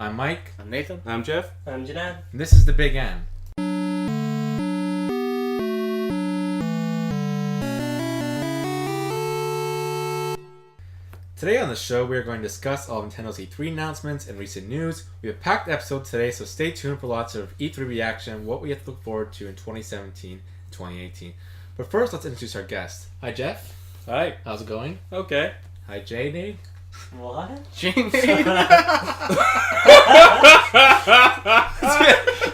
I'm Mike. I'm Nathan. I'm Jeff. I'm Janad. And this is The Big N. Today on the show, we are going to discuss all of Nintendo's E3 announcements and recent news. We have a packed episode today, so stay tuned for lots of E3 reaction, what we have to look forward to in 2017 and 2018. But first, let's introduce our guest. Hi, Jeff. Hi. How's it going? Okay. Hi, Jade. What? Jamie. It's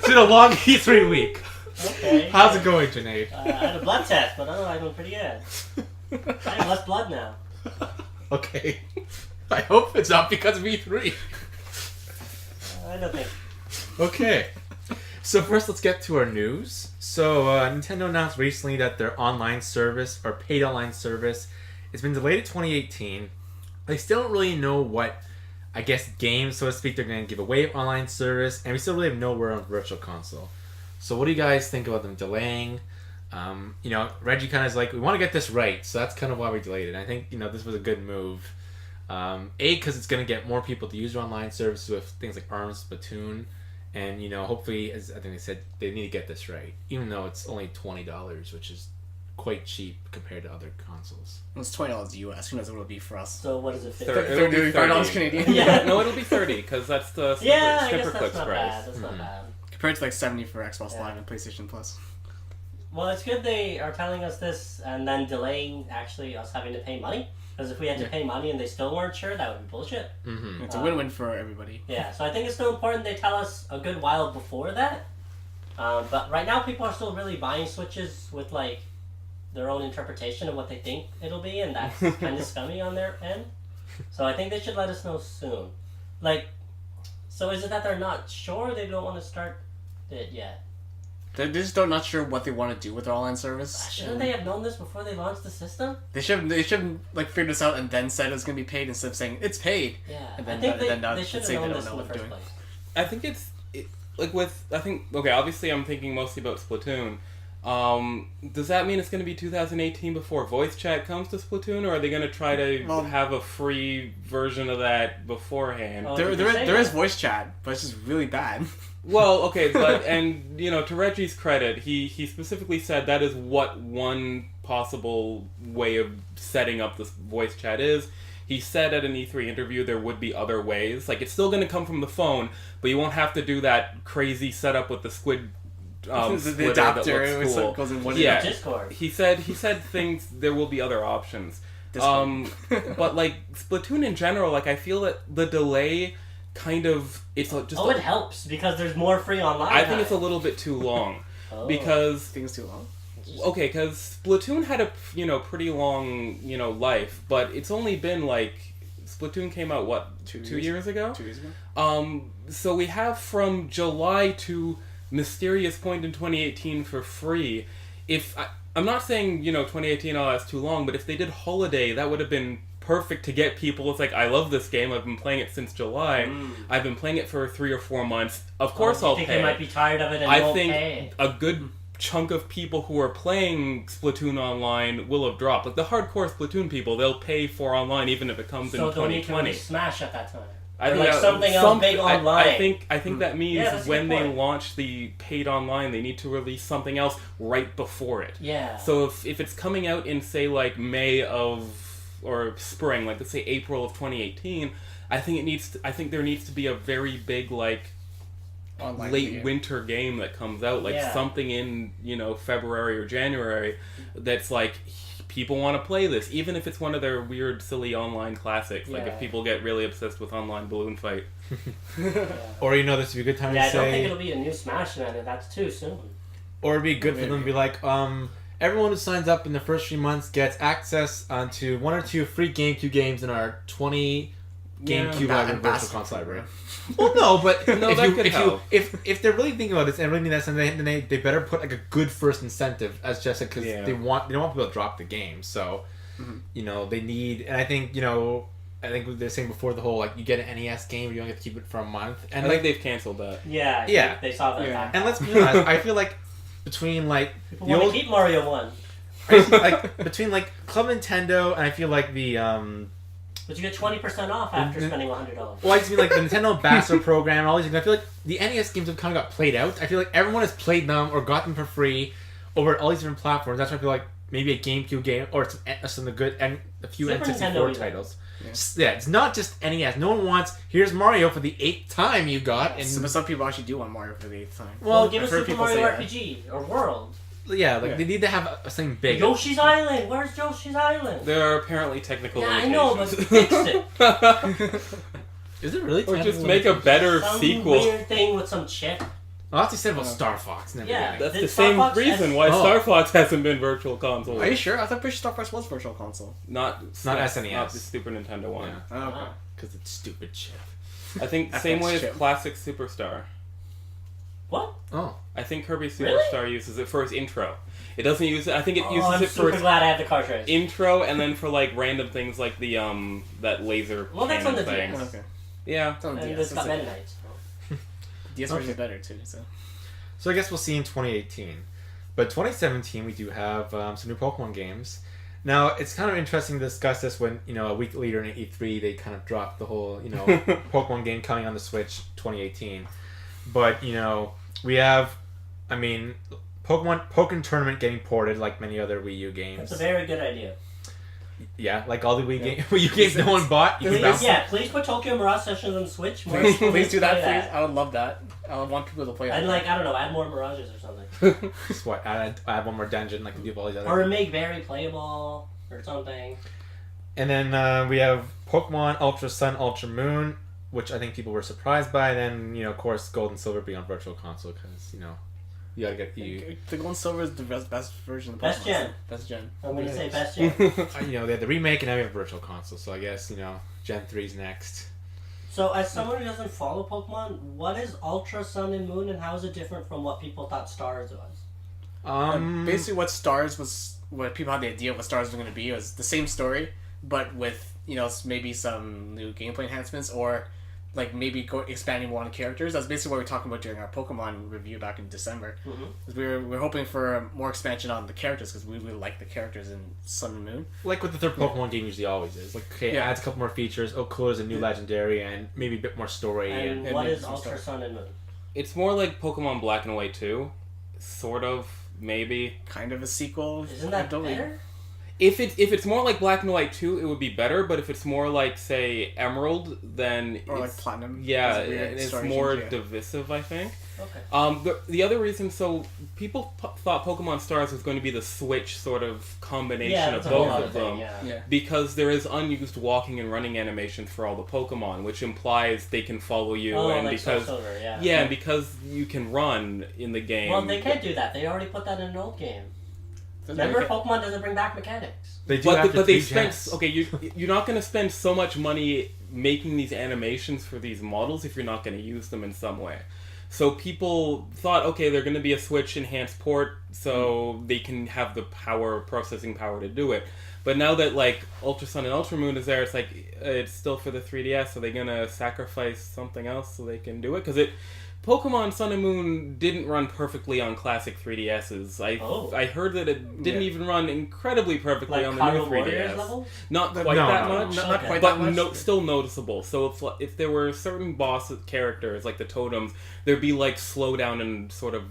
been a long E3 week. Okay. How's it going, Janae? I had a blood test, but otherwise I'm pretty good. I have less blood now. Okay. I hope it's not because of E3. I don't think. Okay. So first, let's get to our news. So Nintendo announced recently that their online service, or paid online service, has been delayed to 2018. They still don't really know what, I guess, games, so to speak, they're going to give away online service, and we still really have nowhere on Virtual Console. So what do you guys think about them delaying? Reggie kind of is like, we want to get this right, so that's kind of why we delayed it. And I think, this was a good move. Because it's going to get more people to use their online services with things like ARMS, Splatoon, and, hopefully, as I think they said, they need to get this right, even though it's only $20, which is quite cheap compared to other consoles. It's $20 US. Who knows what it'll be for us? So what is it? It'll be $30 Canadian. Yeah. No, it'll be 30 because that's the Yeah, I guess Snipper that's Clips not price. bad. That's not bad. Compared to like $70 for Xbox Yeah. Live and PlayStation Plus. Well, it's good they are telling us this and then delaying actually us having to pay money. Because if we had to pay money and they still weren't sure, that would be bullshit. Mm-hmm. It's a win-win for everybody. Yeah, so I think it's still important they tell us a good while before that. But right now, people are still really buying Switches with like their own interpretation of what they think it'll be, and that's kind of scummy on their end. So I think they should let us know soon. So is it that they're not sure, they don't want to start it yet? They just not sure what they want to do with their online service. Shouldn't they have known this before they launched the system? They should like figured this out and then said it's going to be paid instead of saying it's paid. Yeah, And I then- think then they should have say they known don't this know in the what they're first doing. place. I think obviously I'm thinking mostly about Splatoon. Does that mean it's going to be 2018 before voice chat comes to Splatoon, or are they going to try to have a free version of that beforehand? Oh. There is voice chat, but it's just really bad. Well, okay, but to Reggie's credit, he specifically said that is what one possible way of setting up this voice chat is. He said at an E3 interview there would be other ways. Like, it's still going to come from the phone, but you won't have to do that crazy setup with the squid the adapter that looks cool. goes in one. Yeah. Discord. He said things. There will be other options. But like Splatoon in general, like I feel that the delay kind of it helps because there's more free online. I think it's a little bit too long because Things too long. Okay, because Splatoon had a pretty long life, but it's only been like Splatoon came out what 2 years ago. 2 years ago. So we have from July to mysterious point in 2018 for free. I'm not saying 2018 that's too long, but if they did holiday, that would have been perfect to get people. It's like, I love this game. I've been playing it since July. I've been playing it for 3 or 4 months. Of course, I'll pay. I think they might be tired of it and I won't think pay. a good chunk of people who are playing Splatoon online will have dropped. Like the hardcore Splatoon people, they'll pay for online even if it comes in 2020. So don't need to Smash at that time. I Or think something else big online. I think that means that's a when good they point. launch the paid online, they need to release something else right before it. Yeah. So if it's coming out in say like May or spring, like let's say April of 2018, I think there needs to be a very big like Online late game. winter game that comes out, like something in February or January that's like people want to play this, even if it's one of their weird silly online classics, like if people get really obsessed with online balloon fight. Or this would be a good time to I don't say, think it'll be a new Smash then. That's too soon. or it'd be good for them to be like, everyone who signs up in the first 3 months gets access to 1 or 2 free GameCube games in our 20 GameCube library, Virtual Console library. Well, no, but if they're really thinking about this and really need that, then they better put like a good first incentive, as Jeff said, because they don't want people to drop the game. So, they need, and I think I think they're saying before the whole like you get an NES game, you only have to keep it for a month, and I think they've canceled that. Yeah. They saw that. Yeah. And let's be honest, I feel like between like People the want old to keep Mario 1. like between like Club Nintendo and I feel like the But you get 20% off after spending $100. Well, I just mean like the Nintendo Ambassador Program and all these things. I feel like the NES games have kind of got played out. I feel like everyone has played them or got them for free over all these different platforms. That's why I feel like maybe a GameCube game or some good and a few Super N64 Nintendo titles. Yeah, it's not just NES. No one wants, here's Mario for the 8th time you got. And Some people actually do want Mario for the 8th time. Well, give I've us heard Super people Mario say RPG or World. yeah, like they need to have something big. Yoshi's Island. Where's Yoshi's Island? There are apparently technical Yeah, I limitations. know, but fix it. Is it really? Or just make a better Some sequel. weird thing with some chip. Well, that's what you said about Star Fox in the Yeah. beginning. That's Did the Star same Fox reason S- why Oh. Star Fox hasn't been Virtual Console. Are you sure? I thought pretty sure Star Fox was Virtual Console. Not SNES. Not the Super Nintendo one. Yeah. Oh, okay. Because it's stupid shit. I think FX same way as chip. Classic Superstar. What? Oh. I think Kirby Really? Superstar uses it for its intro. It doesn't use it. I think it Oh, uses I'm it for super its glad I have the cartridge. intro and then for like random things like the that laser Well, that's cannon on the thing. DS. Okay. Yeah. It's on And DS. it's got It's Meta a- Knights. DS version is better too. So I guess we'll see in 2018. But 2017, we do have some new Pokemon games. Now, it's kind of interesting to discuss this when, a week later in E3, they kind of dropped the whole, Pokemon game coming on the Switch 2018. But, we have, Pokemon Tournament getting ported like many other Wii U games. That's a very good idea. Yeah, like all the Wii U games no one bought. You can bounce Please put Tokyo Mirage Sessions on Switch. More Please people do that, play please. I would love that. I would want people to play that. And I don't know, add more Mirages or something. Just what? Add one more dungeon like we do with all these other. Or make very playable or something. And then we have Pokemon Ultra Sun, Ultra Moon, which I think people were surprised by. And then, of course, Gold and Silver being on Virtual Console because, you gotta get the... The Gold and Silver is the best version of Pokemon. Best gen. Best gen. I'm going to say best gen. they had the remake and now we have Virtual Console. So I guess, Gen 3's next. So, as someone who doesn't follow Pokemon, what is Ultra Sun and Moon and how is it different from what people thought Stars was? Basically, what people had the idea of what Stars was going to be was the same story, but with maybe some new gameplay enhancements or like maybe expanding more on characters. That's basically what we were talking about during our Pokemon review back in December. Mm-hmm. We were hoping for more expansion on the characters because we really like the characters in Sun and Moon. Like what the third Pokemon game usually always is. Like, okay, it adds a couple more features. Oh, cool, there's a new legendary and maybe a bit more story. And what is Ultra Sun and Moon? It's more like Pokemon Black and White 2. Sort of, maybe. Kind of a sequel. Isn't that better? If it's more like Black and White 2, it would be better, but if it's more like, say, Emerald, then or like Platinum. Yeah, it's more divisive, I think. Okay. The other reason, so people thought Pokemon Stars was going to be the Switch sort of combination of both of them. Yeah. Because there is unused walking and running animations for all the Pokemon, which implies they can follow you, and like because Silver, and because you can run in the game. Well, they can't do that. They already put that in an old game. Remember, Pokemon doesn't bring back mechanics. They do but they spent you're not going to spend so much money making these animations for these models if you're not going to use them in some way. So people thought, okay, they're going to be a Switch enhanced port, so they can have the processing power to do it. But now that like Ultra Sun and Ultra Moon is there, it's like it's still for the 3DS. So they're going to sacrifice something else so they can do it because Pokemon Sun and Moon didn't run perfectly on classic 3DSs. I heard that it didn't even run incredibly perfectly on the new 3DS. Not quite that much, not quite but that much. still noticeable. So if there were certain boss characters like the totems, there'd be like slowdown and sort of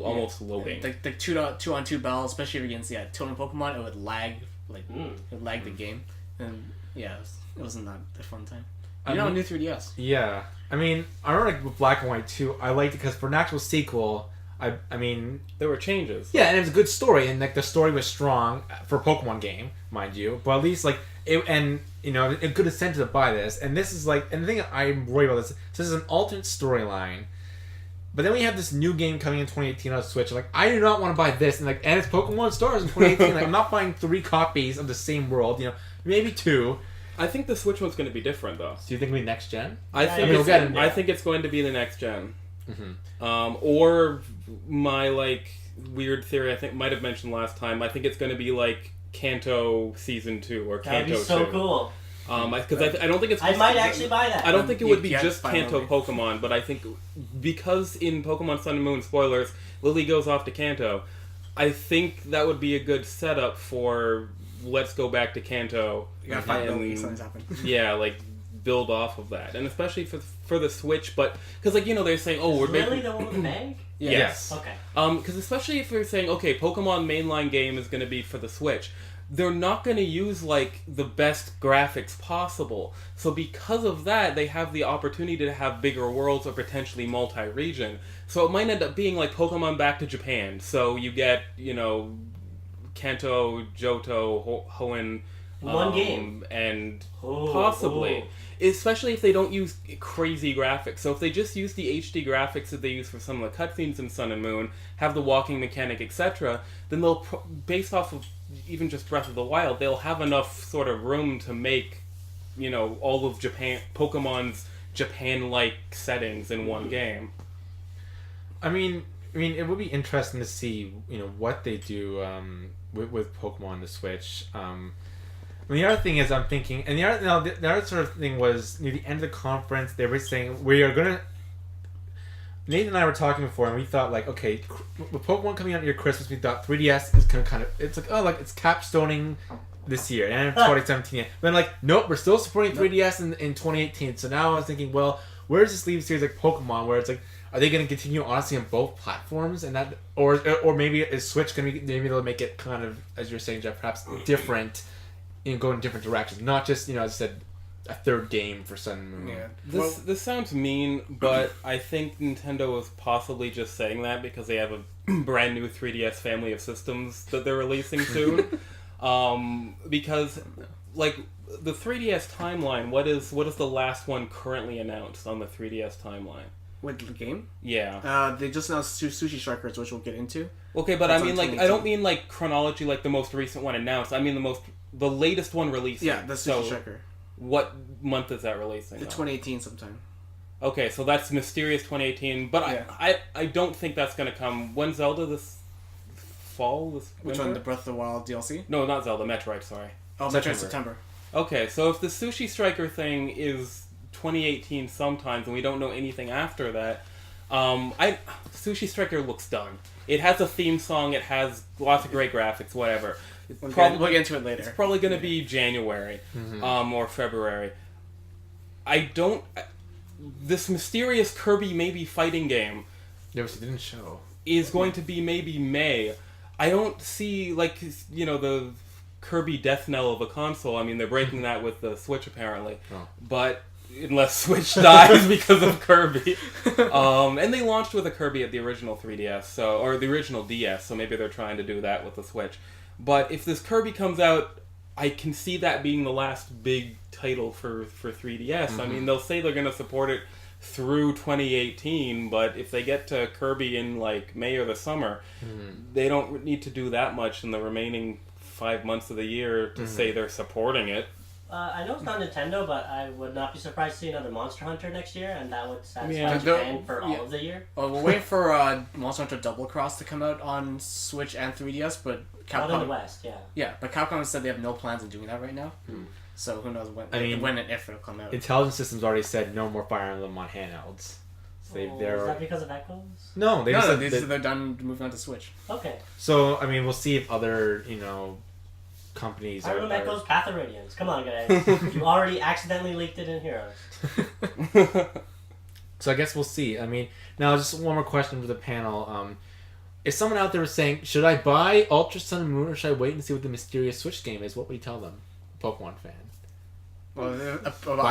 almost loading. The 2-on-2 battle, especially against totem Pokemon, it would lag the game, and it wasn't that a fun time. New 3DS. Yeah. I remember like with Black and White 2, I liked it because for an actual sequel, there were changes. Yeah, and it was a good story, and like the story was strong for a Pokemon game, mind you. But at least like it could have sent to buy this. And this is like, and the thing I'm worried about this is an alternate storyline. But then we have this new game coming in 2018 on Switch. Like, I do not want to buy this, and it's Pokemon Stars in 2018. Like, I'm not buying 3 copies of the same world. Maybe 2. I think the Switch one's going to be different, though. So you think it'll be next gen? I think it's going to be the next gen. Mm-hmm. Or my weird theory, I think might have mentioned last time. I think it's going to be like Kanto Season 2 or Kanto 2. That'd be so cool. Because I don't think it's. I might actually buy that. I don't think it would be just Kanto Pokemon, but I think because in Pokemon Sun and Moon, spoilers, Lily goes off to Kanto. I think that would be a good setup for let's go back to Kanto. You gotta find out something's happened. Yeah, like build off of that, and especially for the Switch, but because like they're saying, oh, we're really making the one with the bag. yes. Okay. Because especially if they're saying, okay, Pokemon mainline game is going to be for the Switch, they're not going to use like the best graphics possible. So because of that, they have the opportunity to have bigger worlds or potentially multi-region. So it might end up being like Pokemon Back to Japan. So you get Kanto, Johto, Hoenn, One game. and Ooh, possibly. ooh. Especially if they don't use crazy graphics. So if they just use the HD graphics that they use for some of the cutscenes in Sun and Moon, have the walking mechanic, etc., then they'll, based off of even just Breath of the Wild, they'll have enough sort of room to make, all of Pokemon's Japan-like settings in one game. I mean, it would be interesting to see, what they do with Pokemon on the Switch. The other thing is, I'm thinking, and the other sort of thing was near the end of the conference, they were saying we are gonna. Nathan and I were talking before, and we thought like, okay, with Pokemon coming out near Christmas, we thought 3DS is gonna kind of, it's like it's capstoning this year and 2017. Then like, nope, we're still supporting 3DS in 2018. So now I was thinking, well, where does this leave series like Pokemon, where it's like, are they going to continue Odyssey on both platforms, and that, or maybe is Switch going to be, maybe they'll make it kind of, as you're saying, Jeff, perhaps different. Go in different directions, not just as I said, a third game for Sun and Moon. Yeah. This sounds mean, but I think Nintendo was possibly just saying that because they have a brand new 3DS family of systems that they're releasing soon. Because like the 3DS timeline, what is the last one currently announced on the 3DS timeline? With the game? Yeah. They just announced Sushi Strikers, which we'll get into. Okay, but That's I mean, on like, I don't mean like chronology, like the most recent one announced. I mean the latest one releasing. Yeah, the Sushi Striker. What month is that releasing? The 2018 sometime. Okay, so that's Mysterious 2018, but Yeah. I don't think that's going to come. When Zelda this fall? Which one? The Breath of the Wild DLC? No, not Zelda, Metroid, sorry. Oh, Metroid September. Okay, so if the Sushi Striker thing is 2018 sometimes and we don't know anything after that, Sushi Striker looks done. It has a theme song, it has lots of great graphics, whatever. We'll get into it later. It's probably going to be January, or February. This mysterious Kirby maybe fighting game didn't show. Is going to be maybe May. I don't see, like, the Kirby death knell of a console. I mean, they're breaking that with the Switch, apparently. Oh. But unless Switch dies because of Kirby. And they launched with a Kirby at the original 3DS, or the original DS, so maybe they're trying to do that with the Switch. But if this Kirby comes out, I can see that being the last big title for 3DS. I mean, they'll say they're going to support it through 2018, but if they get to Kirby in like May or the summer, they don't need to do that much in the remaining 5 months of the year to say they're supporting it. I know it's not Nintendo, but I would not be surprised to see another Monster Hunter next year, and that would satisfy Yeah. Japan for all of the year. Well, we're waiting for Monster Hunter Double Cross to come out on Switch and 3DS, but Capcom... Not in the West, yeah. Yeah, but Capcom said they have no plans on doing that right now. So who knows when and if it'll come out. Intelligent Systems already said no more Fire Emblem on handhelds. So Is that because of Echoes? No, they just said they're done moving on to Switch. Okay. So, I mean, we'll see if other, companies Fire are... Emblem Echoes, Path of Radiance. Come on, guys. You already accidentally leaked it in Heroes. So I guess we'll see. I mean, now just one more question for the panel. If someone out there was saying, should I buy Ultra Sun and Moon or should I wait and see what the mysterious Switch game is? What would you tell them? Pokemon fan. Well,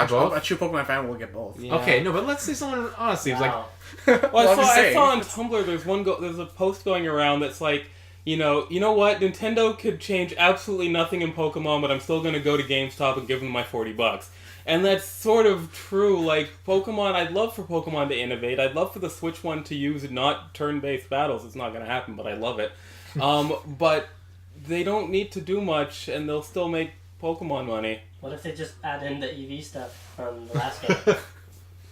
both? a true Pokemon fan will get both. Yeah. Okay, no, but let's say someone honestly was Wow. like... Well, I saying. saw on Tumblr there's a post going around that's like, you know what? Nintendo could change absolutely nothing in Pokemon, but I'm still going to go to GameStop and give them my $40. And that's sort of true. Like, Pokemon, I'd love for Pokemon to innovate. I'd love for the Switch one to use not turn-based battles. It's not going to happen, but I love it. But they don't need to do much, and they'll still make Pokemon money. What if they just add in the EV stuff from the last game?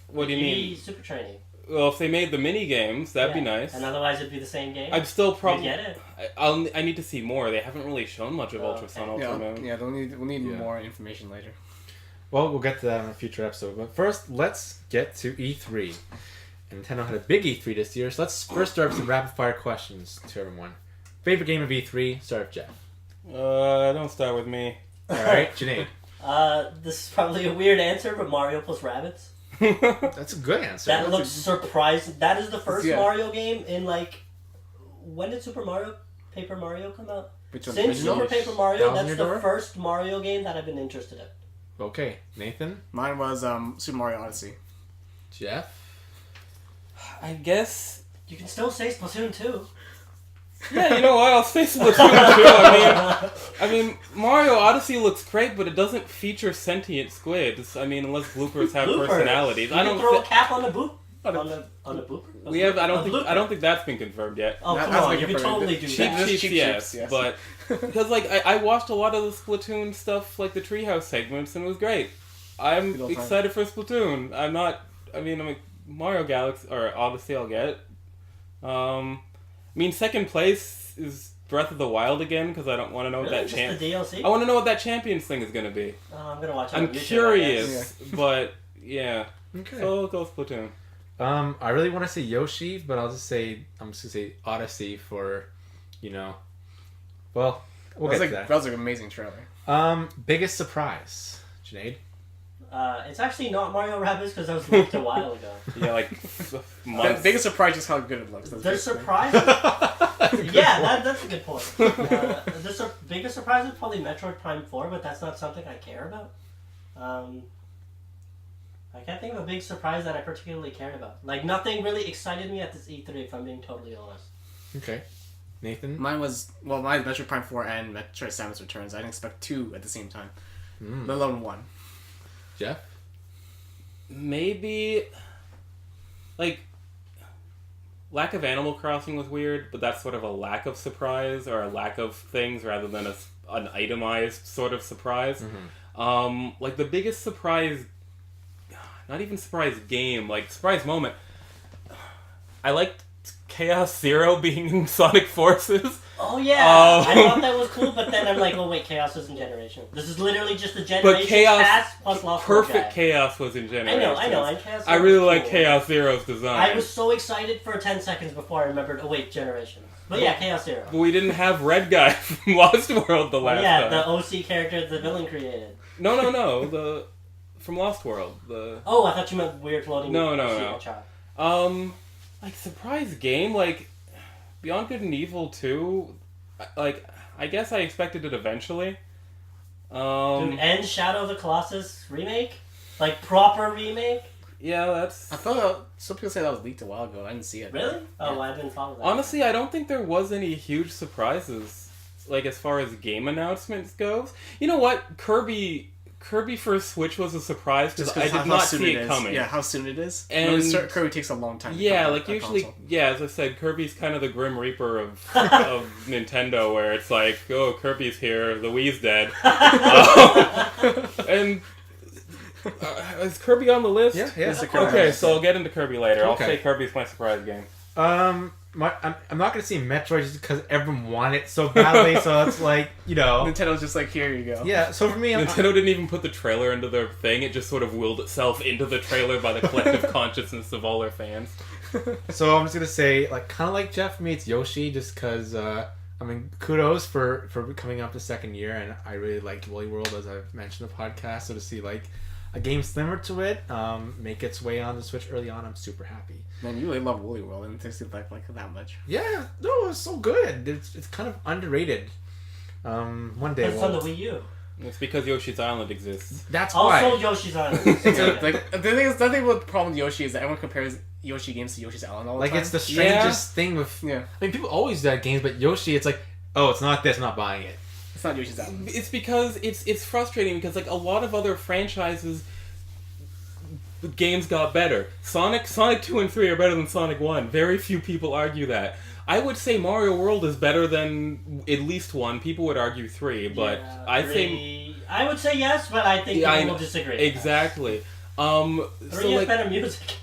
What do you mean? EV Super Training. Well, if they made the mini games, that'd be nice. And otherwise it'd be the same game? I'm still probably... You get it? I need to see more. They haven't really shown much of Ultra Sun, Ultra Moon. Yeah, we'll need more information later. Well, we'll get to that in a future episode. But first, let's get to E3. And Nintendo had a big E3 this year, so let's first start with some rapid-fire questions to everyone. Favorite game of E3? Start with Jeff. Don't start with me. Alright, Junaid. This is probably a weird answer, but Mario plus Rabbids. That's a good answer. That looks surprising. That is the first Yeah. Mario game in when did Paper Mario come out? Which one? Since Original? Super Paper Mario, Thousand that's Year the Door? first Mario game that I've been interested in. Okay, Nathan? Mine was Super Mario Odyssey. Jeff? I guess. You can still say Splatoon 2. Yeah, you know what? I'll say Splatoon 2. I mean, Mario Odyssey looks great, but it doesn't feature sentient squids. I mean, unless bloopers have personalities. You can throw a cap on the boop. On the booper. We have. I don't think that's been confirmed yet. Oh, come That's on! been You can confirmed. totally do Cheap that. sheets, Cheap yes, sheets, yes. but because I watched a lot of the Splatoon stuff, like the Treehouse segments, and it was great. I'm Good old time. excited for Splatoon. I'm not. I mean, Mario Galaxy or Odyssey. I'll get. I mean, second place is Breath of the Wild again because I don't want to know what Really? that Just the DLC? I want to know what that Champions thing is gonna be. I'm gonna watch it. I'm on YouTube, I guess. curious, but yeah. Okay. So I'll go Splatoon. I really want to say Yoshi, but I'm just gonna say Odyssey for, well, we'll get to That that. was an amazing trailer. Biggest surprise, Junaid? It's actually not Mario Rabbids because that was leaked a while ago. Yeah, like The months. biggest surprise is how good it looks. That's The basically- surprise. Yeah, that's a good point. The biggest surprise is probably Metroid Prime 4, but that's not something I care about. I can't think of a big surprise that I particularly cared about. Like, nothing really excited me at this E3, if I'm being totally honest. Okay. Nathan? Mine was Metroid Prime 4 and Metroid Samus Returns. I didn't expect two at the same time, let alone one. Jeff? Maybe, like, lack of Animal Crossing was weird, but that's sort of a lack of surprise or a lack of things rather than an itemized sort of surprise. Like, the biggest surprise, not even surprise game, like, surprise moment, I liked Chaos Zero being in Sonic Forces. Oh yeah, I thought that was cool, but then I'm like, oh wait, Chaos isn't Generation. This is literally just a Generation Chaos- Pass plus Lost World Perfect guy. Chaos was in Generations. I know, and Chaos I Zero really was like cool. Chaos Zero's design. I was so excited for 10 seconds before I remembered, oh wait, Generation. But yeah, Chaos Zero. But we didn't have Red Guy from Lost World the last Yeah, time. the OC character the villain created. No, the from Lost World. The Oh, I thought you meant weird floating. No. Child. like surprise game like Beyond Good and Evil 2. Like I guess I expected it eventually. Dude, and Shadow of the Colossus remake, like proper remake. Yeah, that's I thought some people say that was leaked a while ago. I didn't see it. Really? Oh, Yeah. I didn't follow that. honestly I don't think there was any huge surprises. Like as far as game announcements goes, you know what? Kirby for Switch was a surprise because I did not see it coming. Yeah, how soon it is. And- Kirby takes a long time. to Yeah, come like out, usually, console. yeah. As I said, Kirby's kind of the Grim Reaper of Nintendo, where it's like, oh, Kirby's here, the Wii's dead, and is Kirby on the list? Yeah. It's a Kirby. Okay, so I'll get into Kirby later. I'll Okay. say Kirby's my surprise game. I'm not gonna say Metroid just because everyone wanted it so badly, so it's like, Nintendo's just like, here you go. Yeah, so for me, Nintendo didn't even put the trailer into their thing. It just sort of willed itself into the trailer by the collective consciousness of all their fans. so I'm just gonna say, like, kind of like Jeff, for me, it's Yoshi, just because, kudos for coming up the second year, and I really liked Woolly World, as I've mentioned in the podcast, so to see, like, a game similar to it make its way on the Switch early on, I'm super happy. Man, you really love Woolly World, and it takes you like that much. Yeah, no, it's so good. It's kind of underrated. One day, It's on the Wii U. It's because Yoshi's Island exists. that's Also, why. Yoshi's Island. Like the thing with the problem with Yoshi is that everyone compares Yoshi games to Yoshi's Island all the Like, time. it's the strangest thing with. Yeah. I mean, people always do that games, but Yoshi, it's like, oh, it's not this, I'm not buying it. It's not Yoshi's Island. It's because it's frustrating because like a lot of other franchises, games got better. Sonic 2 and 3 are better than Sonic 1. Very few people argue that. I would say Mario World is better than at least 1. People would argue 3, but Yeah, I three- think I would say yes, but I think Yeah, people will disagree. exactly. 3 So has like better music.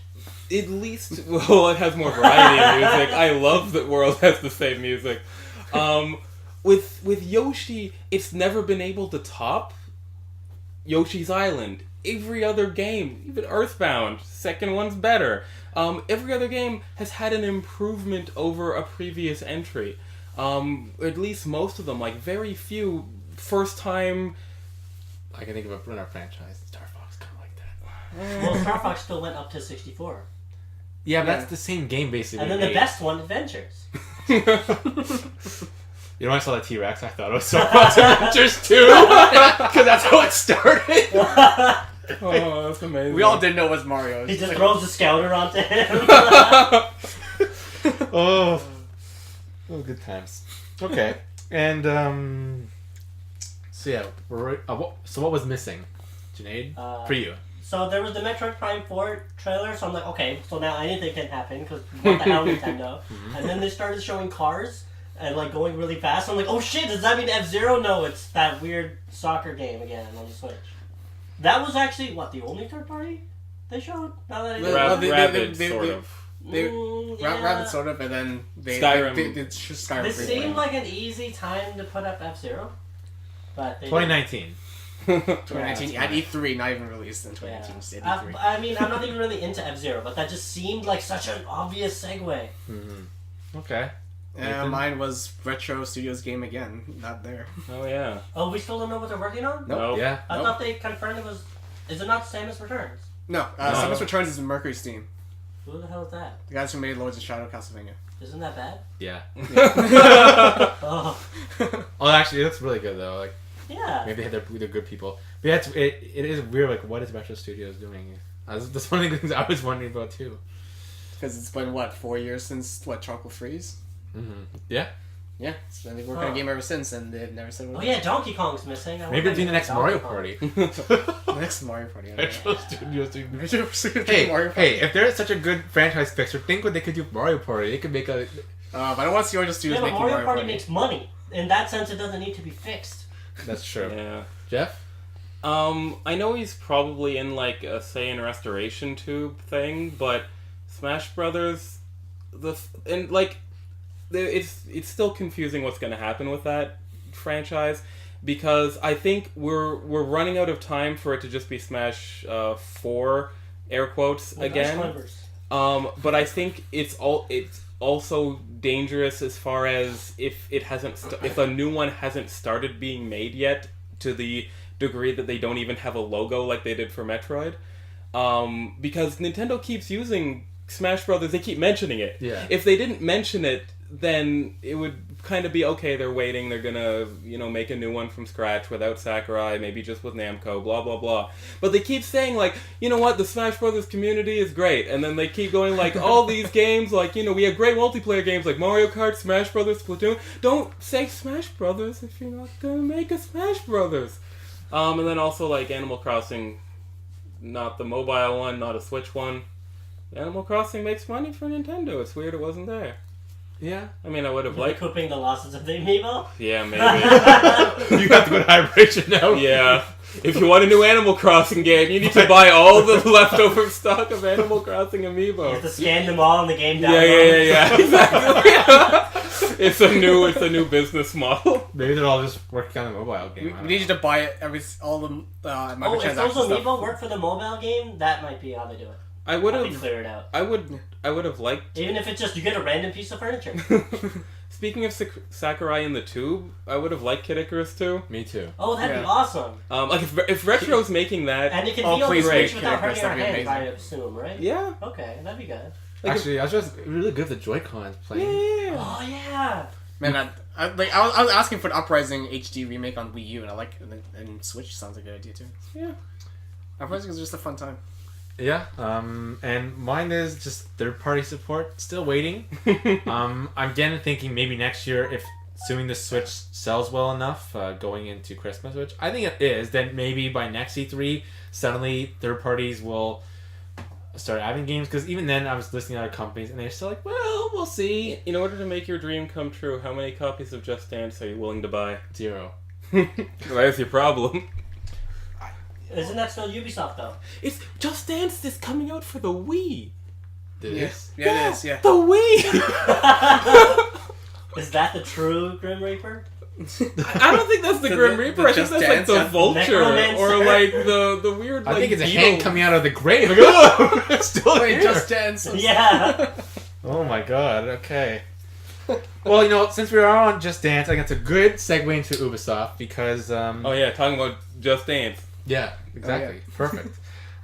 at least well, it has more variety of music. I love that World has the same music. With Yoshi, it's never been able to top Yoshi's Island. Every other game, even Earthbound, second one's better. Every other game has had an improvement over a previous entry. At least most of them, like very few first time. I can think of a runner franchise. Star Fox, kind of like that. Well, Star Fox still went up to 64. Yeah, but that's the same game basically. And then the best one, Adventures. You know, when I saw the T-Rex, I thought it was Star Fox Adventures 2! Because that's how it started! Oh, that's amazing. We all didn't know it was Mario. He just throws the scouter onto him. Oh, good times. Okay, and so yeah, so what was missing, Junaid, for you? So there was the Metroid Prime 4 trailer, so I'm like, okay, so now anything can happen, because what the hell, Nintendo? And then they started showing cars, and like going really fast. I'm like, oh shit, does that mean F-Zero? No, it's that weird soccer game again on the Switch. That was actually, the only third party they showed? Now that I Rabbids, sort of. Rabbids, sort of, and then Skyrim. Skyrim. This seemed like an easy time to put up F-Zero. But 2019. 2019 at E3, not even released in 2019. Just at E3. I mean, I'm not even really into F-Zero, but that just seemed like such an obvious segue. Mm-hmm. Okay. Mine was Retro Studios game again. Not there. Oh yeah. Oh, we still don't know what they're working on? Nope. Yeah. I thought they confirmed it was... Is it not Samus Returns? No. Samus Returns is Mercury Steam. Who the hell is that? The guys who made Lords of Shadow Castlevania. Isn't that bad? Yeah. Oh. Oh, actually, it looks really good though. Like, Yeah. maybe they're good people. But yeah, it is weird. Like, what is Retro Studios doing? That's one of the things I was wondering about too. Because it's been, 4 years since, Chocolate Freeze? Mm-hmm. Yeah. Yeah, so they've been working on a game ever since, and they've never said what Oh yeah, Donkey Kong's missing. Maybe it'll be the next Donkey Mario Kong. Party. The next Mario Party. Retro Studios doing Retro Studios Hey, Mario Party. if they're such a good franchise fixer, think what they could do with Mario Party. They could make a... But I don't want to see Retro Studios Yeah, but making Mario Party Party. makes money. In that sense, it doesn't need to be fixed. That's true. Yeah. Jeff? I know he's probably in like a Saiyan restoration tube thing, but Smash Brothers, it's still confusing what's going to happen with that franchise, because I think we're running out of time for it to just be Smash 4 air quotes again. But I think it's also dangerous as far as if a new one hasn't started being made yet, to the degree that they don't even have a logo like they did for Metroid. Because Nintendo keeps using Smash Brothers, they keep mentioning it. Yeah. If they didn't mention it, then it would kind of be, okay, they're waiting, they're gonna, make a new one from scratch without Sakurai, maybe just with Namco, blah, blah, blah. But they keep saying, like, you know what, the Smash Brothers community is great. And then they keep going, like, all these games, like, we have great multiplayer games like Mario Kart, Smash Brothers, Splatoon. Don't say Smash Brothers if you're not gonna make a Smash Brothers. And then also, like, Animal Crossing, not the mobile one, not a Switch one. Animal Crossing makes money for Nintendo. It's weird it wasn't there. Yeah. I mean, I would have liked... Recouping the losses of the amiibo? Yeah, maybe. You have to go to hibernation now. Yeah. If you want a new Animal Crossing game, you need to buy all the leftover stock of Animal Crossing You amiibo. have to scan them all in the game download. Yeah. Exactly. It's a new business model. Maybe they're all just working on the mobile game. We need you to buy it all the If those stuff. amiibo work for the mobile game, that might be how they do it. I would How they have... clear it out. I would have liked... Even if it's just you get a random piece of furniture. Speaking of Sakurai in the Tube, I would have liked Kid Icarus too. Me too. Oh, that'd be Yeah. awesome. Like if Retro's making that... And it can Oh, be on the please Switch make without hurting characters, our that'd be hands, I amazing. assume, right? Yeah. Okay, that'd be good. Like Actually, I was just really good with the Joy-Cons playing. Yeah. Oh, yeah. Man, I was asking for an Uprising HD remake on Wii U, and Switch sounds like a good idea too. Yeah. Uprising is just a fun time. Yeah, and mine is just third-party support. Still waiting. I'm again thinking maybe next year, if assuming the Switch sells well enough, going into Christmas, which I think it is, then maybe by next E3, suddenly third parties will start having games. Because even then, I was listening to other companies, and they're still like, well, we'll see. In order to make your dream come true, how many copies of Just Dance are you willing to buy? 0. That's your problem. Isn't that still Ubisoft, though? It's Just Dance is coming out for the Wii. This? Yeah, it is. Yeah. The Wii. Is that the true Grim Reaper? I don't think that's the Grim Reaper. I think Just that's like the Dance, Vulture Necromancer. or like the weird. I like, think it's a beetle. hand coming out of the grave. Like, oh, it's still Wait, here. Just Dance. Yeah. Oh my god. Okay. Well, since we are on Just Dance, I think it's a good segue into Ubisoft because... Oh yeah, talking about Just Dance. Yeah, exactly. Perfect.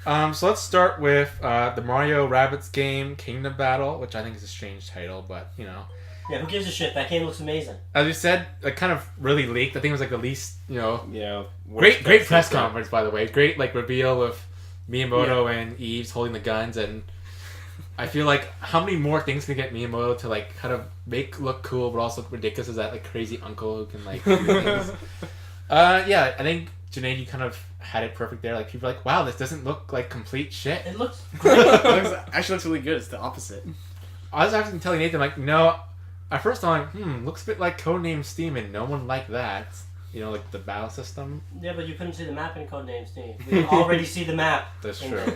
So let's start with the Mario Rabbids game, Kingdom Battle, which I think is a strange title, but, Yeah, who gives a shit? That game looks amazing. As we said, it kind of really leaked. I think it was like the least, Yeah. Great press conference, by the way. Great, reveal of Miyamoto and Eves holding the guns, and I feel like how many more things can get Miyamoto to, kind of make look cool, but also look ridiculous as that, crazy uncle who can, do things. Yeah, I think, Janae, you kind of had it perfect there. People are like, wow, this doesn't look like complete shit. It looks great. Actually looks really good. It's the opposite. I was actually telling Nathan, no, at first I'm like, looks a bit like Codename Steam, and no one liked that. The battle system. Yeah, but you couldn't see the map in Codename Steam. We already see the map. That's true.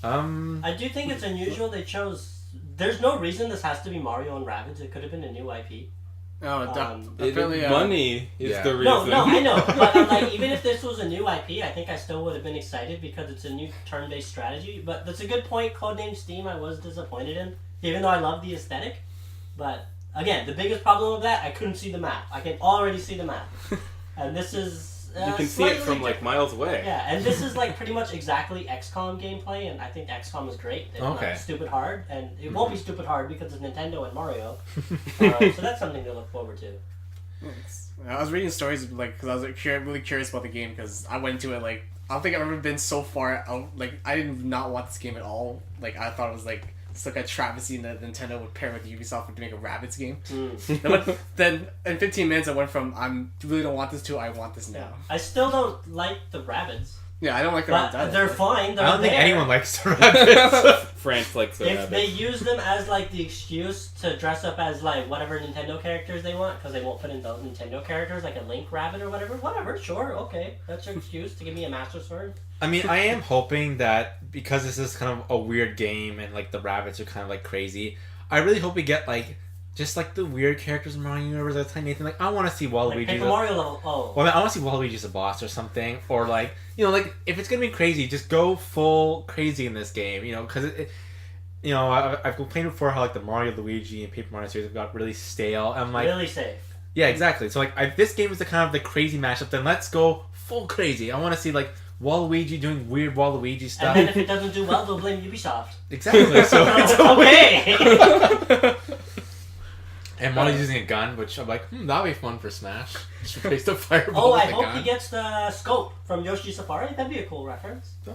I do think it's unusual they chose... There's no reason this has to be Mario and Rabbids. It could have been a new IP. Oh, apparently... money is the reason. No, I know. But I'm like, even if this was a new IP, I think I still would have been excited because it's a new turn-based strategy. But that's a good point. Codename Steam I was disappointed in, even though I love the aesthetic. But, again, the biggest problem with that, I couldn't see the map. I can already see the map. And this is... you can see it from, miles away. Yeah, and this is, pretty much exactly XCOM gameplay, and I think XCOM is great. It's not stupid hard, and it won't be stupid hard because it's Nintendo and Mario. So that's something to look forward to. I was reading stories, because I was really curious about the game, because I went into it, I don't think I've ever been so far out, I did not want this game at all. I thought it was, it's like a travesty that Nintendo would pair with Ubisoft to make a Rabbids game. Then in 15 minutes I went from I really don't want this to I want this now. I still don't like the Rabbids. Yeah, I don't like the Rabbids. Rabbids. They're fine. They're I don't think there. anyone likes the Rabbids. France likes the If Rabbids. they use them as the excuse to dress up as whatever Nintendo characters they want, because they won't put in those Nintendo characters like a Link Rabbit or whatever, sure, okay, that's your excuse to give me a Master Sword. I mean, I am hoping that because this is kind of a weird game and the rabbits are kind of crazy, I really hope we get just the weird characters in Mario Universe. I was telling Nathan, I want to see Waluigi. Paper Mario level. Oh. Well, I want to see Waluigi as a boss or something, or if it's gonna be crazy, just go full crazy in this game. Because I've complained before how the Mario, Luigi, and Paper Mario series have got really stale. I'm really safe. Yeah, exactly. So this game is the kind of the crazy mashup. Then let's go full crazy. I want to see Waluigi doing weird Waluigi stuff. And then if it doesn't do well, they'll blame Ubisoft. Exactly. So it's okay. And Mario's using a gun, which I'm that'll be fun for Smash. Just replace the fireball with I a hope gun. he gets the scope from Yoshi Safari. That'd be a cool reference. Oh.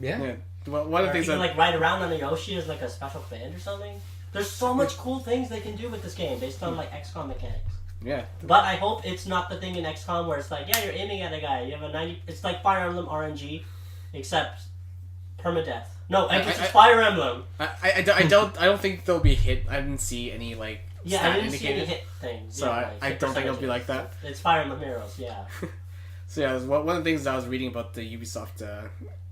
Yeah. Well, one of the things he can ride around on a Yoshi as a special band or something. There's so much cool things they can do with this game based on XCOM mechanics. Yeah. But I hope it's not the thing in XCOM where it's you're aiming at a guy. You have a 90. It's like Fire Emblem RNG, except permadeath. No, it's Fire Emblem. I don't think they'll be hit. I didn't see any Yeah, I didn't see any hit things. So I don't think it'll be like that. It's Fire Emblem Heroes, yeah. So yeah, one of the things that I was reading about the Ubisoft,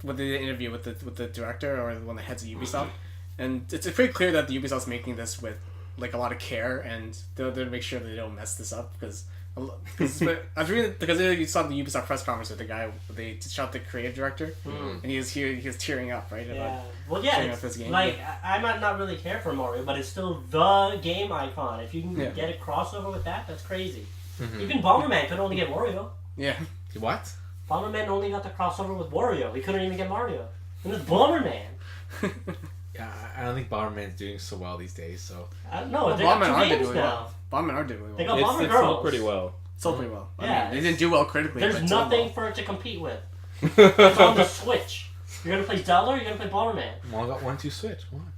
with the interview with the director or one of the heads of Ubisoft, and it's pretty clear that the Ubisoft's making this with a lot of care, and they'll make sure that they don't mess this up because I was reading because you saw the Ubisoft press conference with the guy. They shot the creative director, and he was tearing up, right? Yeah. Well, yeah. It's this game. I might not really care for Mario, but it's still the game icon. If you can get a crossover with that, that's crazy. Mm-hmm. Even Bomberman could only get Wario. Yeah. What? Bomberman only got the crossover with Wario. He couldn't even get Mario. And it's Bomberman. Yeah, I don't think Bomberman's doing so well these days. So I don't know. They got two games now. Well. Bomberman are doing really well. They got Bomber Girls. Sold pretty well. Sold pretty well. Yeah, I mean, they didn't do well critically. There's nothing for it to compete with. It's on the Switch. You're gonna play Zelda or you're gonna play Bomberman? Well, I got 1-2 Switch. Come on.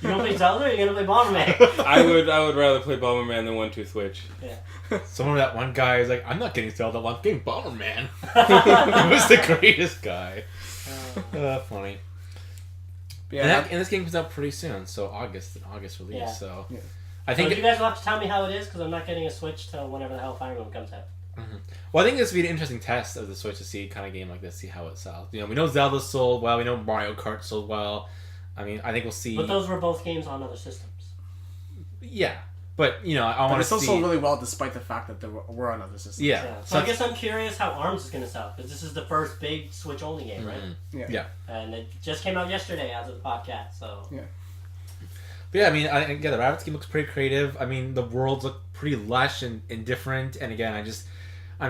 You're gonna play Zelda or you're gonna play Bomberman? I would rather play Bomberman than 1-2 Switch. Yeah. Someone that one guy is I'm not getting Zelda, I'm getting Bomberman. He was the greatest guy. Funny. Yeah, and this game comes out pretty soon, so August release. Yeah. So I think you guys will have to tell me how it is because I'm not getting a Switch till whenever the hell Fire Emblem comes out. Mm-hmm. Well, I think this would be an interesting test of the Switch to see kind of game like this, see how it sells. We know Zelda sold well, we know Mario Kart sold well. I mean, I think we'll see. But those were both games on other systems. Yeah, but I want to see. It sold really well despite the fact that they were on other systems. Yeah. So I guess I'm curious how ARMS is going to sell because this is the first big Switch only game, right? Yeah. And it just came out yesterday as of the podcast, so. Yeah. But yeah, I mean, again, the Rabbids game looks pretty creative. I mean, the worlds look pretty lush and different. And again, I'm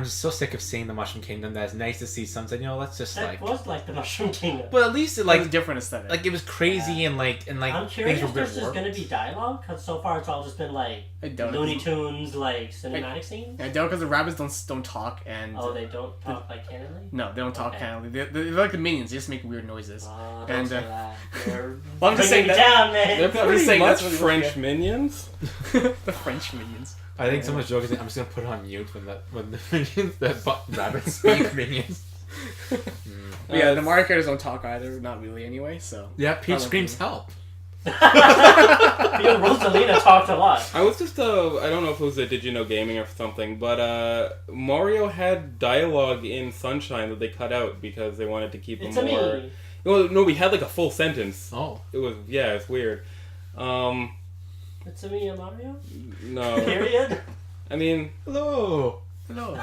just so sick of seeing the Mushroom Kingdom that it's nice to see something. Let's just That was like the Mushroom Kingdom. But at least it Like a different aesthetic. like it was crazy and like I'm curious things if were a there's bit just going to warped. be dialogue, because so far it's all just been like I doubt it. Looney Tunes, like cinematic scenes. I doubt because the rabbits don't talk and Oh, they don't talk like canonly? no, they don't talk Okay. canally. They're like the minions. They just make weird noises. Oh, And, don't say that. You're Well, I'm just bringing saying me that- down, man. They're I'm just pretty saying much that's what it was, French yeah. minions. The French minions. I think someone's joking. I'm just gonna put it on mute when the minions rabbits speak minions. But yeah, the Mario characters don't talk either. Not really, anyway. So Yeah, Peach Probably. screams help. Even Rosalina talked a lot. I was just I don't know if it was a Did You Know Gaming or something, but Mario had dialogue in Sunshine that they cut out because they wanted to keep It's him a more. me. Well, no, we had like a full sentence. Oh, It was it's weird. It's a me and Mario? No, Period? I mean hello. hello.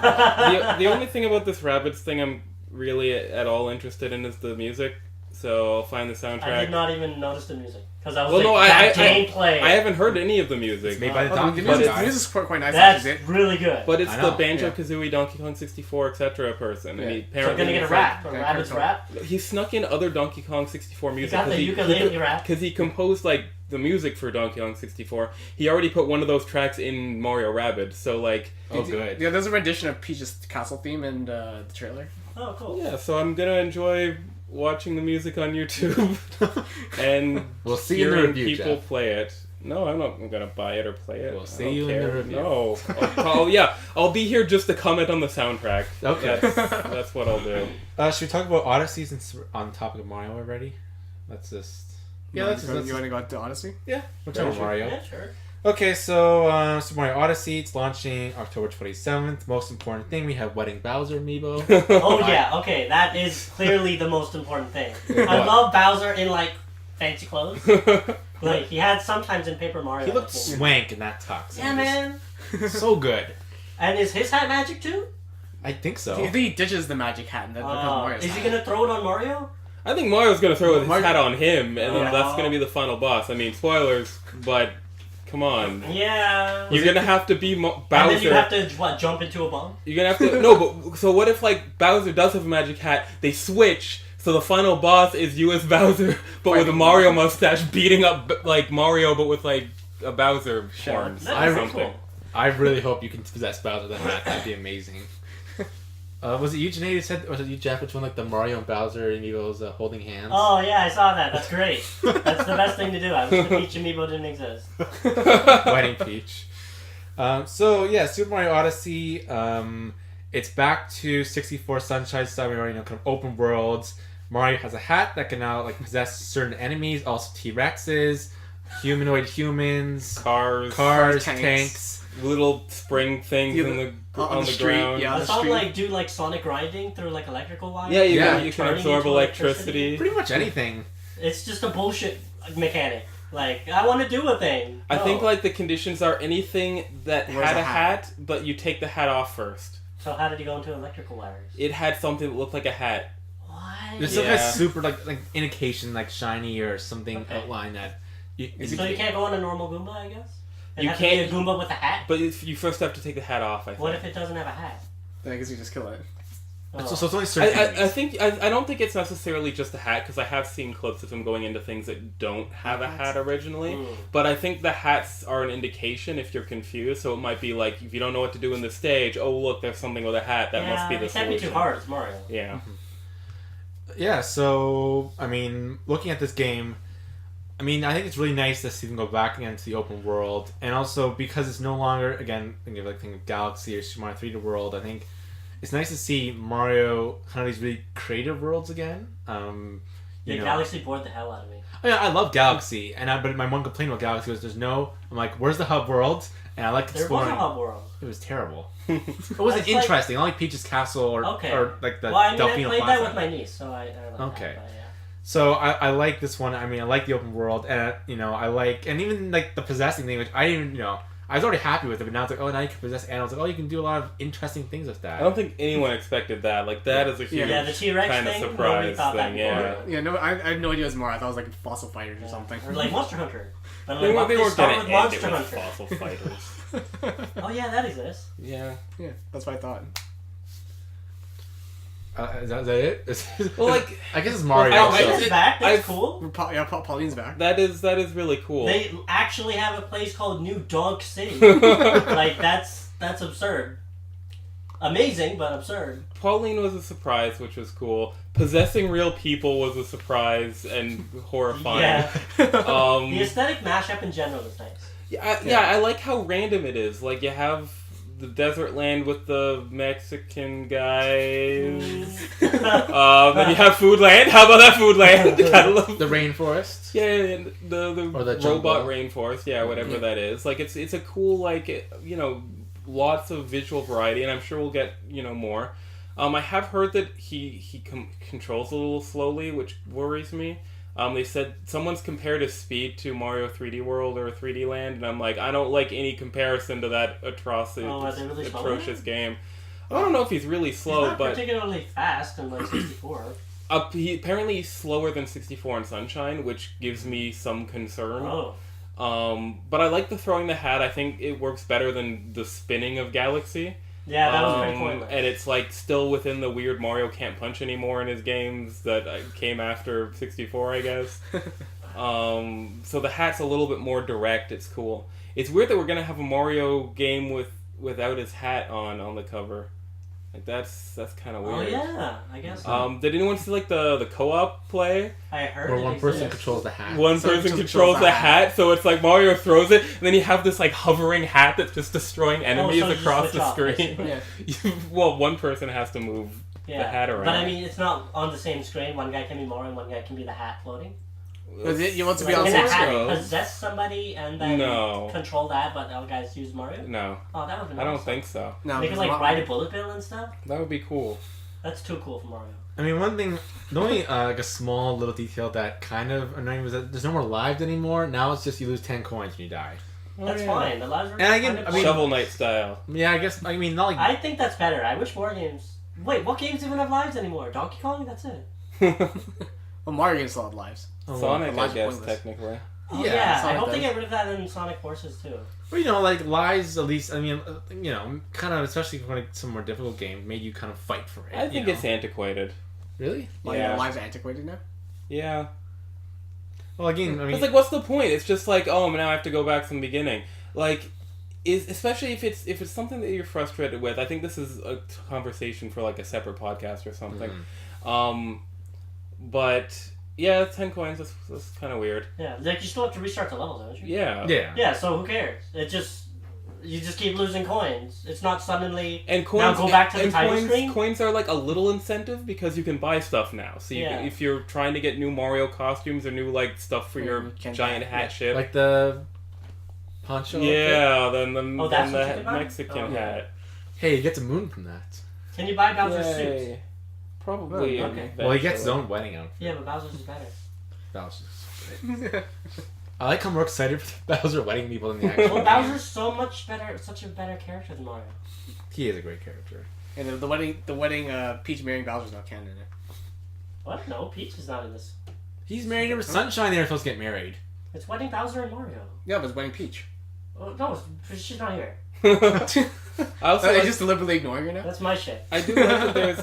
the only thing about this Rabbids thing I'm really at all interested in is the music. So I'll find the soundtrack. I did not even notice the music. Because I was Well, like, no, that gameplay. I haven't heard any of the music. It's made by the Oh, Donkey the Kong music's guys. quite nice. That's actually. really good. But it's I the know, Banjo Kazooie, Donkey Kong 64, etc. person. Yeah. I mean, So apparently we're gonna get a he's rap, a Yeah, Rabbids Kirby. rap. He snuck in other Donkey Kong 64 You music got the ukulele rap. because he composed like the music for Donkey Kong 64. He already put one of those tracks in Mario Rabbids, so like Oh, good. Yeah, there's a rendition of Peach's castle theme in the trailer. Oh, cool. yeah. So I'm gonna enjoy watching the music on YouTube and We'll see you in the hearing review, people Jeff. play it. No, I'm not gonna buy it or play it. We'll I see don't you in the care. review. No. I'll be here just to comment on the soundtrack. Okay. That's what I'll do. Should we talk about Odyssey since we're on the topic of Mario already? Let's just Yeah, let's you want to go to Odyssey? we're talking about Mario. Yeah, sure. Okay, so Super Mario Odyssey, it's launching October 27th. Most important thing, we have Wedding Bowser amiibo. Oh, yeah, okay, that is clearly the most important thing. I What? love Bowser in, like, fancy clothes. Like, he had sometimes in Paper Mario. He looked like, swank in that tux. yeah, man. So good. And is his hat magic, too? I think so. I think he ditches the magic hat and then becomes Mario's Is he hat. gonna throw it on Mario? I think Mario's gonna throw his Mario- hat on him, and then Oh. that's gonna be the final boss. I mean, spoilers, but come on. Yeah. You're gonna have to be And Bowser. then you have to, what, jump into a bomb? You're gonna have to but so what if like Bowser does have a magic hat? They switch, so the final boss is you as Bowser, but with a Fighting Mario mustache, beating up like Mario, but with like a Bowser horns That or is something. cool. I really hope you can possess Bowser with that hat. That'd be amazing. Was it you, Janae, who said, or was it you, Jeff, which one, like the Mario and Bowser amiibos holding hands? Oh, yeah, I saw that. That's great. That's the best thing to do. I wish the Peach amiibo didn't exist. Wedding Peach. So yeah, Super Mario Odyssey. It's back to 64 Sunshine style. We already know, kind of open worlds. Mario has a hat that can now like possess certain enemies, also T-Rexes, humanoid humans, Cars, tanks. little spring things Yeah, in the on on the the street, ground. yeah. On I the saw street. like do like sonic grinding through like electrical wires. Yeah, Yeah. you can Turning absorb into electricity. Pretty much anything. It's just a bullshit mechanic. Like I want to do a thing. I No. think like the conditions are anything that Wears had a a hat. hat, but you take the hat off first. So how did he go into electrical wires? It had something that looked like a hat. What? There's some Yeah. kind of super like indication like shiny or something Okay. outline that. So you can't go on a normal Goomba, I guess. It You has can't- to be a Goomba with a hat. But you first have to take the hat off, I think. What if it doesn't have a hat? I guess you just kill it. Oh. So it's only certain. I don't think it's necessarily just a hat, because I have seen clips of him going into things that don't have a hat originally. Mm. But I think the hats are an indication if you're confused. So it might be like, if you don't know what to do in the stage, oh look, there's something with a hat. That must be the it can't solution. be too hard. It's Mario. Yeah. Yeah, so, I mean, looking at this game, I mean, I think it's really nice to see them go back again to the open world. And also, because it's no longer, again, think of Galaxy or Super Mario 3D World, I think it's nice to see Mario kind of these really creative worlds again. Yeah, Galaxy bored the hell out of me. I love Galaxy, but my one complaint about Galaxy was there's no, I'm like, where's the hub world? And I like There exploring. was a hub world. It was terrible. It wasn't It's like- interesting. Not like Peach's Castle or like the Well, I mean, I Delfino played Plaza. that with my niece, so I like Okay. that, but yeah. So I like this one. I mean, I like the open world, and I like, and even like the possessing thing, which I didn't, I was already happy with it, but now it's like, oh, now you can possess animals. Like, oh, you can do a lot of interesting things with that. I don't think anyone expected that. Like, that is a huge Yeah, the T-Rex kind of thing, nobody surprise thought that thing, yeah. before. Yeah, no, I had no idea it was Mario. I thought it was like Fossil Fighters or Yeah. something. Or like Monster Hunter. But They like, weren't start gonna with end Monster it with Hunter. fossil fighters. Oh yeah, that exists. Yeah. Yeah, that's what I thought. Is that it? Well, like, I guess it's Mario. I- so- Pauline's back. That's I've- cool. Pauline's back. that is really cool. They actually have a place called New Donk City. Like that's absurd. Amazing, but absurd. Pauline was a surprise, which was cool. Possessing real people was a surprise and horrifying. Yeah. Um, The aesthetic mashup in general is nice. yeah, I like how random it is. Like, you have the desert land with the Mexican guys. Then you have food land. How about that food land? I love the rainforest. Yeah, and the Or the robot jungle. rainforest, yeah, whatever that is. Like, it's a cool, like, lots of visual variety, and I'm sure we'll get, more. I have heard that he controls a little slowly, which worries me. They said someone's compared his speed to Mario 3D World or 3D Land, and I'm like, I don't like any comparison to that atrocious game. I don't know if he's really slow, He's not but particularly fast in like 64. apparently he's slower than 64 in Sunshine, which gives me some concern. Oh. But I like the throwing the hat. I think it works better than the spinning of Galaxy. Yeah, that was pretty pointless. And it's like still within the weird Mario can't punch anymore in his games that came after 64, I guess. So the hat's a little bit more direct. It's cool. It's weird that we're gonna have a Mario game without his hat on the cover. Like that's kind of weird. Oh yeah, I guess. So. Did anyone see like the co-op play? I heard. Where it one person exists. controls the hat. One So person just controls the hat. hat, so it's like Mario throws it, and then you have this like hovering hat that's just destroying enemies so you across switch the off, screen. Yeah. Well, one person has to move the hat around. But I mean, it's not on the same screen. One guy can be Mario, and one guy can be the hat floating. You want to be Like, on can the the same hat screen? possess somebody and then No. control that, but the other guys use Mario? No, Oh, that would be nice. I don't think so. No, They could like ride a bullet bill and stuff. That would be cool. That's too cool for Mario. I mean, one thing, the only like a small little detail that kind of annoying was that there's no more lives anymore. Now it's just you lose 10 coins when you die. That's fine. The lives are And again, kind of I mean- Shovel Knight style. Yeah, I guess. I mean, not like I think that's better. I wish more games. Wait, what games even have lives anymore? Donkey Kong? That's it. Well, Mario games still have lives. Sonic, I Lives are guess, pointless. technically. Oh, Yeah, yeah. I Sonic hope they does. get rid of that in Sonic Forces too. Well, like lives. At least, I mean, kind of, especially for like some more difficult games, made you kind of fight for it. I think it's antiquated. really. Like, Yeah. lives are antiquated now. Yeah. Well, again, I mean, It's like, what's the point? It's just like, oh, now I have to go back from the beginning. Like, especially if it's something that you're frustrated with. I think this is a conversation for like a separate podcast or something. But yeah, 10 coins. That's kind of weird. Yeah, like you still have to restart the levels, don't you? Yeah. yeah. Yeah, so who cares? You just keep losing coins. It's not suddenly And coins, now go back to the and title coins, screen. coins are like a little incentive because you can buy stuff now. So you Yeah. can, if you're trying to get new Mario costumes or new like stuff for your you can giant buy- hat yeah. shit. Like the poncho. outfit. yeah, then Oh, that's the what you can buy? Mexican Oh, yeah. hat. Hey, you get the moon from that. Can you buy Bowser's suit? Yay. Probably. Oh, okay. Well, he gets his eventually. own wedding outfit. Yeah, but Bowser's is better. Bowser's so great. I like how we're excited for the Bowser wedding people in the actual Well, game. Bowser's so much better, such a better character than Mario. He is a great character. And the wedding, Peach marrying Bowser's not canon in it. What? No, Peach is not in this. He's married to Sunshine. They're supposed to get married. It's wedding Bowser and Mario. Yeah, but it's wedding Peach. Oh, no, she's not here. I also Are they like- just deliberately ignoring her now? That's my shit. I do like that there's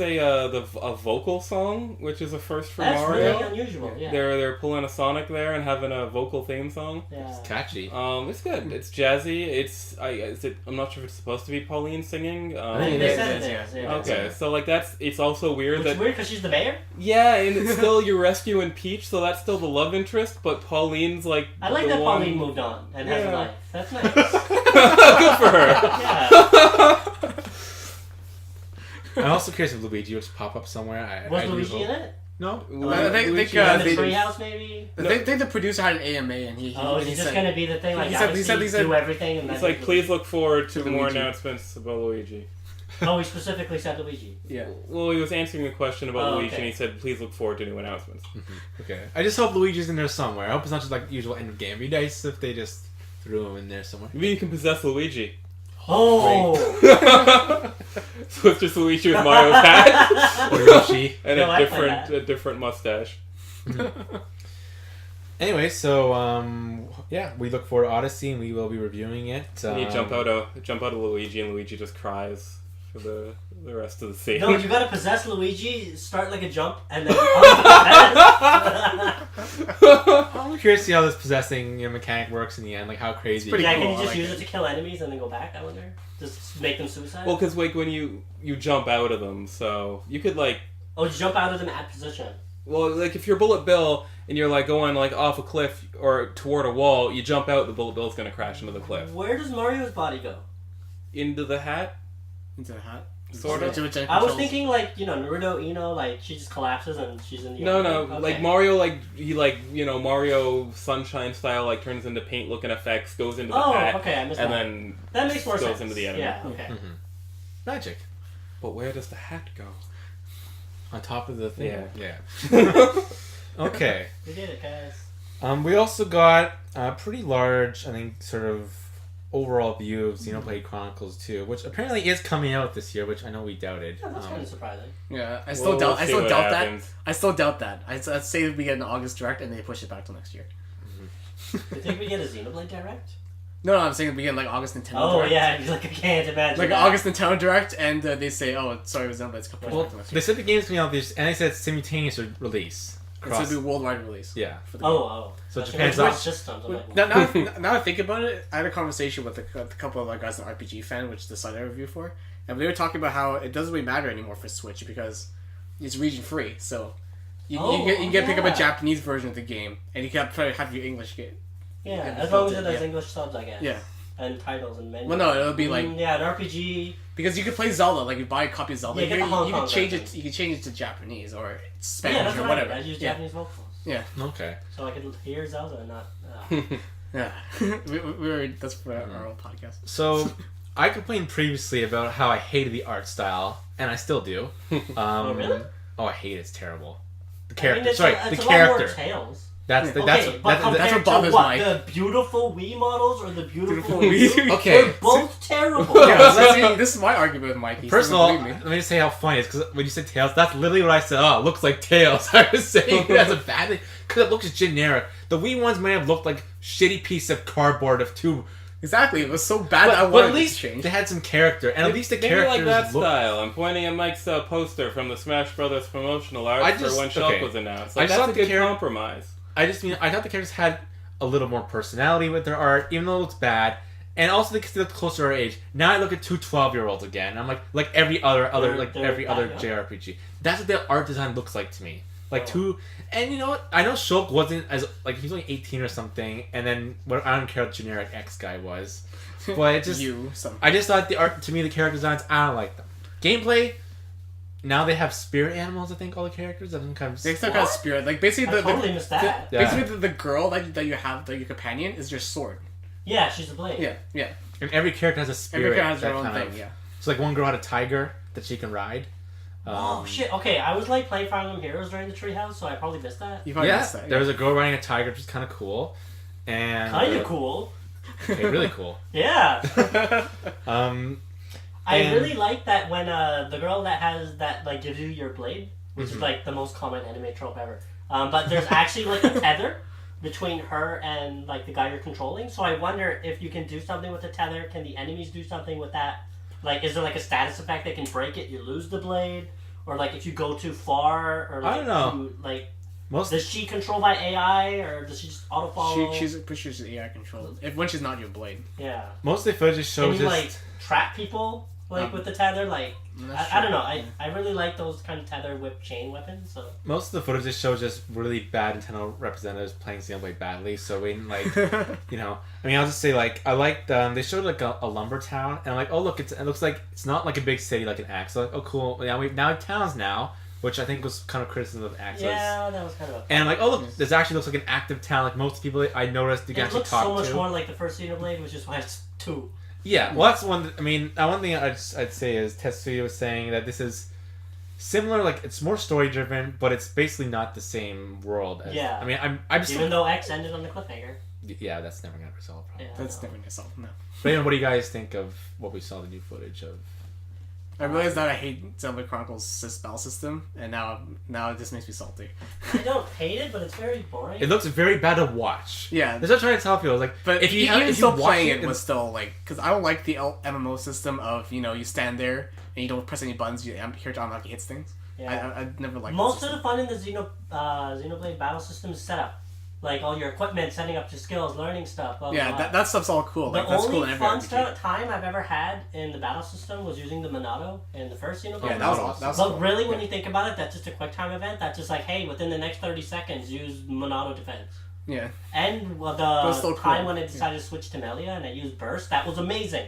a vocal song, which is a first for That's Mario. really unusual. Yeah. They're pulling a Sonic there and having a vocal theme song. Yeah. It's catchy. It's good. It's jazzy. I'm not sure if it's supposed to be Pauline singing. I think They it said is, it yeah. is. Yeah. Okay, so like it's also weird Which that is weird because she's the mayor. yeah, and it's still you're rescuing Peach, so that's still the love interest, but Pauline's like I like the that one... Pauline moved on and has a Yeah. life. That's nice. Good for her. Yeah. I'm also curious if Luigi will pop up somewhere. Was I do Luigi hope. in it? No. I think, Luigi uh, In has the they- been- treehouse, maybe? I think the producer had an AMA and he Oh, is he it just said, gonna be the thing like He said- Galaxy he said- do everything and It's then like please look forward to To more Luigi. announcements about Luigi. Oh, he specifically said Luigi. Yeah. Well, he was answering the question about Oh, Luigi, okay. and he said, "Please look forward to new announcements." Okay. I just hope Luigi's in there somewhere. I hope it's not just like usual end of game. It'd be nice if they just threw him in there somewhere. Maybe you can possess Luigi. Oh! So it's just Luigi with Mario's hat Or Yoshi. and No, I a play that. different mustache. Anyway, so yeah, we look forward to Odyssey, and we will be reviewing it. And you jump out of Luigi, and Luigi just cries for the rest of the scene. No, you gotta possess Luigi, start like a jump, and then I'm curious to see how this possessing mechanic works in the end. Like how crazy. pretty yeah, cool. can you just I like use it. it to kill enemies and then go back, I wonder? Just make them suicide? Well, because like when you jump out of them, so you could like, Oh, you jump out of them at position. well, like if you're Bullet Bill and you're like going like off a cliff or toward a wall, you jump out, the Bullet Bill's gonna crash into the cliff. Where does Mario's body go? Into the hat? Into the hat. Sort of. I was thinking like, Naruto, like she just collapses and she's in the No, okay. like Mario, Mario Sunshine style, like turns into paint looking effects, goes into the hat, okay, I missed and that. then That makes more goes sense. into the enemy. Yeah, okay. Mm-hmm. Magic But where does the hat go? on top of the thing. Yeah. Okay. We did it, guys. We also got a pretty large, I think, sort of overall view of Xenoblade Chronicles 2, which apparently is coming out this year, which I know we doubted. Yeah, that's kind of surprising. Yeah, I We'll still doubt. I see still what doubt happens. that. I still doubt that. I'd say we get an August direct and they push it back till next year. You think we get a Xenoblade Direct? No, I'm saying we get like August Nintendo. Oh direct. yeah, like I can't imagine. Like that. August Nintendo direct, and they say, "Oh, sorry, it was Xenoblade's pushed Well, back till next they year." said the game's coming out this, and they said simultaneous release. It's gonna be a worldwide release. Yeah. For the Oh. So That's Japan's which not- systems? I'm like, Now I think about it, I had a conversation with a couple of like guys, an RPG fan, which the site I review for, and we were talking about how it doesn't really matter anymore for Switch because it's region free. So you can pick up a yeah. Japanese version of the game, and you can probably have your English game. yeah, and as long as filter, it has yeah. English subs, I guess. Yeah. And titles and menus. Well, no, it'll be like yeah, an RPG. because you can play Zelda, like you buy a copy of Zelda, Yeah, get the Hong you can Kong change version. it. You can change it to Japanese or Yeah, Spanish that's or what whatever. I use yeah. Japanese vocals, Yeah. Okay. so I could hear Zelda and not. Yeah. we were that's for our own podcast. So, I complained previously about how I hated the art style, and I still do. Oh, really? Oh, I hate it. It's terrible. The I character. mean, it's sorry, a, the it's a lot more character. Tails. That's the, Okay, that's but that's compared what bothers to what? Mike. The beautiful Wii models or the beautiful Beautiful Wii? Okay. They're both terrible. Yeah, so see, this is my argument with Mikey. First of all, believe me. let me just say how funny it is, because when you said Tails, that's literally what I said. Oh, it looks like Tails. I was saying that's a bad thing, because it looks generic. The Wii ones may have looked like shitty piece of cardboard of two. Exactly, it was so bad that I But wanted at least to change. they had some character, and at least the Maybe characters like that look. style. I'm pointing at Mike's poster from the Smash Brothers promotional art I for just- when Shulk okay. was announced. I Like, just that's thought a the good char- compromise. I just mean I thought the characters had a little more personality with their art, even though it looks bad. And also they look closer to our age. Now I look at two 12-year-olds again. And I'm like every other They're every other bad, JRPG. That's what the art design looks like to me. Like Oh. two, and you know what? I know Shulk wasn't as like he's only 18 or something, and then I don't care what generic X guy was, but it just I just thought the art to me the character designs I don't like them. Gameplay. Now they have spirit animals. I think all the characters have some kind of. They still got spirit. Like basically, I totally missed that. Yeah. basically the girl that you have, that your companion, is your sword. Yeah, she's a blade. Yeah. And every character has a spirit. Every character has their that own kind thing. of- Yeah. So like one girl had a tiger that she can ride. Oh shit! Okay, I was like playing Fire Emblem Heroes during the treehouse, so I probably missed that. You probably Yeah, missed that. there was a girl riding a tiger, which is kind of cool, and Kind of cool. Okay, really cool. Yeah. I And- really like that when the girl that has that like gives you your blade, which is Mhm. like the most common anime trope ever. But there's actually like a tether between her and like the guy you're controlling. So I wonder if you can do something with the tether. Can the enemies do something with that? Like, is there like a status effect that can break it? You lose the blade, or like if you go too far, or like, I don't know. you, like Most does she control by AI or does she just auto follow? She's pretty sure she's AI controlled. When she's not your blade. Yeah. most of the footage shows Can you just like trap people like with the tether? Like I don't know. I really like those kind of tether whip chain weapons. So most of the footage just shows just really bad Nintendo representatives playing Xenoblade badly. So we didn't like, you know. I mean, I'll just say like I liked they showed like a lumber town, and I'm like, oh look, it looks like it's not like a big city like an Axe. So like, oh cool, yeah, we now have towns now, which I think was kind of criticism of Axe. yeah, that was kind of. And I'm like, oh look, this actually looks like an active town. Like most people I noticed you can It actually looks talk so much to. more like the first Xenoblade, which is why it's 2. Yeah, well, that's one. I mean, one thing I'd say is Tetsuya was saying that this is similar. Like it's more story driven, but it's basically not the same world. As, Yeah. I mean, I'm just Even though X ended on the cliffhanger. yeah, that's never gonna resolve. Probably. Yeah. That's never gonna solve. No. But anyway, what do you guys think of what we saw the new footage of? I realized that I hate Xenoblade Chronicles' battle system, and now it just makes me salty. I don't hate it, but it's very boring. It looks very bad to watch. Yeah. That's what I'm trying to tell people. Like, But if you even haven't still watch playing it, it was still like, because I don't like the MMO system of you stand there and you don't press any buttons. You here to unlock hits things. Yeah. I never liked Most that of the fun in the Xenoblade battle system is setup. Like all your equipment, setting up your skills, learning stuff. Blah, blah, Yeah, blah. that stuff's all cool. The Like that's cool only in every fun RPG. time I've ever had in the battle system was using the Monado in the first Xenoblade. Yeah, that was awesome. That was But cool. really, when you think about it, that's just a quick time event. That's just like, hey, within the next 30 seconds, use Monado defense. Yeah. And was still the time cool. when I decided to switch to Melia and I used burst, that was amazing.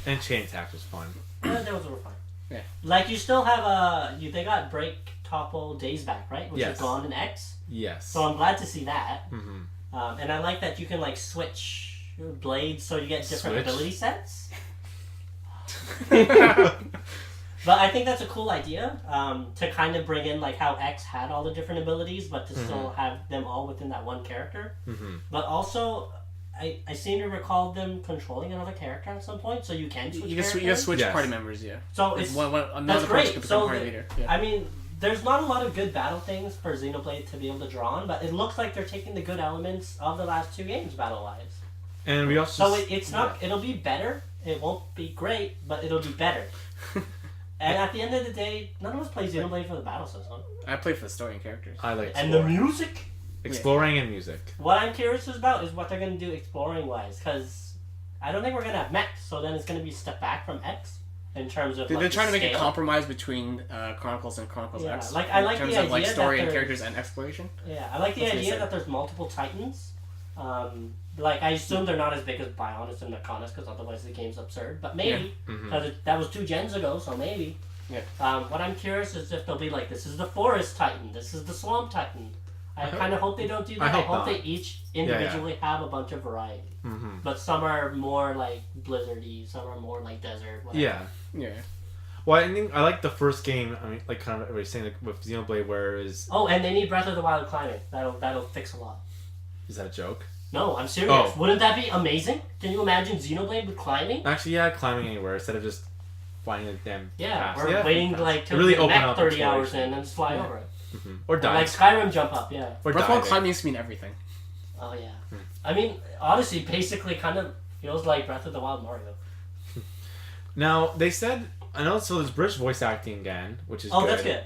and chain attack was fun. Those were fun. Yeah. Like you still have they got break, topple, days back, right? Which Yes. is gone in X. Yes. So I'm glad to see that. Mm-hmm. And I like that you can like switch blades so you get different Switch? ability sets. But I think that's a cool idea to kind of bring in like how X had all the different abilities, but to still have them all within that one character. Mm-hmm. But also, I seem to recall them controlling another character at some point, so you can switch. You can switch Yes. party members. Yeah. So it's another that's person great. can become So party leader. Yeah. I mean, there's not a lot of good battle things for Xenoblade to be able to draw on, but it looks like they're taking the good elements of the last two games battle-wise. And we also So it's not. It'll be better. It won't be great, but it'll be better. And at the end of the day, none of us play Xenoblade for the battle system. I play for the story and characters. I like And the exploring. music. Exploring and music. What I'm curious about is what they're going to do exploring-wise, because I don't think we're going to have mechs, so then it's going to be a step back from X in terms of They're trying to make a scale. compromise between Chronicles and Chronicles Yeah, X. like, I like in terms the of like idea story that and there's- characters and exploration. Yeah, I like the That's what they idea said. that there's multiple Titans. Like, I assume they're not as big as Bionis and Mechonis, because otherwise the game's absurd. But maybe, because that was 2 gens ago, so maybe. Yeah. What I'm curious is if they'll be like, this is the Forest Titan, this is the Swamp Titan. I kind of hope they don't do that. I hope not. they each individually have a bunch of variety. Mm-hmm. But some are more like blizzardy, some are more like desert. Whatever. Yeah. Yeah. Well, I think I like the first game. I mean, like kind of what you're saying, like with Xenoblade, where is Oh, and they need Breath of the Wild climbing. That'll fix a lot. that a joke? No, I'm serious. Oh. Wouldn't that be amazing? Can you imagine Xenoblade with climbing? Actually, yeah, climbing anywhere instead of just flying a damn Yeah, pass. or Yeah, waiting pass. like till really you get open back up 30 hours exploration. in and just fly Yeah. over it. Or Or dive. like Skyrim jump up, yeah. Or Breath of the Wild diving. climbing used to mean everything. Oh yeah. I mean, Odyssey basically kind of feels like Breath of the Wild Mario. Now they said, I know. So there's British voice acting again, which is Oh, good. that's good.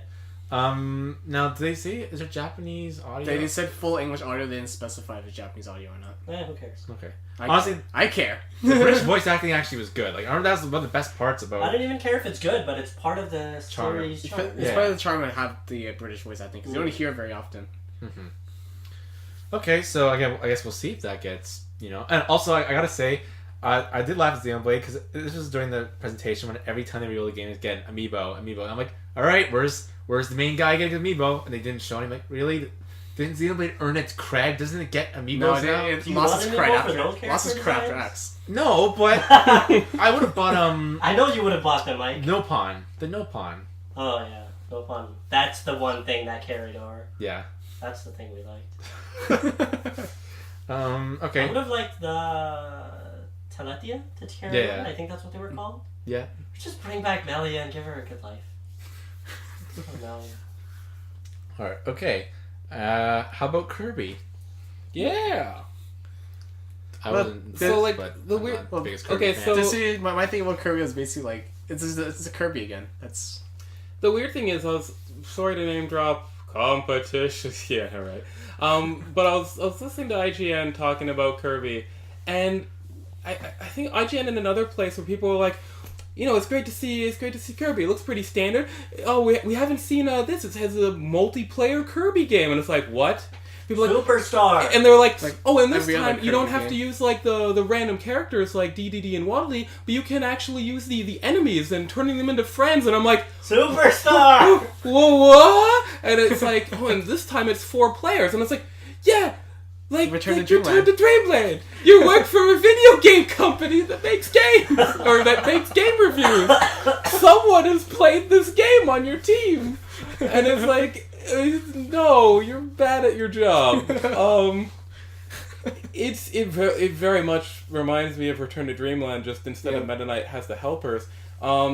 Now do they say is there Japanese audio? They said full English audio. They didn't specify if it's Japanese audio or not. Who cares? Okay. I Honestly, care. I care. the British voice acting actually was good. Like I remember that's one of the best parts about. I don't even care if it's good, but it's part of the story's It's charm. part of the charm to have the British voice acting because you don't hear it very often. Mm-hmm. Okay, so I guess we'll see if that gets And also, I gotta say, I did laugh at Xenoblade because this was during the presentation when every time they reveal the game is getting amiibo. And I'm like, all right, where's the main guy getting amiibo? And they didn't show him. Like, really? Didn't Xenoblade earn its cred? Doesn't it get amiibos No, now? it Do you lost want its an cred amiibo for after. those Lost its character cred after designs? X. No, but I would have bought I know you would have bought them, Mike. Nopon. The Nopon. Oh yeah, no fun. That's the one thing that carried over. Yeah. That's the thing we liked. Okay. I would have liked the Teletia to carry Yeah. over. I think that's what they were called. Yeah. Just bring back Melia and give her a good life. Oh, Melia. All right. Okay. How about Kirby? Yeah. I Well, wasn't. so, like, but the I'm weird- not the biggest Kirby okay, fan. so- To see, my thing about Kirby was basically like it's a Kirby again. That's The weird thing is, I was sorry to name drop competition. Yeah, right. But I was listening to IGN talking about Kirby, and I think IGN in another place where people were like, it's great to see Kirby. It looks pretty standard. Oh, we haven't seen this. It has a multiplayer Kirby game, and it's like, what? People are like, Superstar. and they're like, Like oh, and this every other time you don't Kirby have game. to use like the random characters like DDD and Waddly, but you can actually use the enemies and turning them into friends. And I'm like, Superstar. whoa, what? And it's like, oh, and this time it's 4 players, and it's like, yeah, like Return to Return to Dreamland. You work for a video game company that makes games or that makes game reviews. Someone has played this game on your team, and it's like, no, you're bad at your job. It very much reminds me of Return to Dreamland, just instead of Meta Knight has the helpers.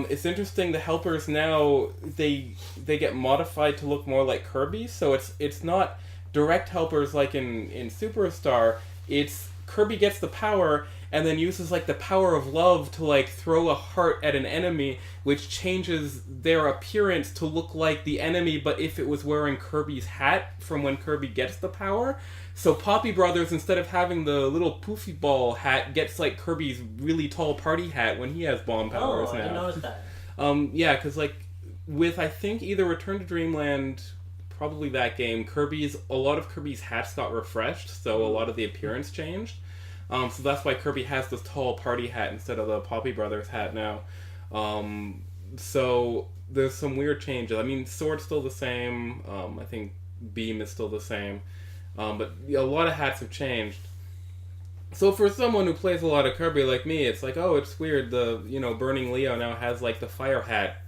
It's interesting. The helpers now they get modified to look more like Kirby, so it's not direct helpers like in Superstar. It's Kirby gets the power and then uses like the power of love to like throw a heart at an enemy, which changes their appearance to look like the enemy, but if it was wearing Kirby's hat from when Kirby gets the power. So Poppy Brothers, instead of having the little poofy ball hat, gets like Kirby's really tall party hat when he has bomb powers I now. didn't notice that. Yeah, because like with I think either Return to Dreamland, probably that game, a lot of Kirby's hats got refreshed, so a lot of the appearance changed. So that's why Kirby has this tall party hat instead of the Poppy Brothers hat now. So there's some weird changes. I mean, Sword's still the same. I think Beam is still the same. But a lot of hats have changed. So for someone who plays a lot of Kirby like me, it's like, oh, it's weird. Burning Leo now has like the fire hat.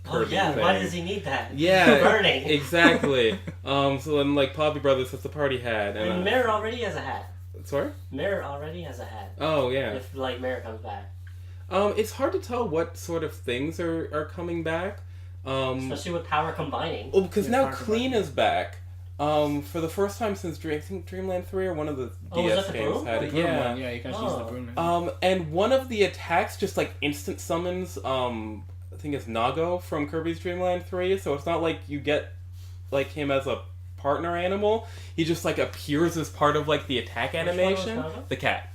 Kirby thing. Why does he need that? Yeah, burning. Exactly. So then like Poppy Brothers has the party hat. And Mirror already has a hat. Sorry? Mirror already has a hat. Oh, yeah. If, Mirror comes back. It's hard to tell what sort of things are coming back. Especially with power combining. Oh, because now Clean is back. For the first time since I think Dreamland 3 or one of the DS games had it. Yeah. Yeah, you guys use the broom. And one of the attacks just like instant summons, I think it's Nago from Kirby's Dreamland 3, so it's not like you get like him as a partner animal. He just like appears as part of like the attack animation. The cat.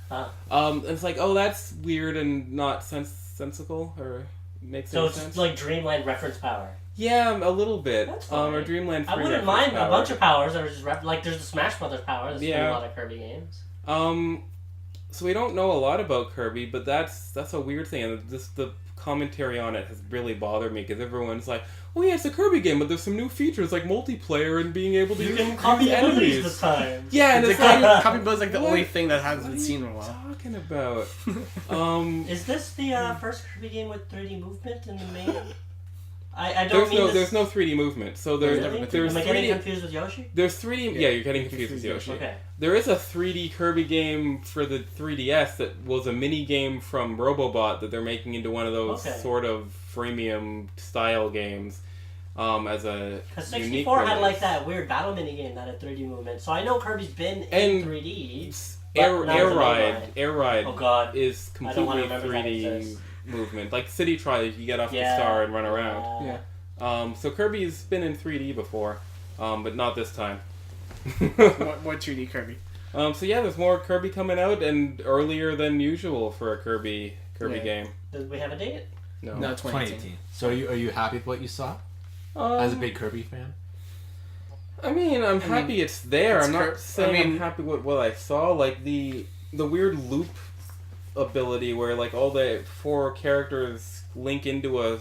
It's like, oh, that's weird and not sensical or makes any sense. So it's like Dreamland reference power. Yeah, a little bit. That's fine. Or Dreamland 3 I wouldn't mind a bunch of powers that are just like there's the Smash Brothers power. There's a lot of Kirby games. So we don't know a lot about Kirby, but that's a weird thing, and the commentary on it has really bothered me because everyone's like, oh yeah, it's a Kirby game, but there's some new features like multiplayer and being able to use copy enemies this time. Yeah, and it's like copy abilities like the only thing that hasn't been seen in a while. What are you talking about? Is this the first Kirby game with 3D movement in the main? I don't there's no 3D movement. So there's Am I getting confused with Yoshi? There's 3D. Yeah, you're getting confused with Yoshi. Okay. There is a 3D Kirby game for the 3DS that was a mini game from Robobot that they're making into one of those sort of freemium style games. As a because 64 had like that weird battle mini game that had 3D movement. So I know Kirby's been in 3D. Air Ride oh God. is completely 3D movement. Like City Trial, you get off the star and run around. Yeah. So Kirby's been in 3D before, but not this time. What 3D Kirby? So yeah, there's more Kirby coming out and earlier than usual for a Kirby game. Did we have a date? No, 2018. So are you happy with what you saw? As a big Kirby fan? I mean, I'm happy it's there. I'm not saying I'm happy with what I saw. Like the weird loop ability where like all the 4 characters link into a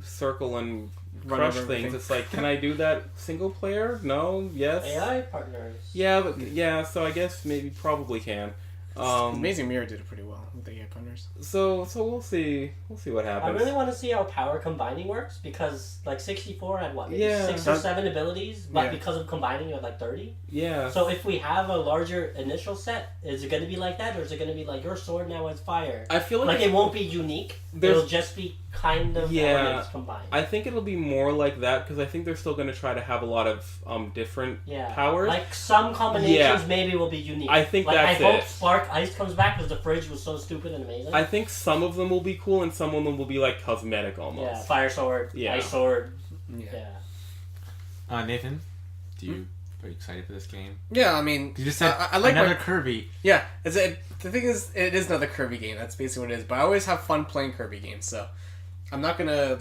circle and crush things. It's like, can I do that single player? No? Yes? AI partners. Yeah, so I guess probably can. Amazing Mirror did it pretty well with the AI partners. So we'll see what happens. I really want to see how power combining works because like 64 had what, maybe 6 or 7 abilities, but because of combining you had like 30. Yeah. So if we have a larger initial set, is it going to be like that, or is it going to be like your sword now has fire? I feel like it won't be unique. It'll just be kind of elements combined. I think it'll be more like that because I think they're still going to try to have a lot of different powers. Like some combinations maybe will be unique. I think I hope Spark Ice comes back because the fridge was so stupid and amazing. I think some of them will be cool and some of them will be like cosmetic almost. Yeah, fire sword, ice sword. Yeah. Nathan, are you excited for this game? Yeah, I mean, you just said I like another Kirby. Yeah, the thing is, it is another Kirby game. That's basically what it is. But I always have fun playing Kirby games, so I'm not gonna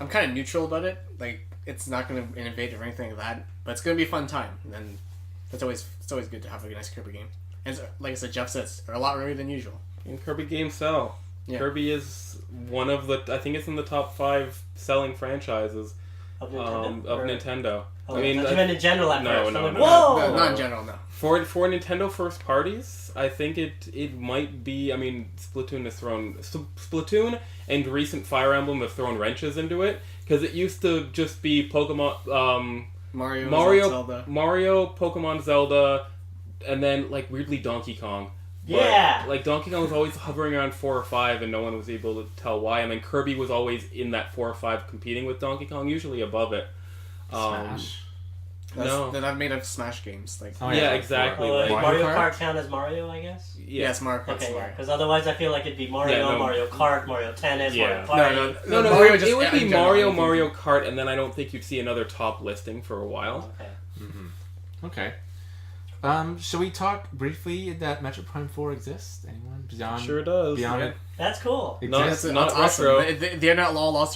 I'm kind of neutral about it. Like, it's not gonna innovate or anything like that, but it's gonna be a fun time, and it's always good to have a nice Kirby game. And like I said, Jeff says, they're a lot earlier than usual. And Kirby games sell. Yeah. Kirby is one of I think it's in the top 5 selling franchises of Nintendo. I mean, you meant in general at first. No, no, not in general, no. For Nintendo first parties, I think it might be. I mean, Splatoon and recent Fire Emblem have thrown wrenches into it because it used to just be Pokemon, Mario, Zelda. Mario, Pokemon, Zelda, and then like weirdly Donkey Kong. Yeah. Like Donkey Kong was always hovering around 4 or 5, and no one was able to tell why. And then Kirby was always in that 4 or 5, competing with Donkey Kong, usually above it. Smash. No. Then I've made up Smash games. Like, Oh, Yeah, like exactly. Does Like, Mario Mario Kart? Kart count as Mario, I guess? yes, Mario Kart. Okay, yeah. Mario. Because otherwise I feel like it'd be Mario, Yeah, no. Mario Kart, Mario Tennis, Yeah. Mario Party. No, Mario it just would be in general, Mario, anything. Mario Kart, and then I don't think you'd see another top listing for a while. Okay. Okay. Shall we talk briefly that Metroid Prime 4 exists? Anyone? Beyond, Sure does. Beyond Yeah. it That's cool. exists? Not That's retro. awesome. They're not all lost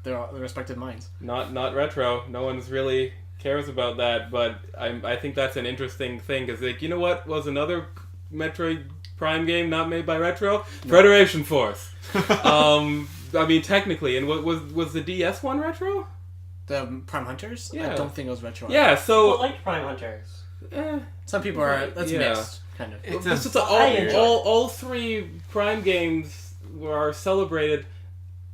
their respective minds. Not retro. No one's really cares about that, but I think that's an interesting thing, because like, you know what was another Metroid Prime game not made by Retro? Federation Force. I mean, technically, and what was the DS one Retro? The Prime Hunters? Yeah. I don't think it was retro. Yeah, People so like Prime Hunters. Some people are. That's Yeah. mixed, kind of. It's this a- is I enjoy it. all 3 Prime games are celebrated,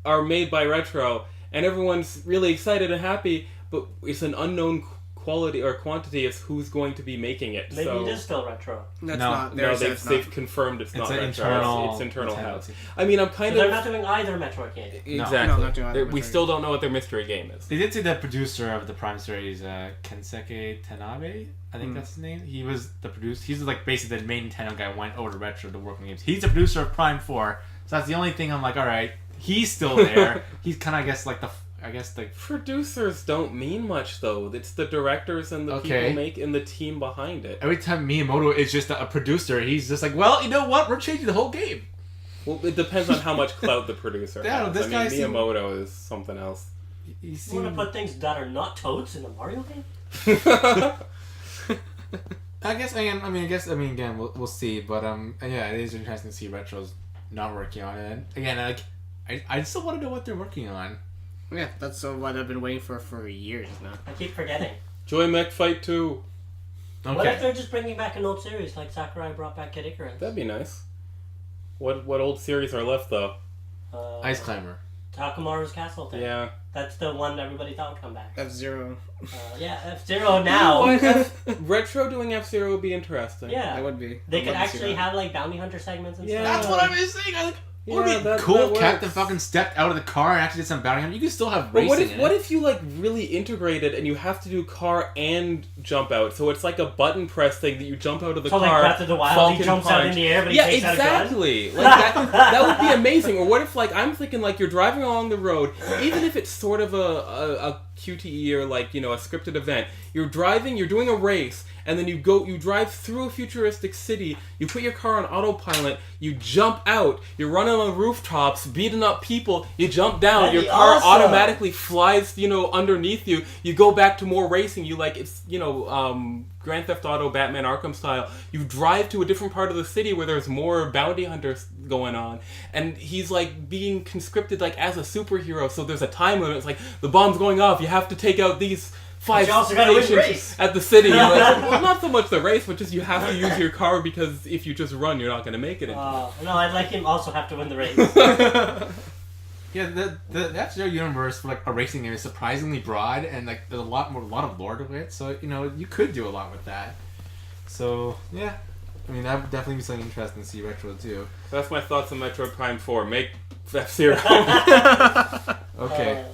are made by Retro, and everyone's really excited and happy, but it's an unknown quality or quantity of who's going to be making it. Maybe so it is still retro. That's No. not. no, They've they've confirmed it's not an Retro. internal. It's internal Nintendo house. team. I mean, I'm So kind they're of not doing either Metroid game. exactly. No, not doing either we Metroid still game. don't know what their mystery game is. They did say the producer of the Prime series, Kensuke Tanabe, I think that's his name. He was the producer. He's like basically the main Nintendo guy. Went over to Retro to work on games. He's the producer of Prime 4, so that's the only thing I'm like, all right, he's still there. He's kind of, I guess, like the Producers don't mean much though. It's the directors and the Okay. people and the team behind it. every time Miyamoto is just a producer, he's just like, well, you know what? We're changing the whole game. Well, it depends on how much clout the producer Yeah, has. this I guy mean, seemed- Miyamoto is something else. He You want to seemed, put things that are not Toads in a Mario game? I mean, again, we'll see. But yeah, it is interesting to see Retro's not working on it. And again, like, I still want to know what they're working on. Yeah, that's what I've been waiting for years now. I keep forgetting. Joy Mech Fight 2. What if Okay. they're just bringing back an old series like Sakurai brought back Kid Icarus? That'd be nice. What old series are left though? Ice Climber. Takamaru's Castle thing. Yeah. That's the one everybody thought would come back. F-Zero. Yeah, F-Zero now. Retro doing F-Zero would be interesting. Yeah. That would be. They I'd could love to see actually that. have like bounty hunter segments and Yeah. stuff. That's what I was saying. It would Yeah, be that cool. works. Captain fucking stepped out of the car and actually did some bounty hunting. You can still have But racing. what if you like really integrated and you have to do car and jump out? So it's like a button press thing that you jump out of the So car. like Breath of the Wild, Falcon he jumps out in Punch. the air, but he Yeah, takes out a gun? exactly. Like that would be amazing. Or what if like I'm thinking like you're driving along the road, even if it's sort of a QTE or like, you know, a scripted event. You're driving, you're doing a race, and then you drive through a futuristic city, you put your car on autopilot, you jump out, you're running on rooftops, beating up people, you jump down, That'd your be car awesome. automatically flies, you know, underneath you, you go back to more racing, you like, it's, you know, Grand Theft Auto, Batman Arkham style, you drive to a different part of the city where there's more bounty hunters going on, and he's like being conscripted like as a superhero, so there's a time limit, it's like, the bomb's going off, you have to take out these 5 But you also gotta win the stations race. at the city. You're like, well, not so much the race, but just you have to use your car because if you just run, you're not going to make it. No, I'd like him also have to win the race. Yeah, the F-Zero universe for like a racing game is surprisingly broad, and like there's a lot of lore to it. So you know you could do a lot with that. So yeah, I mean that would definitely be something interesting to see Retro too. That's my thoughts on Metroid Prime 4. Make F-Zero. Okay.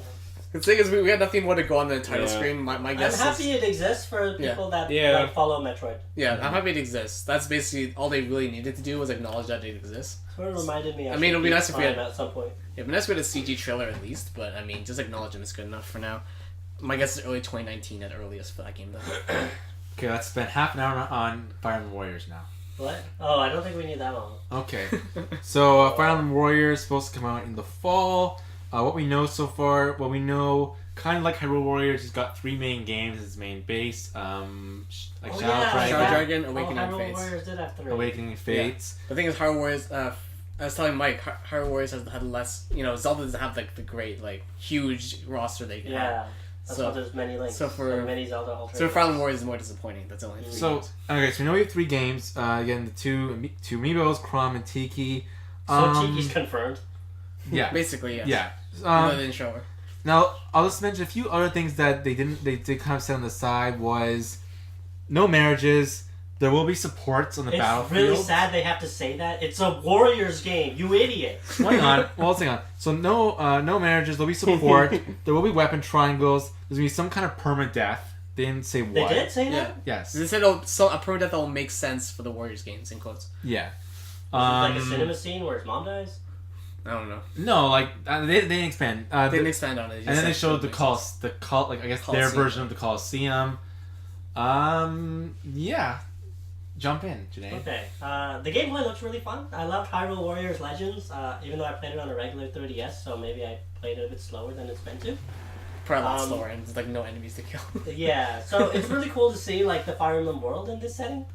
The thing is, we had nothing more to go on the title Yeah. screen. My I'm guess happy is... it exists for people that Yeah. like, follow Metroid. Yeah, I'm happy it exists. That's basically all they really needed to do was acknowledge that it exists. Sort of reminded me. I mean, it would be nice if we had- at some point. Yeah, but that's with a CG trailer at least, but I mean, just acknowledge them is good enough for now. My guess is early 2019 at earliest for that game, though. Okay, let's spend half an hour on Fire Emblem Warriors now. What? Oh, I don't think we need that long. Okay. So Fire Emblem Warriors is supposed to come out in the fall. What we know so far, well, we know kind of like Hyrule Warriors, he's got 3 main games as his main base. Like Oh, Shadow yeah. Dragon, Shadow Dragon, Awakening, Hyrule and Fates. Warriors did have 3. Awakening Fates. The thing is, Hyrule Warriors, I was telling Mike, Hyrule Warriors has had less, you know, Zelda doesn't have like the great, like, huge roster they have. Yeah. That's So- why there's many links. so for- and many Zelda Ultra. So Fire Emblem Warriors is more disappointing. That's only 3 So, games. okay, so we know we have 3 games. Again, the two Amiibos, Chrom and Tiki. So Tiki's confirmed. Yeah. Basically, yes. Yeah. They didn't show her. Now, I'll just mention a few other things that they did kind of set on the side was no marriages, There will be supports on the It's battlefield. really sad they have to say that. It's a Warriors game, you idiot. Hang on. Well, let's hang on. So no managers. There'll be support. There will be weapon triangles. There's gonna be some kind of permadeath. They didn't say what. They did say that? Yes. They said a permadeath that will make sense for the Warriors games, in quotes. Yeah. Is it like a cinema scene where his mom dies? I don't know. No, like they didn't expand. They didn't expand on it. And then they showed like I guess their Coliseum. version of the Coliseum. Yeah. Jump in, Janae. Okay. The gameplay looks really fun. I loved Hyrule Warriors Legends, even though I played it on a regular 3DS, so maybe I played it a bit slower than it's meant to. Probably a lot slower, and there's like no enemies to kill. Yeah, so it's really cool to see like the Fire Emblem world in this setting.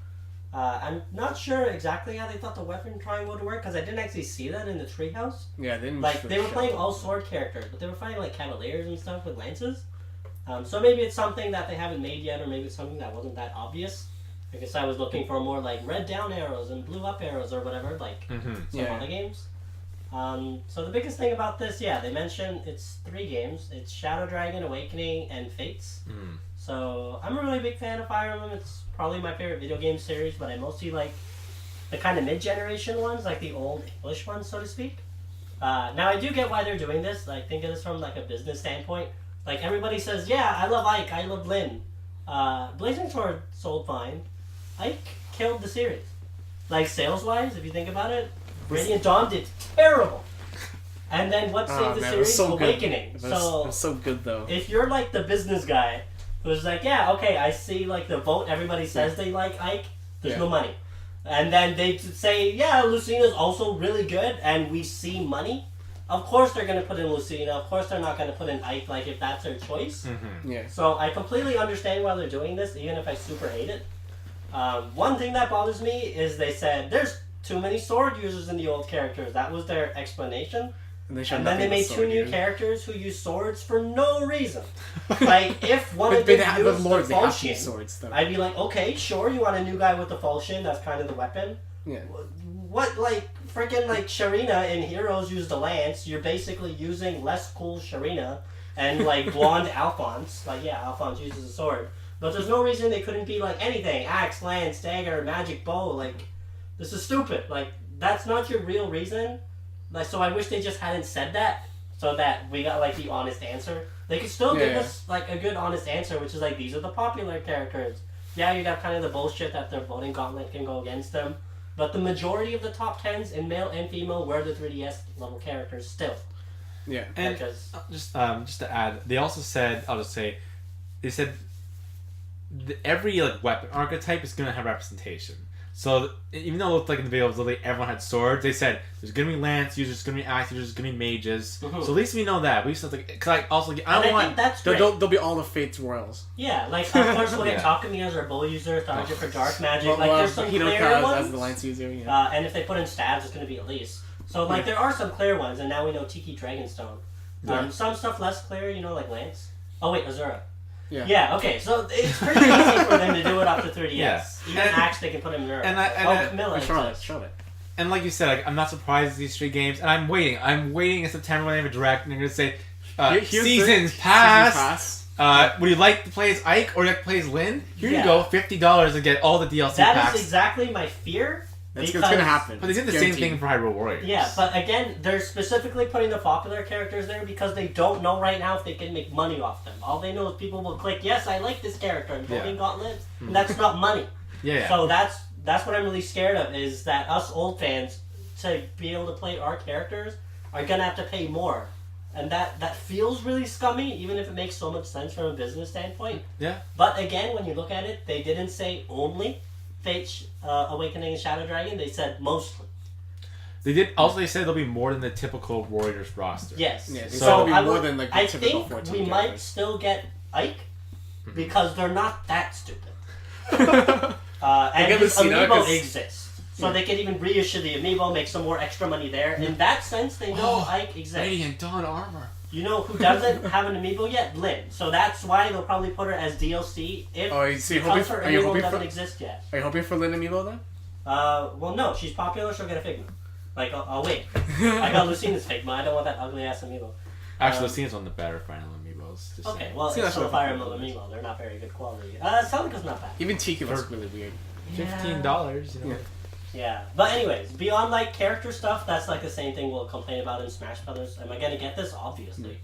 I'm not sure exactly how they thought the weapon triangle would work, because I didn't actually see that in the treehouse. Yeah, they didn't. Like, they were playing all sword characters, but they were fighting like cavaliers and stuff with lances. So maybe it's something that they haven't made yet, or maybe it's something that wasn't that obvious. I guess I was looking for more like red down arrows and blue up arrows or whatever, like some other games. So the biggest thing about this, they mentioned it's 3 games. It's Shadow Dragon, Awakening, and Fates. So I'm a really big fan of Fire Emblem. It's probably my favorite video game series, but I mostly like the kind of mid-generation ones, like the old English ones, so to speak. Now I do get why they're doing this. Like, think of this from like a business standpoint. Like, everybody says, yeah, I love Ike, I love Lynn. Blazing Sword sold fine. Ike killed the series. Like, sales-wise, if you think about it, Radiant Dawn did terrible. And then what saved the series? So Awakening. It was so good, though. If you're like the business guy who's like, yeah, okay, I see like the vote, everybody says they like Ike, there's no money. And then they say, yeah, Lucina's also really good, and we see money. Of course they're going to put in Lucina. Of course they're not going to put in Ike, like, if that's their choice. Yeah. So I completely understand why they're doing this, even if I super hate it. One thing that bothers me is they said, there's too many sword users in the old characters. That was their explanation. And then they made 2 new characters who use swords for no reason. Like, if one of them used the falchion, swords, though. I'd be like, okay, sure, you want a new guy with the falchion, that's kind of the weapon. Yeah. What, like, freaking, like, Sharina in Heroes used the lance, you're basically using less cool Sharina, and, like, blonde Alphonse. Like, yeah, Alphonse uses a sword. But there's no reason they couldn't be, like, anything. Axe, lance, dagger, magic bow, like, this is stupid. Like, that's not your real reason. Like, so I wish they just hadn't said that, so that we got, like, the honest answer. They could still give us, like, a good honest answer, which is, like, these are the popular characters. Yeah, you got kind of the bullshit that their voting gauntlet can go against them. But the majority of the top 10s in male and female were the 3DS level characters still. Yeah. And just to add, they also said, they said every like weapon archetype is going to have representation. So even though it looked like in the video literally everyone had swords, they said there's going to be lance users, there's going to be axe users, there's going to be mages. So at least we know that. We used to because I think that's great. They'll be all the Fates Royals. Yeah, like of course we'll get Takumi as our bull user, Tharja for dark magic. Like there's some clear ones. As the lance user. And if they put in stabs, it's going to be Elise. So like there are some clear ones, and now we know Tiki Dragonstone. Some stuff less clear, like Lance. Oh wait, Azura. Yeah, okay, so it's pretty easy for them to do it off the 3DS. Yeah. Even Axe, they can put him in Nerf. Camilla Charlotte. And like you said, I'm not surprised at these 3 games, and I'm waiting. I'm waiting in September when they have a direct, and they're going to say, Seasons Pass. Would you like to play as Ike, or would you like to play as Lynn? Here you go, $50 to get all the DLC packs. That is exactly my fear. It's going to happen. But they did the same thing for Hyrule Warriors. Yeah, but again, they're specifically putting the popular characters there because they don't know right now if they can make money off them. All they know is people will click, yes, I like this character, and voting gauntlet, and that's not money. So that's what I'm really scared of, is that us old fans, to be able to play our characters, are going to have to pay more. And that feels really scummy, even if it makes so much sense from a business standpoint. Yeah. But again, when you look at it, they didn't say only Fate, Awakening, and Shadow Dragon. They said mostly. They did. Also, they said there'll be more than the typical Warriors roster. Yes. Yeah, so more than like the I typical think 14 we characters. might still get Ike because they're not that stupid. And his amiibo exists, so they can even reissue the amiibo, make some more extra money there. In that sense, they know Ike exists. Radiant Dawn armor. You know who doesn't have an amiibo yet? Lynn. So that's why they'll probably put her as DLC if because her amiibo doesn't exist yet. Are you hoping for Lynn amiibo then? Well, no, she's popular. She'll get a Figma. Like, I'll wait. I got Lucina's Figma. I don't want that ugly ass amiibo. Actually, Lucina's one of the better Final Amiibos. Okay, well, it's still a Fire Emblem amiibo. They're not very good quality. Celica's not bad. Even Tiki looks really weird. $15, you know. Yeah, but anyways, beyond like character stuff, that's like the same thing we'll complain about in Smash Brothers. Am I gonna get this? Obviously.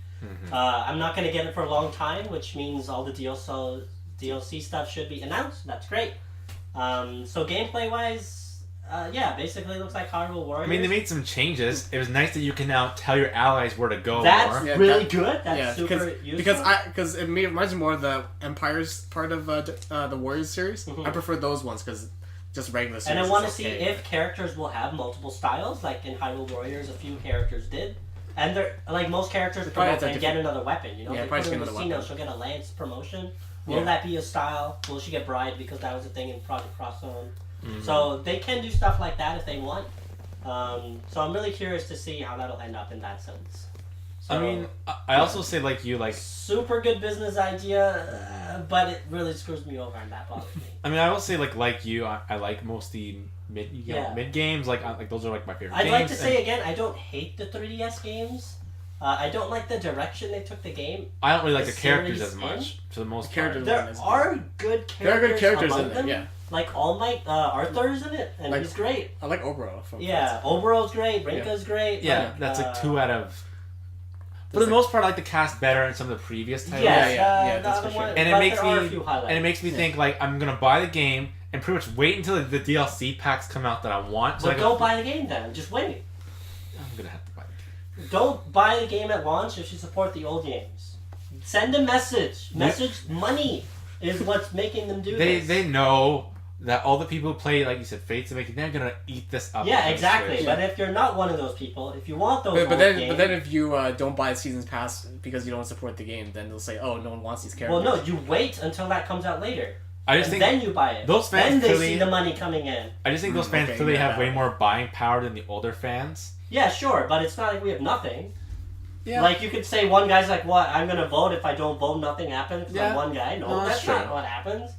I'm not gonna get it for a long time, which means all the DLC stuff should be announced. That's great. So gameplay wise, yeah, basically it looks like Hyrule Warriors. I mean, they made some changes. It was nice that you can now tell your allies where to go. That's more. really good. That's super useful. Because it reminds me more of the Empires part of the Warriors series. I prefer those ones because just regular series. And I want to see if characters will have multiple styles. Like in Hyrule Warriors, a few characters did. And they're like most characters come up and get another weapon. You know, yeah, they put in Lucina, she'll get a lance promotion. Will that be a style? Will she get bride because that was a thing in Project Cross Zone? So they can do stuff like that if they want. So I'm really curious to see how that'll end up in that sense. So, I mean, I also say like you like super good business idea, but it really screws me over and that bothers me. I mean, I will say like you, I like mostly mid games. Like those are like my favorite. I'd games. like to say again, I don't hate the 3DS games. I don't like the direction they took the game. I don't really like the characters as much for the most part. There are good characters. There are good characters among in them. it. Yeah. Like All Might, Arthur's in it, and he's great. I like Obro. Oberon's great. Rinka's great. Yeah, like, that's like 2 out of. For the most part, I like the cast better in some of the previous titles. Yeah, that's for sure. And it makes me think like I'm gonna buy the game and pretty much wait until the DLC packs come out that I want. So well, don't buy the game then. Just wait. I'm gonna have to buy the game. Don't buy the game at launch if you support the old games. Send a message. Money is what's making them do this. They know that all the people who play, like you said, Fates Awakening, they're gonna eat this up. Yeah, exactly. But if you're not one of those people, if you want those, but then if you don't buy a season's pass because you don't support the game, then they'll say, "Oh, no one wants these characters." Well, no, you wait until that comes out later. I just think then you buy it. Those fans then they clearly, see the money coming in. I just think those fans clearly have way more buying power than the older fans. Yeah, sure, but it's not like we have nothing. Yeah. Like you could say one guy's like, "What? I'm gonna vote. If I don't vote, nothing happens." Yeah. I'm one guy. No, that's not what happens.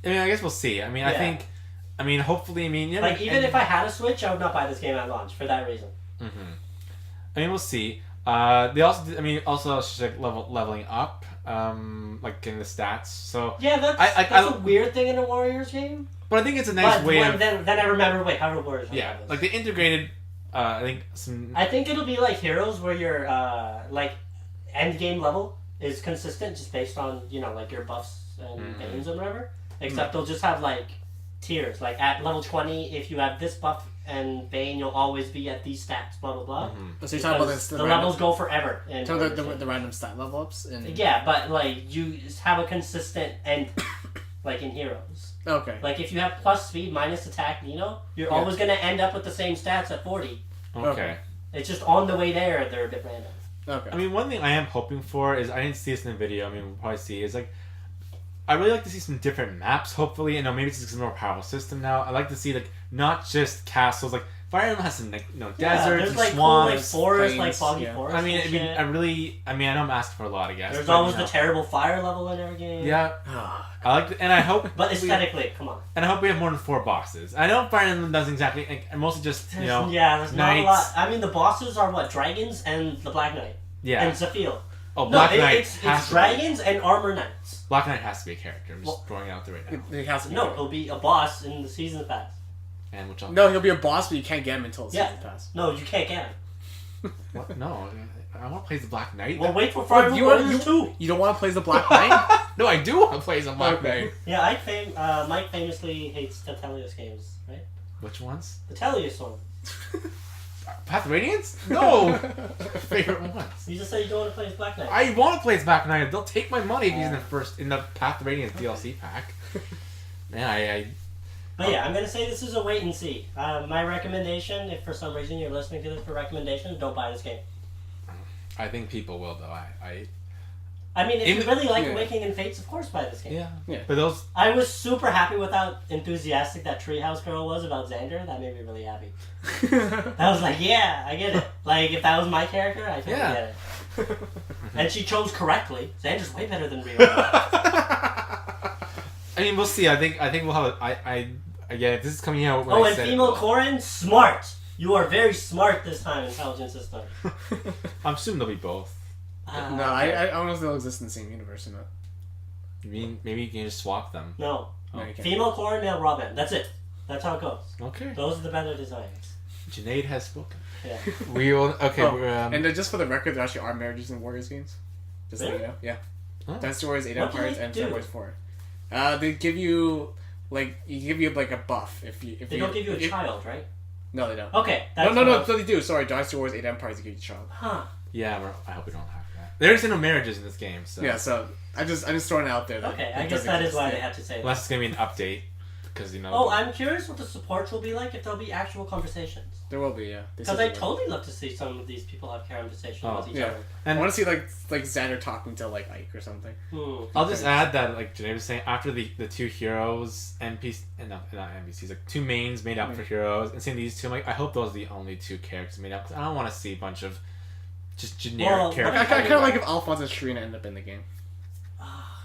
I mean, I guess we'll see. I mean, I mean, hopefully, I mean, like even if I had a Switch, I would not buy this game at launch for that reason. I mean, we'll see. They also, also it's just like leveling up, like getting the stats. So yeah, that's a weird thing in a Warriors game. But I think it's a nice way. Then I remember. Wait, how do Warriors? Yeah, like they integrated. I think it'll be like Heroes, where your like end game level is consistent, just based on like your buffs and gains and whatever. Except they'll just have like tiers. Like at level 20, if you have this buff and Bane, you'll always be at these stats. Blah blah blah. So you're talking about the levels go forever. The random stat level ups. Yeah, but like you have a consistent end, like in Heroes. Okay. Like if you have plus speed minus attack, you're always gonna end up with the same stats at 40. Okay. It's just on the way there, they're a bit random. Okay. I mean, one thing I am hoping for is, I didn't see this in the video, I mean, we'll probably see, is like, I really like to see some different maps, hopefully. Maybe it's just a more powerful system now. I like to see, like, not just castles, like, Fire Emblem has some, like, deserts and like, swamps. Cool, like forests, like foggy forests. I mean, I know I'm asking for a lot, I guess. There's always the terrible fire level in every game. Yeah. I like, and I hope. But aesthetically, come on. And I hope we have more than 4 bosses. I know Fire Emblem doesn't exactly, like, mostly just, Yeah, there's not a lot. I mean, the bosses are what? Dragons and the Black Knight. Yeah. And Zephyl. Oh, Black Knight it's dragons and armor knights. Black Knight has to be a character. I'm just throwing it out there right now. It has to be. No, he'll be a boss in the season pass. And which No, he'll be a boss, but you can't get him until the season pass. No, you can't get him. What? No, I want to play the Black Knight. Well, wait for Fire Emblem Warriors 2. You don't want to play the Black Knight? No, I do want to play the Black Knight. Yeah, Mike famously hates the Telios games, right? Which ones? The Telios one. Path of Radiance? No! Favorite ones. You just said you don't want to play as Black Knight. I want to play as Black Knight. They'll take my money if he's in the Path of Radiance DLC pack. Man, But yeah, I'm going to say this is a wait and see. My recommendation, if for some reason you're listening to this for recommendations, don't buy this game. I think people will, though. I mean, if you really like Awakening and Fates, of course buy this game. Yeah. But those... I was super happy with how enthusiastic that Treehouse girl was about Xander. That made me really happy. I was like, yeah, I get it. Like, if that was my character, I totally get it. And she chose correctly. Xander's way better than Rio. I mean, we'll see. I think we'll have again, if this is coming out... and female Corrin, smart. You are very smart this time, intelligent system. I'm assuming they'll be both. No, I don't know if they'll exist in the same universe or not. You mean maybe you can just swap them? No, No, you can't. Female Corrin, male Robin. That's it. That's how it goes. Okay. Those are the better designs. Junaid has spoken. Yeah. We will. Okay. Oh, we're, and just for the record, there actually are marriages in Warriors games. Just so you know. Yeah. Huh? Dynasty Warriors 8 What do Empires they and do? Star Wars 4. They give you like a buff if you. They don't give you a child, right? No, they don't. Okay. No, they do. Sorry, Dynasty Warriors 8 Empires they give you a child. Huh. yeah. I hope we don't have that. There's no marriages in this game, so Yeah, so I'm just throwing it out there. That Okay, it I guess does that is exist. why they have to say that. unless it's gonna be an update, because Oh, I'm curious what the supports will be like if there'll be actual conversations. There will be, yeah. They Because said I there will. totally love to see some of these people have conversations Oh, with each yeah. other. I and want to see like Xander talking to like Ike or something. I'll just add that, like Janae was saying, after the two heroes, NPC, not NPCs, like two mains made up for heroes, and seeing these two, I'm like, I hope those are the only two characters made up, because I don't want to see a bunch of just generic Well, I characters. kind of like if Alphonse and Sharina end up in the game.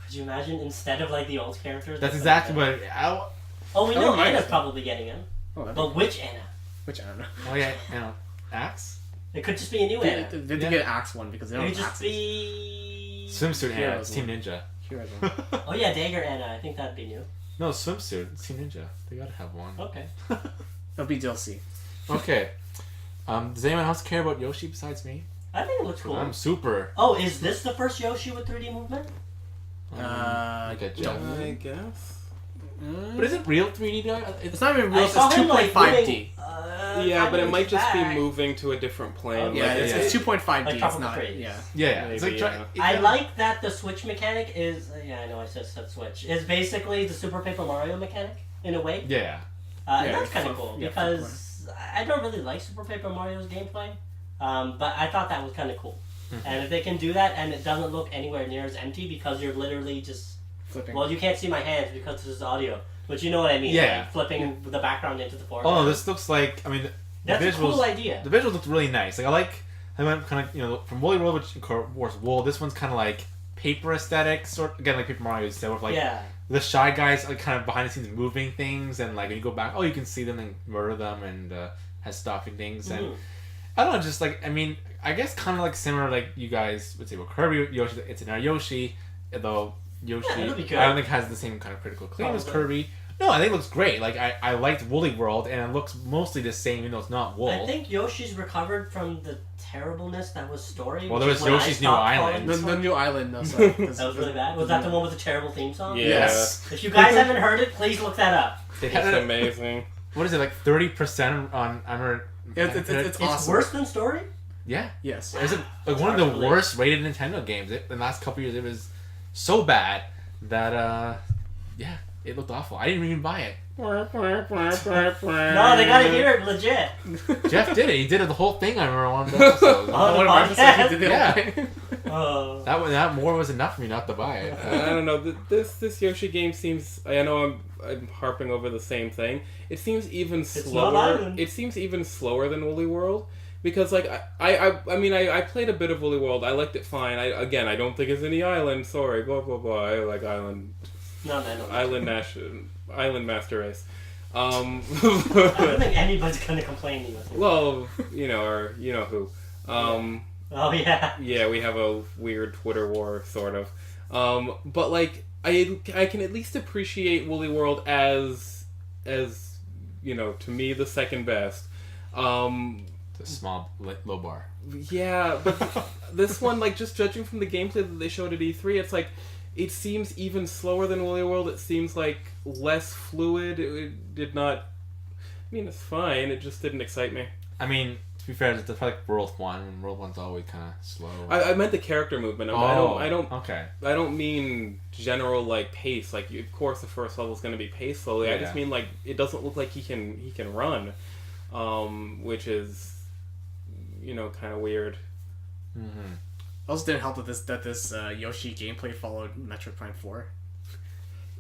Could you imagine instead of like the old characters? That's like exactly that? what. Oh, we I know don't mind Anna's that. probably getting him. Oh, that'd But be which Anna? which I don't know. Oh yeah, Axe, It could just be a new Anna. They did Yeah. get Axe one because they It don't could have just Axes. be. swimsuit Anna, Heroes it's Team one. Ninja. Heroes one. Oh yeah, Dagger Anna. I think that'd be new. No, swimsuit, it's Team Ninja. They gotta have one. Okay. It'll be DLC. Okay. Does anyone else care about Yoshi besides me? I think it looks cool. I'm super. Oh, is this the first Yoshi with 3D movement? Look at Jeff. I guess. But is it real 3D though? It's not even real. I It's saw him like 2.5D. Yeah, but it might just be moving. moving to a different plane. Okay. Yeah, like, it's 2.5D. Like It's Tropical not. Freeze. Yeah. Yeah. It's like Maybe, I like that the Switch mechanic is. Yeah, I know I said Switch. Is basically the Super Paper Mario mechanic in a way. Yeah. And Yeah, that's kind of flip- cool yeah, because I don't really like Super Paper Mario's gameplay, but I thought that was kind of cool. And if they can do that and it doesn't look anywhere near as empty because you're literally just Flipping. well, you can't see my hands because this is audio, but you know what I mean. Yeah. Like flipping the background into the foreground. Oh no, this looks like. I mean, the That's visuals. a cool idea. The visuals looked really nice. Like I like. I went kind of from Woolly World, which was wool. This one's kind of like paper aesthetic, sort again like Paper Mario said, with like yeah. the shy guys like kind of behind the scenes moving things, and like when you go back, oh, you can see them and murder them and has stopping things and. Mhm. I don't know, just like, I mean, I guess kind of like similar, like you guys would say with Kirby, Yoshi, it's another Yoshi, though Yoshi, Yeah, it'll be good. I don't think has the same kind of critical acclaim as Probably. Kirby. No, I think it looks great. Like, I liked Woolly World, and it looks mostly the same, even though it's not wool. I think Yoshi's recovered from the terribleness that was Story. Well, which there is was when I Yoshi's New stopped Island. calling it The Story. new island, no, sorry. That was really bad. Was that the one with the terrible theme song? Yeah. Yes. If you guys haven't heard it, please look that up. It had It's a, amazing. what is it, like 30% on It's It's awesome. worse than Story? yeah. Yes. It was like one of hard the to believe. worst rated Nintendo games. In the last couple years, it was so bad that, yeah, it looked awful. I didn't even buy it. No, they gotta hear it legit. Jeff did it. He did it the whole thing. I remember one of the episodes. Oh, One the of our podcast? episodes, he did the Yeah. whole thing. That more was enough for me not to buy it. I don't know. This Yoshi game seems. I know I'm harping over the same thing. It seems even not slower. Island. It seems even slower than Woolly World because like I mean I played a bit of Woolly World. I liked it fine. I don't think it's any island. Sorry, blah blah blah. I like Island. No, man, no. Island Master Race. I don't think anybody's gonna complain to you. Well, or you know who. Oh, yeah. Yeah, we have a weird Twitter war, sort of. But like, I can at least appreciate Woolly World as to me the second best. It's a small, low bar. Yeah, but this one, like, just judging from the gameplay that they showed at E3, it's like it seems even slower than Woolly World. It seems like less fluid. It did not. I mean, it's fine. It just didn't excite me. I mean, to be fair, it's probably like World 1, and World 1's always kind of slow. I meant the character movement. Okay. I don't mean general like pace. Like of course the first level is going to be paced slowly. I just Yeah. mean like it doesn't look like he can run, which is kind of weird. Mm-hmm. Also didn't help that this Yoshi gameplay followed Metroid Prime 4.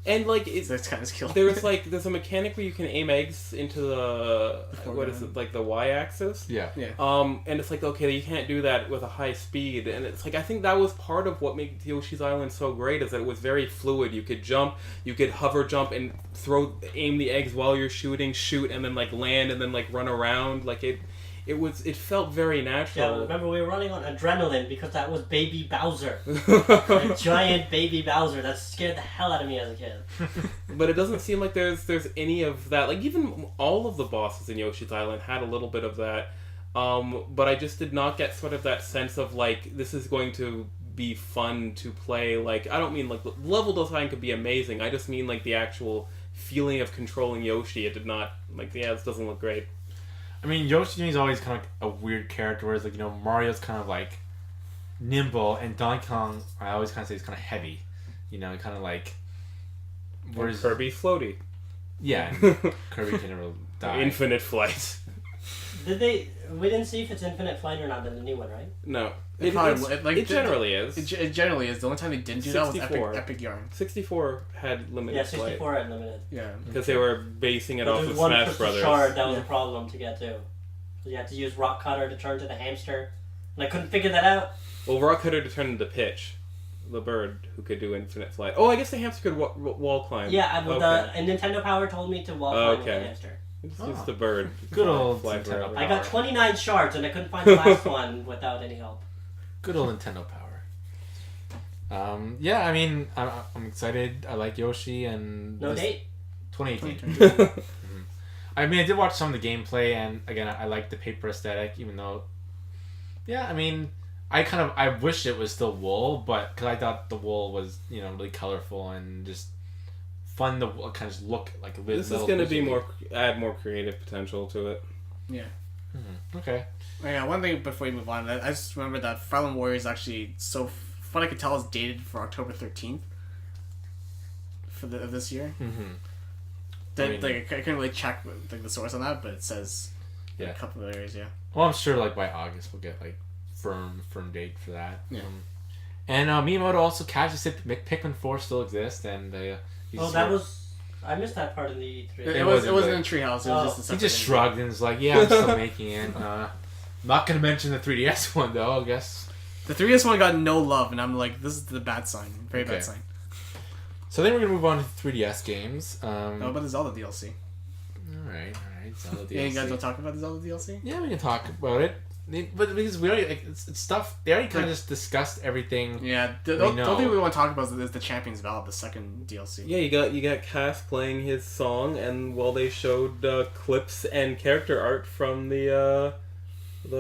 And like it's So it's kind of killed. there's a mechanic where you can aim eggs into the what is it, like the y-axis. Yeah. Yeah. And it's like, okay, you can't do that with a high speed. And it's like, I think that was part of what made Yoshi's Island so great, is that it was very fluid. You could jump, you could hover jump and aim the eggs while you're shooting, shoot, and then like land and then like run around. Like it felt very Yeah, natural. remember we were running on adrenaline because that was Baby Bowser. A giant Baby Bowser that scared the hell out of me as a kid. But it doesn't seem like there's any of that. Like, even all of the bosses in Yoshi's Island had a little bit of that. But I just did not get sort of that sense of, like, this is going to be fun to play. Like, I don't mean, like, the level design could be amazing. I just mean, like, the actual feeling of controlling Yoshi. It did not, like, yeah, this doesn't look great. I mean, Yoshi to me is always kind of like a weird character, whereas, like, you know, Mario's kind of, like, nimble, and Donkey Kong, I always kind of say, is kind of heavy. You know, kind of like... Where's Kirby floaty? Yeah, Kirby can never die. Infinite flight. We didn't see if it's infinite flight or not in the new one, right? No. It generally is. It generally is. The only time they didn't do that was Epic Yarn. 64 had limited Yeah, 64 had limited. Yeah. Because they were basing it But off there's of one Smash crystal Brothers. shard that was a problem to get to. So you had to use Rock Cutter to turn to the hamster. And I couldn't figure that out. Well, Rock Cutter to turn into Pitch, the bird who could do infinite flight. Oh, I guess the hamster could wall climb. Yeah, and Nintendo Power told me to wall climb with the hamster. It's the bird. Good old Fly Nintendo forever. Power. I got 29 shards and I couldn't find the last one without any help. Good old Nintendo Power. Yeah, I mean, I'm excited. I like Yoshi and... No date? 2018. I mean, I did watch some of the gameplay, and again, I like the paper aesthetic, even though... Yeah, I mean, I wish it was still wool, but... Because I thought the wool was, you know, really colorful and just fun to kind of just look like a bit... This is going to be add more creative potential to it. Yeah. Mm-hmm. Okay. Oh, yeah, one thing before we move on, I just remember that Fire Emblem Warriors actually, so what I could tell, is dated for October 13th of this year. Mm-hmm. I couldn't really check the source on that, but it says yeah. a couple of areas, yeah. Well, I'm sure like by August we'll get like firm date for that. Yeah. And Miyamoto also casually said Pikmin 4 still exists, and I missed that part in the E3. It wasn't in Treehouse. It was just a he just thing. shrugged and was like, "Yeah, I'm still making it." Not gonna mention the 3DS one though. I guess the 3DS one got no love, and I'm like, this is the bad sign. Very bad sign. So then we're gonna move on to 3DS games. How about the Zelda DLC? All right, Zelda DLC. Yeah, you guys want to talk about the Zelda DLC? Yeah, we can talk about it. But because we already it's stuff they already kind of just discussed everything. Yeah, the only thing we want to talk about is the Champions Ballad, the second DLC. Yeah, you got Cass playing his song, and while they showed clips and character art from the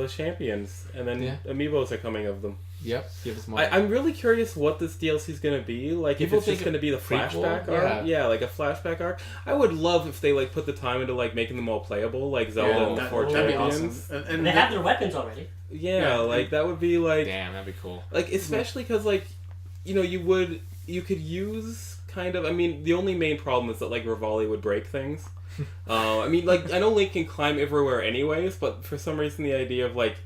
champions, and then amiibos are coming of them. Yep. Give us more. I'm really curious what this DLC is going to be. Like, People if it's just going to be the flashback prequel? arc. Yeah, like a flashback arc. I would love if they like put the time into like making them all playable, like Zelda and the Four that'd be Champions. awesome. And they have their weapons already. Yeah, like that would be like. Damn, that'd be cool. Like, especially because like, you know, you could use kind of. I mean, the only main problem is that like Rivali would break things. I mean, like I know Link can climb everywhere anyways, but for some reason the idea of like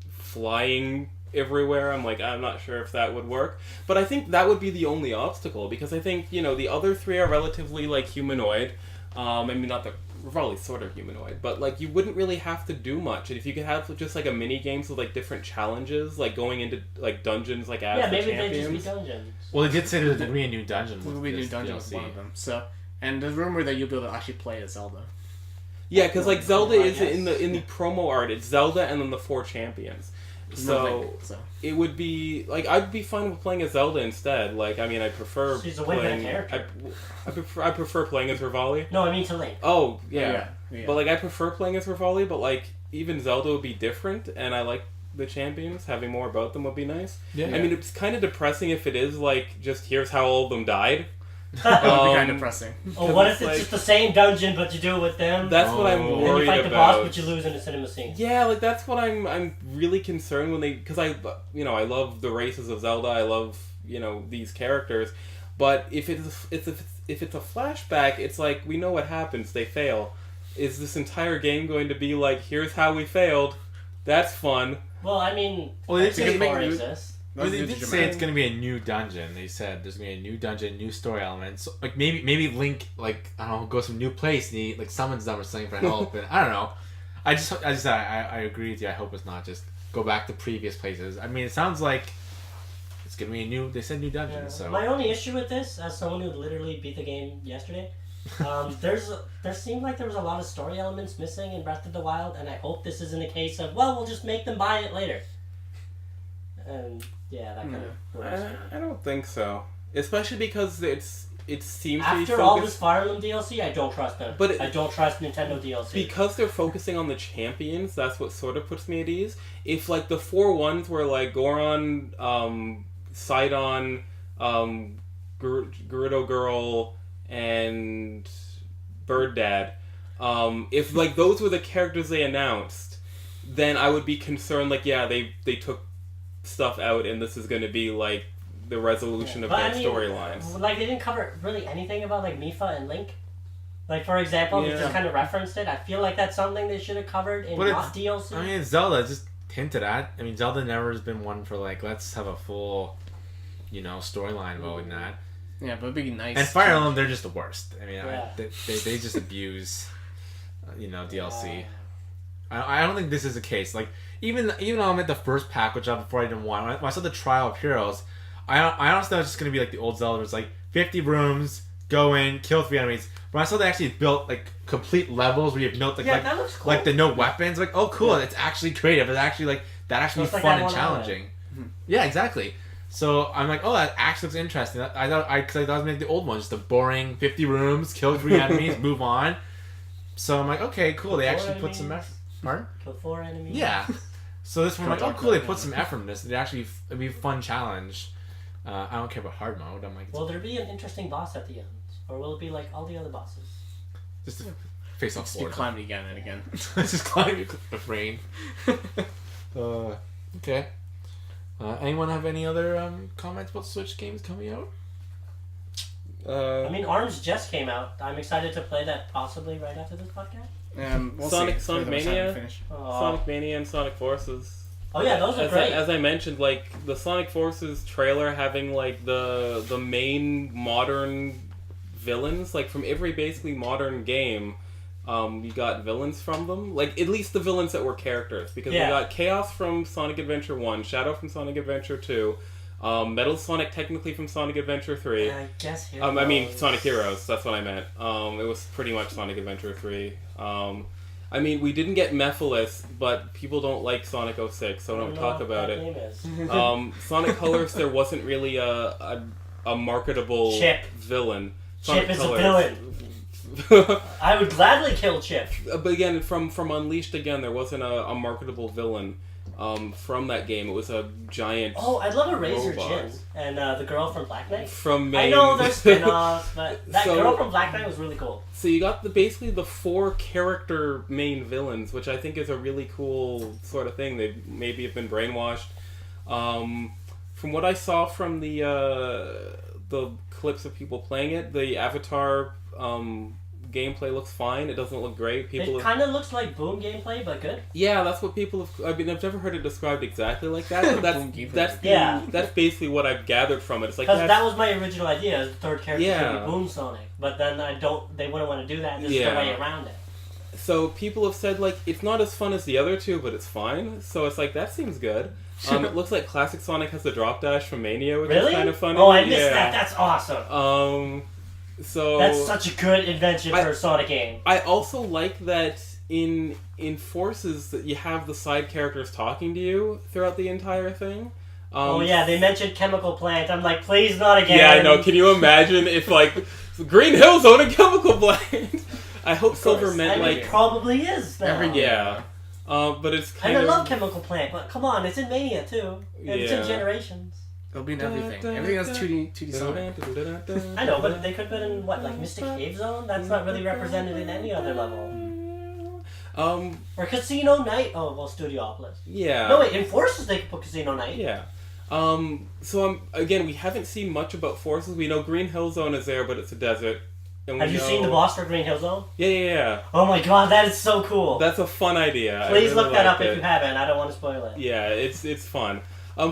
flying everywhere, I'm not sure if that would work. But I think that would be the only obstacle, because I think, you know, the other three are relatively like humanoid. I mean, not that Rivali's sort of humanoid, but like you wouldn't really have to do much. And if you could have just like a mini games with like different challenges, like going into like dungeons, like as the maybe champions. they just be dungeons. Well, they did say there's gonna be a new dungeon. There will be a new dungeon with one of them. So, and there's rumor that you'll be able to actually play as Zelda. Yeah, because like Zelda is in the promo art. It's Zelda and then the four champions. So it would be like I'd be fine with playing as Zelda instead. Like, I mean, I prefer. She's a way better character. I prefer playing as Rivali. No, I mean to Link. Oh yeah. But like I prefer playing as Rivali. But like even Zelda would be different, and I like the champions. Having more about them would be nice. Yeah. I mean, it's kind of depressing if it is like just here's how all of them died. That would be kind of depressing. Or what if it's just the same dungeon but you do it with them? That's what I'm And worried you fight the about. boss but you lose in a cinema scene. Yeah, like that's what I'm really concerned when they, because I love the races of Zelda. I love these characters, but if it's a flashback, it's like we know what happens. They fail. Is this entire game going to be like here's how we failed? That's fun. Well, I mean, they say exists. Well, they did say it's going to be a new dungeon. They said there's going to be a new dungeon, new story elements. So, like maybe Link, like I don't know, goes to a new place and he like summons them or something for help. And I don't know. I agree with you. I hope it's not just go back to previous places. I mean, it sounds like it's going to be a new. They said new dungeon. Yeah. So my only issue with this, as someone who literally beat the game yesterday, There seemed like there was a lot of story elements missing in Breath of the Wild, and I hope this isn't a case of, well, we'll just make them buy it later. And yeah, that kind of. I don't think so. Especially because it seems to be after all this Fire Emblem DLC, I don't trust them. But I don't trust Nintendo DLC because they're focusing on the champions. That's what sort of puts me at ease. If like the 4 ones were like Goron, Sidon, Gerudo Girl, and Bird Dad, if like those were the characters they announced, then I would be concerned. Like, yeah, they took stuff out, and this is going to be like the resolution of their storylines. Like, they didn't cover really anything about like Mipha and Link. Like, for example, they just kind of referenced it. I feel like that's something they should have covered in not DLC. I mean, Zelda just hinted at. I mean, Zelda never has been one for like, let's have a full, storyline involving that. Yeah, but it'd be nice. And Fire Emblem, they're just the worst. I mean, they just abuse, DLC. I don't think this is the case. Like, even though I'm at the first pack, which I before I didn't want, when I saw the Trial of Heroes, I honestly thought it was just gonna be like the old Zelda. It was like 50 rooms, go in, kill 3 enemies. But I saw they actually built like complete levels where you have that looks cool. like the no weapons. Like, oh cool, it's actually creative. It's actually like that actually So it's fun like and challenging. Yeah, exactly. So I'm like, oh, that actually looks interesting. Because I thought it was like the old ones, just the boring 50 rooms, kill 3 enemies, move on. So I'm like, okay, cool. They actually put some effort. Pardon? Kill 4 enemies. Yeah. So this one, I'm like, oh, cool. They put some effort in this. It'd be a fun challenge. I don't care about hard mode. I'm like, will there be an interesting boss at the end, or will it be like all the other bosses? Just to face off Just climbing again and again. Just climbing with rain. Okay. Anyone have any other comments about Switch games coming out? I mean, ARMS just came out. I'm excited to play that possibly right after this podcast. We'll Sonic Mania, Sonic Mania, and Sonic Forces. Oh yeah, those are great. As I mentioned, like the Sonic Forces trailer having like the main modern villains, like from every basically modern game, you got villains from them. Like at least the villains that were characters, because we got Chaos from Sonic Adventure 1, Shadow from Sonic Adventure 2, Metal Sonic technically from Sonic Adventure 3. I guess I mean Sonic Heroes. That's what I meant. It was pretty much Sonic Adventure 3. I mean, we didn't get Mephiles, but people don't like Sonic 06, so don't talk about it. Sonic Colors, there wasn't really a marketable villain. Sonic Chip is Colors. a villain. I would gladly kill Chip. But again, from Unleashed again, there wasn't a marketable villain from that game. It was a giant. Oh, I'd love a Razor Jin and the girl from Black Knight. From Maine. I know there's spin-offs, but that girl from Black Knight was really cool. So you got basically the 4 character main villains, which I think is a really cool sort of thing. They maybe have been brainwashed. From what I saw from the clips of people playing it, the Avatar gameplay looks fine. It doesn't look great. It kind of looks like Boom gameplay, but good. Yeah, that's what people have. I mean, I've never heard it described exactly like that. But that's basically what I've gathered from it. It's like because that was my original idea. The third character should be Boom Sonic, but then they wouldn't want to do that. This is the way around it. So people have said like it's not as fun as the other 2, but it's fine. So it's like that seems good. It looks like Classic Sonic has the drop dash from Mania, which is kind of funny. Oh, I missed that. That's awesome. So that's such a good invention for a Sonic game. I also like that in Forces that you have the side characters talking to you throughout the entire thing. They mentioned Chemical Plant. I'm like, please not again. Yeah, I know. Can you imagine if like Green Hill's own a Chemical Plant? I hope Silver meant it probably is now. But it's kind of... I love Chemical Plant, but come on, it's in Mania too. It's in Generations. It'll be in everything. Everything has 2D Sonic. I know, but they could put in like Mystic Cave Zone? That's not really represented in any other level. Or Casino Night. Oh, well, Studiopolis. Yeah. No, wait, in Forces they could put Casino Night. Yeah. Again, we haven't seen much about Forces. We know Green Hill Zone is there, but it's a desert. Have you seen the boss for Green Hill Zone? Yeah. Oh my god, that is so cool. That's a fun idea. Please look that up if you haven't. I don't want to spoil it. Yeah, it's fun.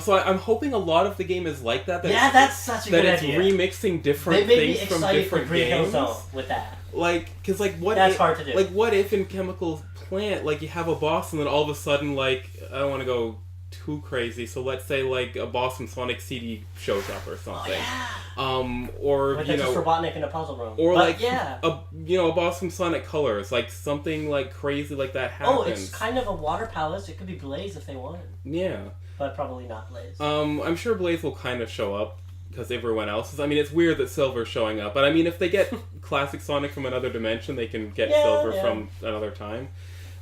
So I'm hoping a lot of the game is like that. That's such a good idea. That it's remixing different things from different Green games. Hill Zone with that. Like, because like what? That's hard to do. Like, what if in Chemical Plant, like you have a boss and then all of a sudden, like I don't want to go too crazy. So let's say like a boss from Sonic CD shows up or something. Or Like you just know, Robotnik in a puzzle room. or But like yeah. a boss from Sonic Colors, like something like crazy like that happens. Oh, it's kind of a water palace. It could be Blaze if they wanted, Yeah. but probably not Blaze. I'm sure Blaze will kind of show up because everyone else is. I mean, it's weird that Silver's showing up, but I mean, if they get classic Sonic from another dimension, they can get Silver from another time.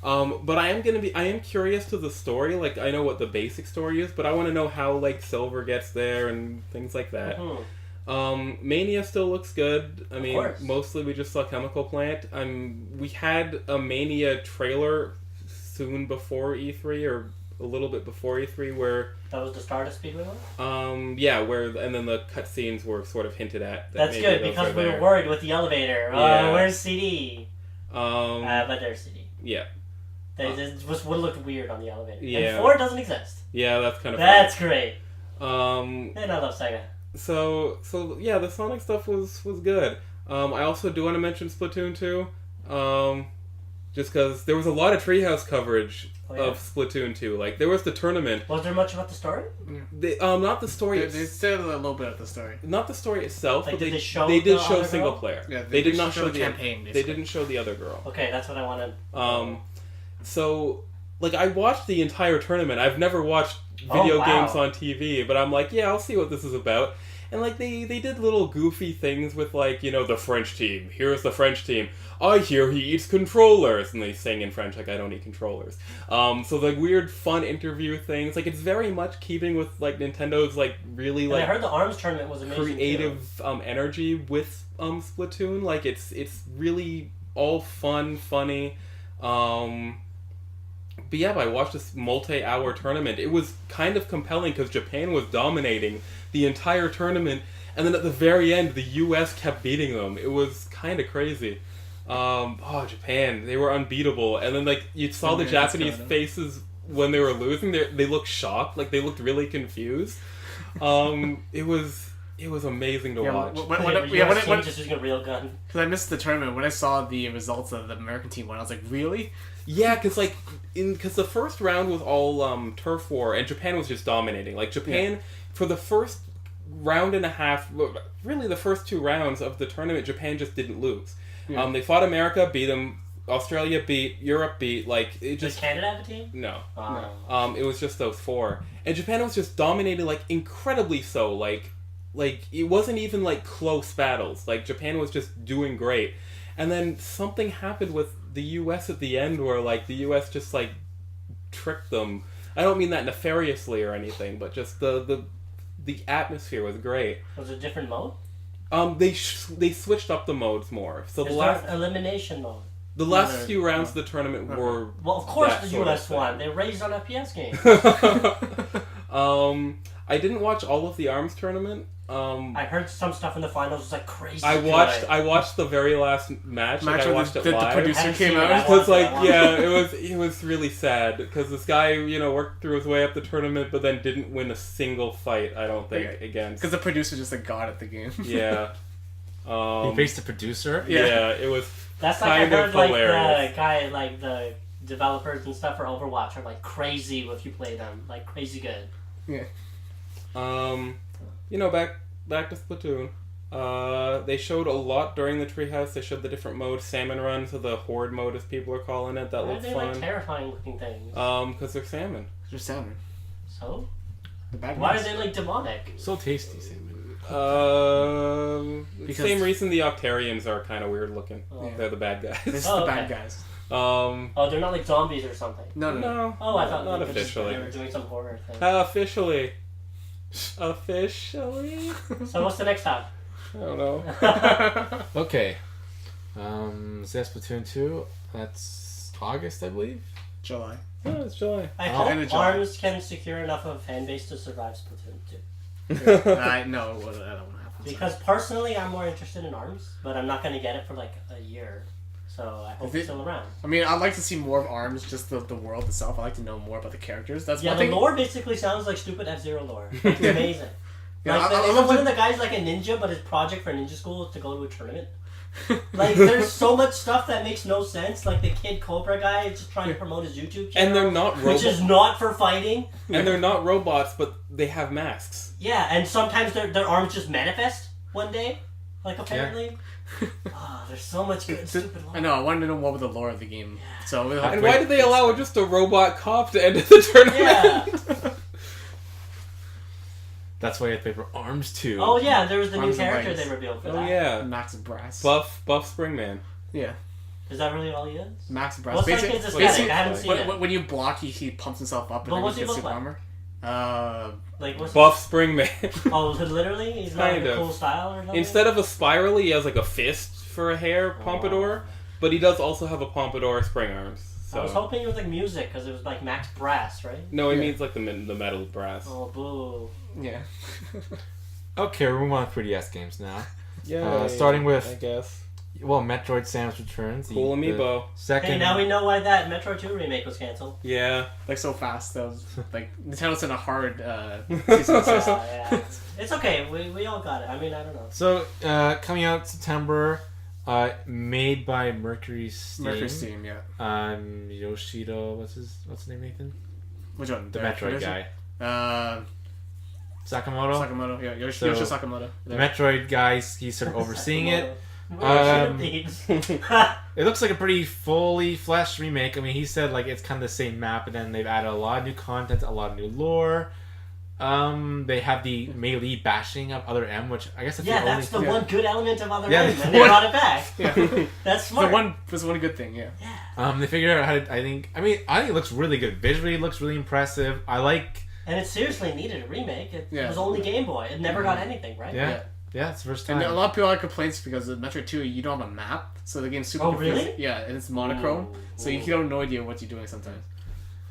But I am curious to the story. Like, I know what the basic story is, but I want to know how like Silver gets there and things like that. Mania still looks good. I mean, mostly we just saw Chemical Plant. We had a Mania trailer soon before E3 or a little bit before E3 where that was the start of Speedway one? yeah, and then the cutscenes were sort of hinted at. That's good because we were worried with the elevator. Where's CD? But there's CD. Yeah. It would have looked weird on the elevator. Yeah. And 4 doesn't exist. Yeah, that's kind of That's great. And I love Saga. So yeah, the Sonic stuff was good. I also do want to mention Splatoon 2. Just because there was a lot of Treehouse coverage of Splatoon 2. Like, there was the tournament. Was there much about the story? Not the story. They said a little bit of the story. Not the story itself, like, but they did show the single girl? player. Yeah, they did not show the campaign. They didn't show the other girl. Okay, that's what I wanted. So, like, I watched the entire tournament. I've never watched video games on TV, but I'm like, yeah, I'll see what this is about. And, like, they did little goofy things with, like, you know, the French team. Here's the French team. I hear he eats controllers. And they sing in French, like, I don't eat controllers. So, like, weird, fun interview things. Like, it's very much keeping with, like, Nintendo's, like, really, like... I heard the ARMS tournament was amazing, creative energy with Splatoon. Like, it's really all fun, funny. But yeah, I watched this multi-hour tournament. It was kind of compelling because Japan was dominating the entire tournament, and then at the very end, the U.S. kept beating them. It was kind of crazy. Japan, they were unbeatable. And then, like, you saw the Japanese faces when they were losing. They looked shocked. Like, they looked really confused. It was amazing to watch. When just using a real gun. Because I missed the tournament. When I saw the results of the American team won, I was like, really? Yeah, because the first round was all turf war, and Japan was just dominating. Like, Japan, for the first round and a half, really the first 2 rounds of the tournament, Japan just didn't lose. Yeah. They fought America, beat them. Australia beat. Europe beat. Like, it just... Does Canada have a team? No. No. It was just those 4. And Japan was just dominated, like, incredibly so. Like, it wasn't even, like, close battles. Like, Japan was just doing great. And then something happened with the U.S. at the end where, like, the U.S. just, like, tricked them. I don't mean that nefariously or anything, but just the atmosphere was great. Was it a different mode? They switched up the modes more. So the last elimination mode. The last few rounds of the tournament were... Well, of course the U.S. won. They raised on FPS games. I didn't watch all of the ARMS tournament. I heard some stuff in the finals was like crazy. I watched the very last match. Like, I watched it live. The producer came out. It was like, yeah, it was really sad because this guy, you know, worked through his way up the tournament, but then didn't win a single fight. I don't think against. Because the producer just like got at the game. Yeah. He faced the producer. Yeah, it was. That's like I heard like the guy like the developers and stuff for Overwatch are like crazy if you play them, like crazy good. Yeah. You know, back to Splatoon. They showed a lot during the Treehouse. They showed the different modes, Salmon Run, so the Horde mode, as people are calling it. That looks fun. Why are they like terrifying looking things? Because they're salmon. They're salmon. So? The bad Why are they like demonic? So tasty, salmon. Same reason the Octarians are kind of weird looking. Oh. They're the bad guys. This is the bad guys. They're not like zombies or something. No. Oh, I thought not officially. They were doing some horror thing. Officially. So what's the next time? I don't know. Okay. Splatoon 2. That's August, I believe. July. Yeah, it's July. I hope ARMS can secure enough of a fan base to survive Splatoon 2. I don't want to happen. Because personally, I'm more interested in ARMS, but I'm not going to get it for like a year. So I hope it's still around. I mean, I'd like to see more of ARMS, just the world itself. I'd like to know more about the characters. That's the lore basically sounds like stupid F-Zero lore. It's amazing. Isn't one of the guys like a ninja, but his project for ninja school is to go to a tournament? Like, there's so much stuff that makes no sense. Like, the Kid Cobra guy is just trying to promote his YouTube channel. And they're not robots. Which is not for fighting. And they're not robots, but they have masks. Yeah, and sometimes their arms just manifest one day. Like, apparently. There's so much good, stupid lore. I know, I wanted to know what was the lore of the game. So and why did they allow just a robot cop to enter the tournament? Yeah. That's why you have to pay for arms too. Oh yeah, there was the Arms new and character legs. they revealed for that. Oh yeah. Max Brass. Buff Springman. Yeah. Is that really all he is? Max Brass. What's that Basic- kid's aesthetic? basic- I haven't seen it. when you block, he pumps himself up and But then what's he he gets look super like? armor. Like, what's Buff Springman. Oh, literally? He's not Kind like a of. cool style or something? Instead of a spirally, he has like a fist for a hair pompadour, but he does also have a pompadour spring arms. So. I was hoping it was like music, because it was like Max Brass, right? No, he Yeah. means like the metal brass. Oh, boo. Yeah. Okay, we're moving on to 3DS games now. Yeah. Starting with- I guess. Well, Metroid Samus Returns. Cool amiibo. Second. Hey, now we know why that Metroid 2 remake was cancelled. Yeah. Like so fast. That was like Nintendo sent a hard cease and desist. Yeah. It's okay. We all got it. I mean, I don't know. So, coming out September, made by Mercury Steam. Mercury Steam, yeah. Yoshido, what's his name, Nathan? Which one? The Metroid guy. Sakamoto. Sakamoto, yeah. Yoshi So, Sakamoto. The Metroid guy, he's sort of overseeing it. Sakamoto. It looks like a pretty fully fleshed remake. I mean, he said like it's kind of the same map, and then they've added a lot of new content, a lot of new lore. They have the melee bashing of Other M, which I guess That's the one good element of Other Yeah, M, and they brought it back. Yeah. That's smart. That's one good thing, yeah. They figured out how to. I think it looks really good visually. It looks really impressive. I like. And it seriously needed a remake. It Yeah. was only Game Boy. It never got anything, right? Yeah, it's the first time. And a lot of people have complaints because of Metroid 2, you don't have a map, so the game's super Oh, confusing. really? Yeah, and it's monochrome, so you have no idea what you're doing sometimes.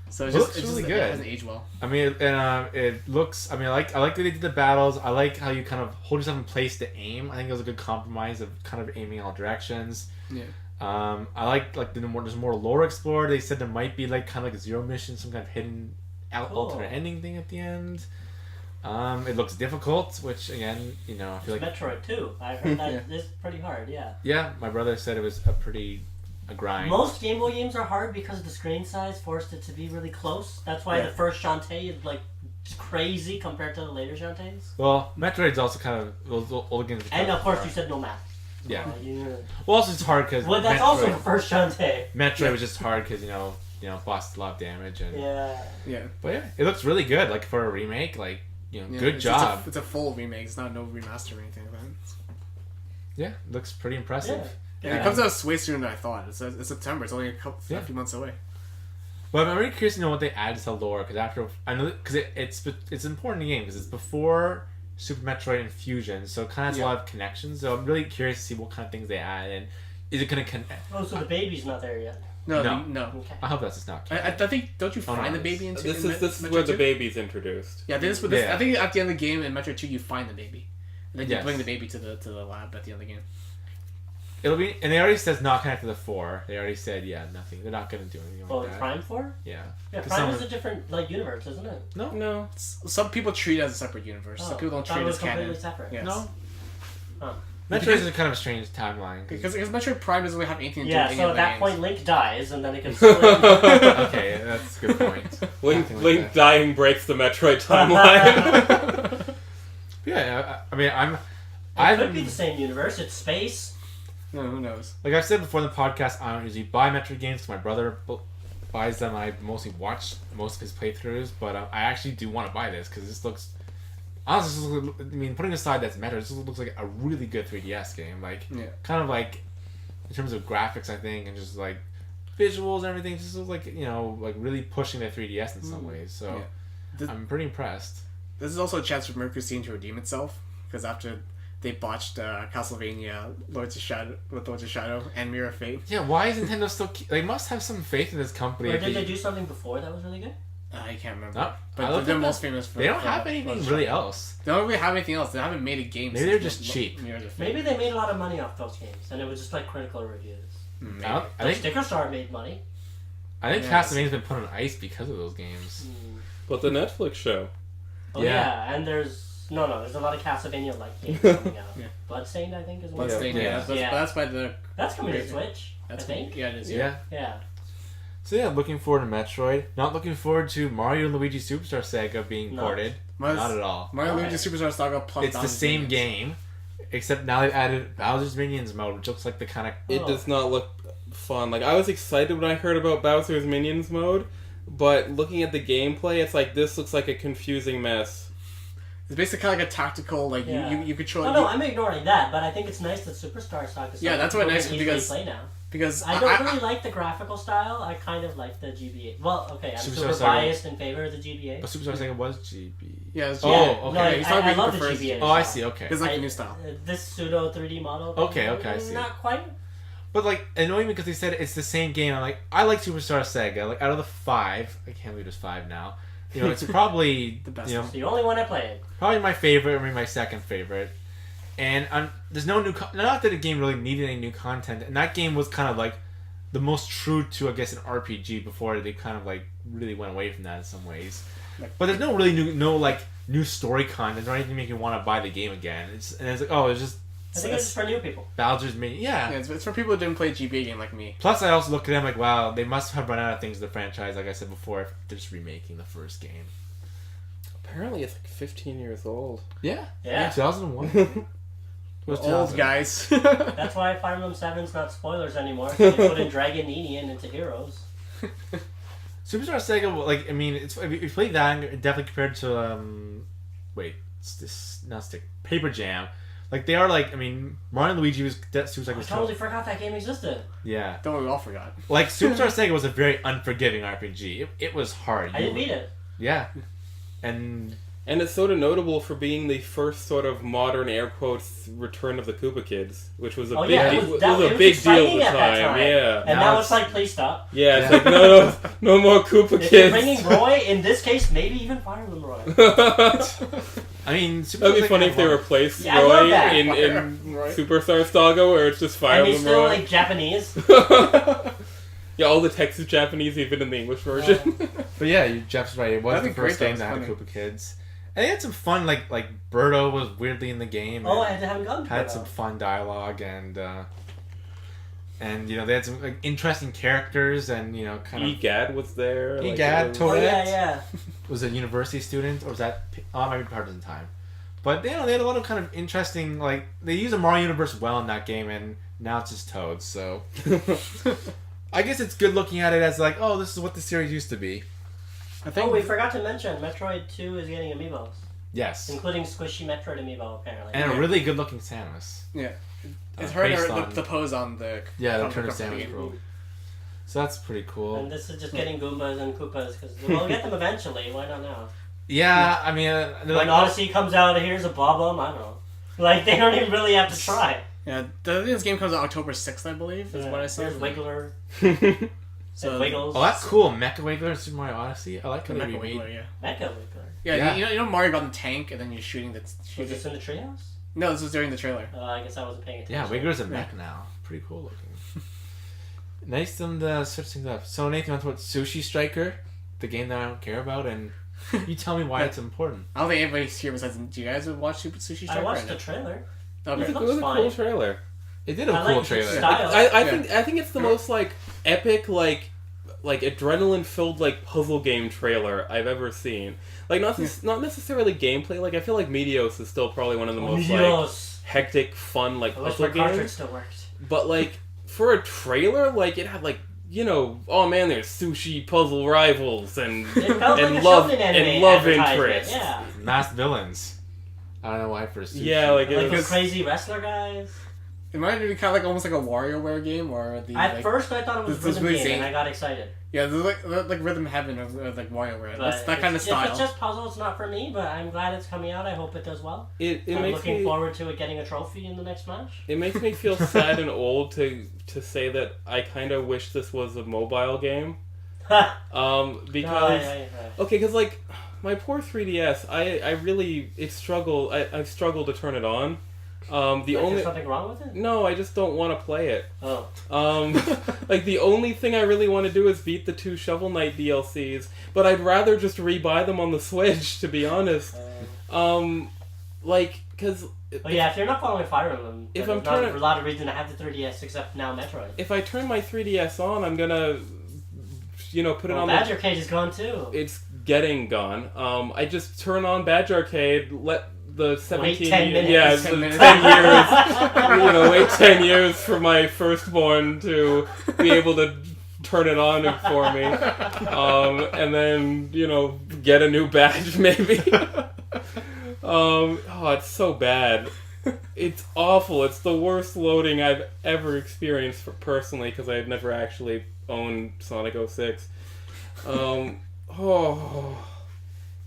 So it's It just, looks it's really just, good. It hasn't aged well. I mean, and it looks. I mean, I like that they did the battles. I like how you kind of hold yourself in place to aim. I think it was a good compromise of kind of aiming all directions. Yeah. I like there's more lore explored. They said there might be like kind of like a zero mission, some kind of hidden alternate ending thing at the end. It looks difficult, which again, I feel like Metroid 2. I heard that is pretty hard, yeah. Yeah, my brother said it was a grind. Most Game Boy games are hard because the screen size forced it to be really close. That's why the first Shantae is like crazy compared to the later Shantaes. Well, Metroid's also kind of those old games. And of course, you said no map. Yeah. Well, also it's hard because. Well, that's also the first Shantae. Metroid was just hard because boss did a lot of damage and. Yeah. But yeah, it looks really good. Like for a remake, like good job. It's a full remake. It's not no remaster or anything like that. Yeah, it looks pretty impressive. Yeah, it comes out way sooner than I thought. It's September. It's only a few months away. But I'm really curious to know what they add to the lore because it's important in the game because it's before Super Metroid and Fusion, so it kind of has a lot of connections. So I'm really curious to see what kind of things they add and is it going to connect? Oh, so the baby's not there yet. No. Okay. I hope that's just not. I think don't you find the baby in This is where the baby's introduced. Yeah, I think at the end of the game in Metroid 2 you find the baby, and then you bring the baby to the lab at the end of the game. It'll be, and they already said it's not connected to the 4. They already said nothing. They're not going to do anything like that. Prime 4? Yeah. Yeah, Prime is a different universe, isn't it? No. Some people treat it as a separate universe. Some people don't treat it as canon. Completely separate. Yes. No. Huh. Metroid is a kind of a strange timeline. Because Metroid Prime doesn't really have anything to do with any so of at the that games. point Link dies, and then it can split. Okay, that's a good point. Link dying breaks the Metroid timeline. I could be the same universe. It's space. No, who knows? Like I've said before in the podcast, I don't usually buy Metroid games because my brother buys them. I mostly watch most of his playthroughs, but I actually do want to buy this because this looks. Honestly, putting aside that's Metroid, this looks like a really good 3DS game. Like, kind of like in terms of graphics, I think, and just like visuals and everything, just looks like like really pushing the 3DS in some ways. So I'm pretty impressed. This is also a chance for Mercury Steam to redeem itself because after they botched Castlevania, Lords of Shadow, and Mirror of Fate. Yeah, why is Nintendo still? They must have some faith in this company. Or did they do something before that was really good? I can't remember. No, but they're most famous for. They don't have anything really else. They don't really have anything else. They haven't made a game. Maybe they're just cheap. Maybe they made a lot of money off those games, and it was just like critical reviews. I think Sticker Star made money. I think Castlevania's been put on ice because of those games. But the Netflix show. Oh yeah, and there's No, there's a lot of Castlevania-like games coming out. Yeah. Bloodstained, I think, is one. Bloodstained, Yeah. That's by the... That's coming to Switch, That's I think. Yeah, it is. Yeah. Yeah. So yeah, looking forward to Metroid. Not looking forward to Mario and Luigi Superstar Saga being No. ported. Not at all. Mario Alright. Luigi Superstar Saga plus It's the Bowser's same Minions. game, except now they've added Bowser's Minions mode, which looks like the kind of... It does not look fun. Like, I was excited when I heard about Bowser's Minions mode, but looking at the gameplay, it's like, this looks like a confusing mess. It's basically kind of like a tactical, like, you control... Oh, no, I'm ignoring that, but I think it's nice that Superstar Saga is Yeah, that's what nice easily because- play now. Because I don't really like the graphical style. I kind of like the GBA. Well, okay, I'm Superstar super Saga. biased in favor of the GBA. But Superstar Saga was GB. Yeah, it's Oh, Yeah, okay. no, He's I talking love the prefers- GBA. Oh, I style. see, okay. It's like I- the new style. This pseudo 3D model. Okay, I see. Not quite. But, like, annoying because they said it's the same game. I'm like, I like Superstar Saga. Like, out of the 5, I can't believe there's 5 now. You know, it's probably, The best you know, one. It's the only one I played. probably my favorite or maybe my second favorite. And there's no new... not that the game really needed any new content. And that game was kind of, like, the most true to, I guess, an RPG before they kind of, like, really went away from that in some ways. But there's no really new story content or anything to make you want to buy the game again. It's like, oh, it's just I think it's for new people. Bowser's Minion. Yeah. Yeah, it's for people who didn't play a GBA game like me. Plus, I also look at them like, wow, they must have run out of things in the franchise, like I said before, if they're just remaking the first game. Apparently it's like 15 years old. Yeah. Yeah. 2001. We're old guys. That's why Fire Emblem 7's not spoilers anymore. They put in Dragon Ninian into Heroes. Superstar Saga, like, I mean, it's if you play that, definitely compared to, Paper Jam. Like, they are, like, I mean, Mario and Luigi was I totally forgot that game existed. Yeah. Don't worry, we all forgot. Like, Superstar Saga was a very unforgiving RPG. It was hard. I didn't beat it. Yeah. And it's sort of notable for being the first sort of modern air quotes return of the Koopa Kids, which was a big yeah, deal. it was a big deal exciting at the at that time. time. Yeah. And Now now it's like, please stop. Yeah, it's like no more Koopa If you're Kids. bringing Roy, in this case, maybe even Fire Emblem Roy. I mean, Superstar That'd be Saga funny had if they one- replaced Yeah, I love Roy that. in Right. Superstar Saga, where it's just Fire And he's Emblem still, Roy. like, Japanese. Yeah, all the text is Japanese, even in the English version. But yeah, Jeff's right. It was That'd the be first great, game that that was had funny. Koopa Kids. And they had some fun, like Birdo was weirdly in the game. Oh, and I haven't gone to had it. some fun dialogue and you know, they had some like, interesting characters and, you know, kind of... Egad was there. Egad, it was- totally. Oh, yeah. Was a university student, or was that... Oh, maybe Partisan Time. But, you know, they had a lot of kind of interesting, like... They use the Mario universe well in that game, and now it's just Toads, so... I guess it's good looking at it as like, oh, this is what the series used to be. I think Oh, we forgot to mention, Metroid 2 is getting amiibos. Yes. Including Squishy Metroid amiibo, apparently. And a really good looking Samus. yeah, it's based her on- the pose on the Yeah, the cover Turn of of the Samus game. Pro. So that's pretty cool. And this is just getting Goombas and Koopas, because we'll get them eventually, why not now? Yeah, I mean, they're When like, Odyssey comes out, here's a Bob-Omb, I don't know. Like, they don't even really have to try. Yeah, this game comes out October 6th, I believe, is what I said. There's Wiggler, So and Wiggles. oh, that's cool. Mecha Wiggler in Super Mario Odyssey. I like how they Mecha remade. Wiggler, yeah. Mecha Wiggler. Yeah, Yeah. You know Mario got in the tank and then you're shooting the... Was this in the treehouse? No, this was during the trailer. I guess I wasn't paying Yeah, attention. Wiggler's a mech now. Pretty cool looking. Nice them to switch things up. So Nathan, what's about Sushi Striker, the game that I don't care about, and you tell me why it's important. I don't think anybody's here besides... Do you guys watch Super Sushi Striker? I watched or the no? trailer. Okay. It looks was a fine. cool trailer. It did a I cool like the trailer. style. I think it's the most like epic like adrenaline filled like puzzle game trailer I've ever seen. Like not necessarily gameplay. Like I feel like Meteos is still probably one of the most like Meteos. hectic fun like I wish puzzle my cartridge games. still worked. But like for a trailer, like it had like oh man, there's sushi puzzle rivals and It felt and like a love shonen anime and love advertisement, interest. Yeah. Masked villains. I don't know why for Sushi. Yeah, like it Like the was. crazy wrestler guys. It might be kind of like almost like a WarioWare game or the... At like, first, I thought it was this is Rhythm really Game, and zany. I got excited. Yeah, there's like Rhythm Heaven of like WarioWare. But That's that kind of If style. it's just puzzles, not for me, but I'm glad it's coming out. I hope it does well. It I'm makes looking me forward to it getting a trophy in the next match. It makes me feel sad and old to say that I kind of wish this was a mobile game. Because okay, because like my poor 3DS, I've struggled to turn it on. There's something wrong with it? No, I just don't want to play it. Oh. Like the only thing I really want to do is beat the 2 Shovel Knight DLCs, but I'd rather just rebuy them on the Switch, to be honest. like, because... Oh yeah, if you're not following Fire Emblem, If there's I'm not turning- a lot of reason to have the 3DS except now Metroid. If I turn my 3DS on, I'm gonna, put it on Badge Arcade is gone too. It's getting gone. I just turn on Badge Arcade, let the 17 Wait 10 minutes. Yeah, 10 the minutes. 10 years. Wait 10 years for my firstborn to be able to turn it on for me. And then, get a new badge maybe. It's so bad. It's awful. It's the worst loading I've ever experienced personally because I had never actually owned Sonic 06.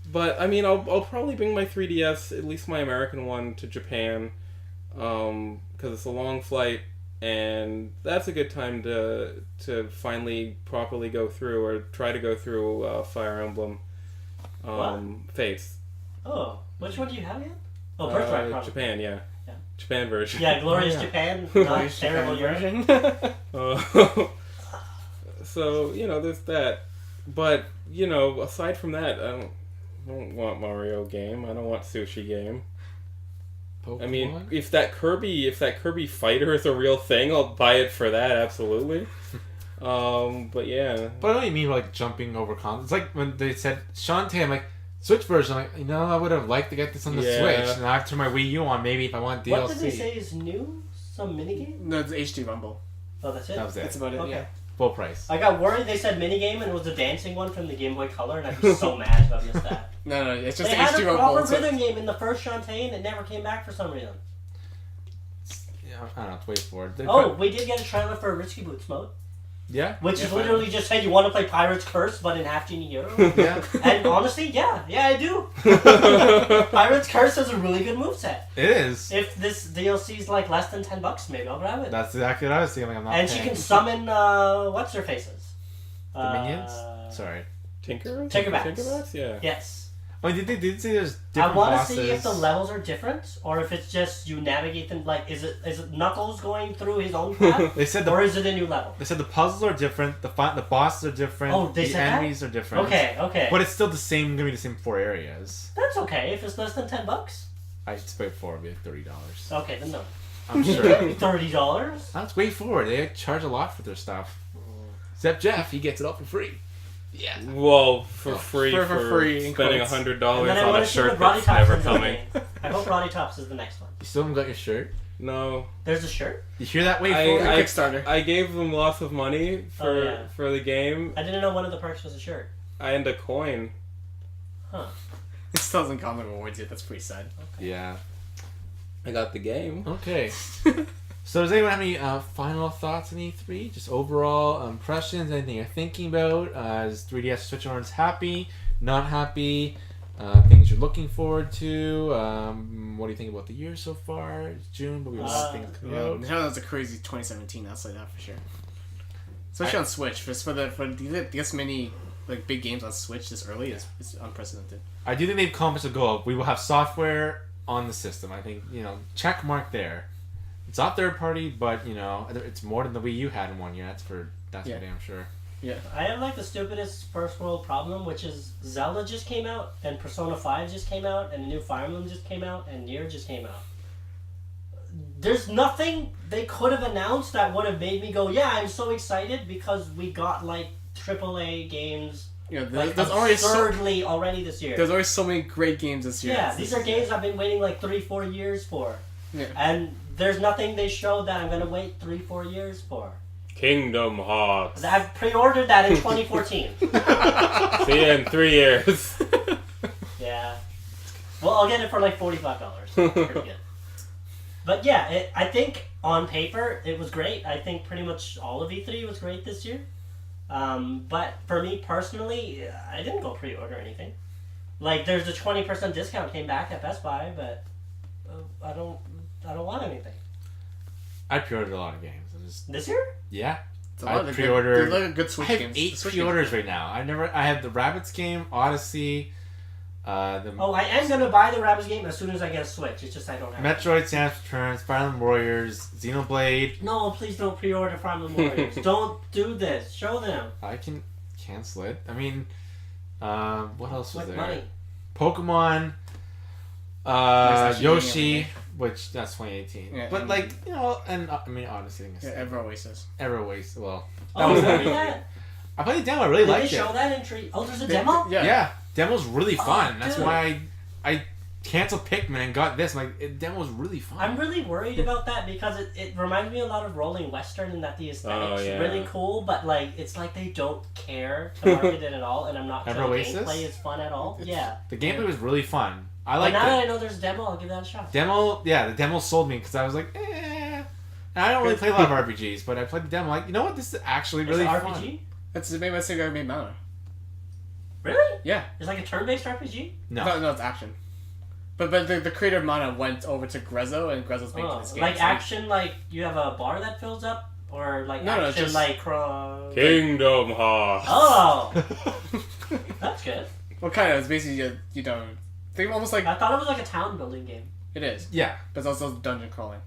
But I mean, I'll probably bring my 3DS, at least my American one, to Japan, because it's a long flight, and that's a good time to finally properly go through or try to go through Fire Emblem Fates. Oh, which one do you have again? Oh, Birthright Chronicles. Japan, yeah. Yeah. Japan version. Yeah, Glorious Oh, yeah. Japan, not Glorious terrible Japan version. So, there's that. But, aside from that, I don't want Mario game. I don't want Sushi game. Pokemon? I mean, if that Kirby fighter is a real thing, I'll buy it for that, absolutely. But yeah. But I know what you mean, like jumping over consoles. It's like when they said Shantae, I'm like, Switch version. I'm like, I would have liked to get this on the Yeah. Switch. And I have to turn my Wii U on, maybe if I want DLC. What did they say is new? Some minigame? No, it's HD Rumble. Oh, that's it? That was it. That's about it. Okay. Yeah. Full price. I got worried they said minigame and it was a dancing one from the Game Boy Color, and I'd be so mad if I missed that. No, it's just They the had HD a Rumble. proper So rhythm game in the first Shantae, and it never came back for some reason. Yeah, I don't have to wait for it. Oh, we did get a trailer for Risky Boots mode, Yeah? which Yeah, is literally just saying you want to play Pirate's Curse, but in Half Genie Hero. Yeah. And honestly, yeah, I do. Pirate's Curse has a really good moveset. It is. If this DLC is like less than $10, maybe I'll grab it. That's exactly what I was thinking. I'm not And she paying. can summon what's her faces? The minions? Sorry. Tinkerbats? Tinkerbats. Yeah. Yes. Oh, did they say there's I different want to bosses? see if the levels are different, or if it's just you navigate them. Like, is it Knuckles going through his own path, They said or is it a new level? They said the puzzles are different, the bosses are different, Oh, they the said that? enemies are different. Okay. But it's still gonna be the same 4 areas. That's okay if it's less than $10. I expect 4 would be like $30. Okay, then no. I'm sure. $30. That's way forward. They charge a lot for their stuff. Except Jeff, he gets it all for free. Yeah. Well, for free For for free, spending quotes. And $100 then I on want a to see what shirt Roddy that's Tops never is coming. I hope Roddy Tops is the next one. You still haven't got your shirt? No. There's a shirt? You hear that way I- forward? I- Kickstarter. I gave them lots of money for Oh, yeah. for the game I didn't know one of the perks was a shirt. and a coin. Huh. It still doesn't count the rewards yet. That's pretty sad. Yeah. I got the game. Okay. So does anyone have any final thoughts on E3? Just overall impressions, anything you're thinking about? Is 3DS Switch owners happy? Not happy? Things you're looking forward to? What do you think about the year so far? It's June, but we have a lot of things coming Yeah, out. Nintendo's a crazy 2017. I'll say that for sure. Especially on Switch. For this many like big games on Switch this early is unprecedented. I do think they've accomplished a goal. We will have software on the system. I think, check mark there. It's not third party, but, it's more than the Wii U had in 1 year. That's for damn sure. Yeah. I have like the stupidest first world problem, which is Zelda just came out, and Persona 5 just came out, and the new Fire Emblem just came out, and Nier just came out. There's nothing they could have announced that would have made me go, yeah, I'm so excited, because we got like AAA games There's already already this year. there's always so many great games this year. Yeah, these are games I've been waiting like 3-4 years for. Yeah. And there's nothing they showed that I'm going to wait 3-4 years for. Kingdom Hearts. I've pre-ordered that in 2014. See you in 3 years. Yeah. Well, I'll get it for like $45. Pretty good. But yeah, I think on paper it was great. I think pretty much all of E3 was great this year. But for me personally, I didn't go pre-order anything. Like, there's a 20% discount came back at Best Buy, but I don't want anything. I pre-ordered a lot of games. This year? Yeah. It's a lot I of pre-ordered. There's a lot of good Switch I have games. 8 The Switch pre-orders games. right now. I had the Rabbids game, Odyssey, Oh, I am gonna buy the Rabbids game as soon as I get a Switch. It's just I don't have it. Metroid Samus Returns, Fire Emblem Warriors, Xenoblade. No, please don't pre-order Fire Emblem Warriors. Don't do this. Show them. I can cancel it. I mean, what else was With there? money. Pokemon. actually being a Yoshi, remake. which that's 2018. Yeah, but and- like and I mean Odyssey. Yeah, Ever Oasis. Everways. Well, Oh, was you that. played that? I played the demo. I really Did they liked show it. that in Tree? Oh, there's a They- demo? Yeah. Demo's really fun. That's dude. why I canceled Pikmin and got this. Like, demo's really fun. I'm really worried about that because it reminds me a lot of Rolling Western in that the aesthetic's Oh, yeah. really cool, but like it's like they don't care to market it at all, and I'm not sure the Oasis? gameplay is fun at all. Yeah. The gameplay was really fun. I But liked now that it. I know there's a demo, I'll give that a shot. The demo sold me because I was like, eh. And I don't really play a lot of RPGs, but I played the demo. Like, you know what? This is actually It's really an fun. RPG? That's made by the same guy who made Mana. Really? Yeah. It's like a turn-based RPG? No, it's action. But the creator of Mana went over to Grezzo, and Grezzo's making Oh, this game. like so- action, like you have a bar that fills up, or like No, action, just- like Kingdom Hearts. Oh, that's good. Well, kind of. It's basically you know, think almost like I thought it was like a town building game. it is, Yeah. but it's also dungeon crawling.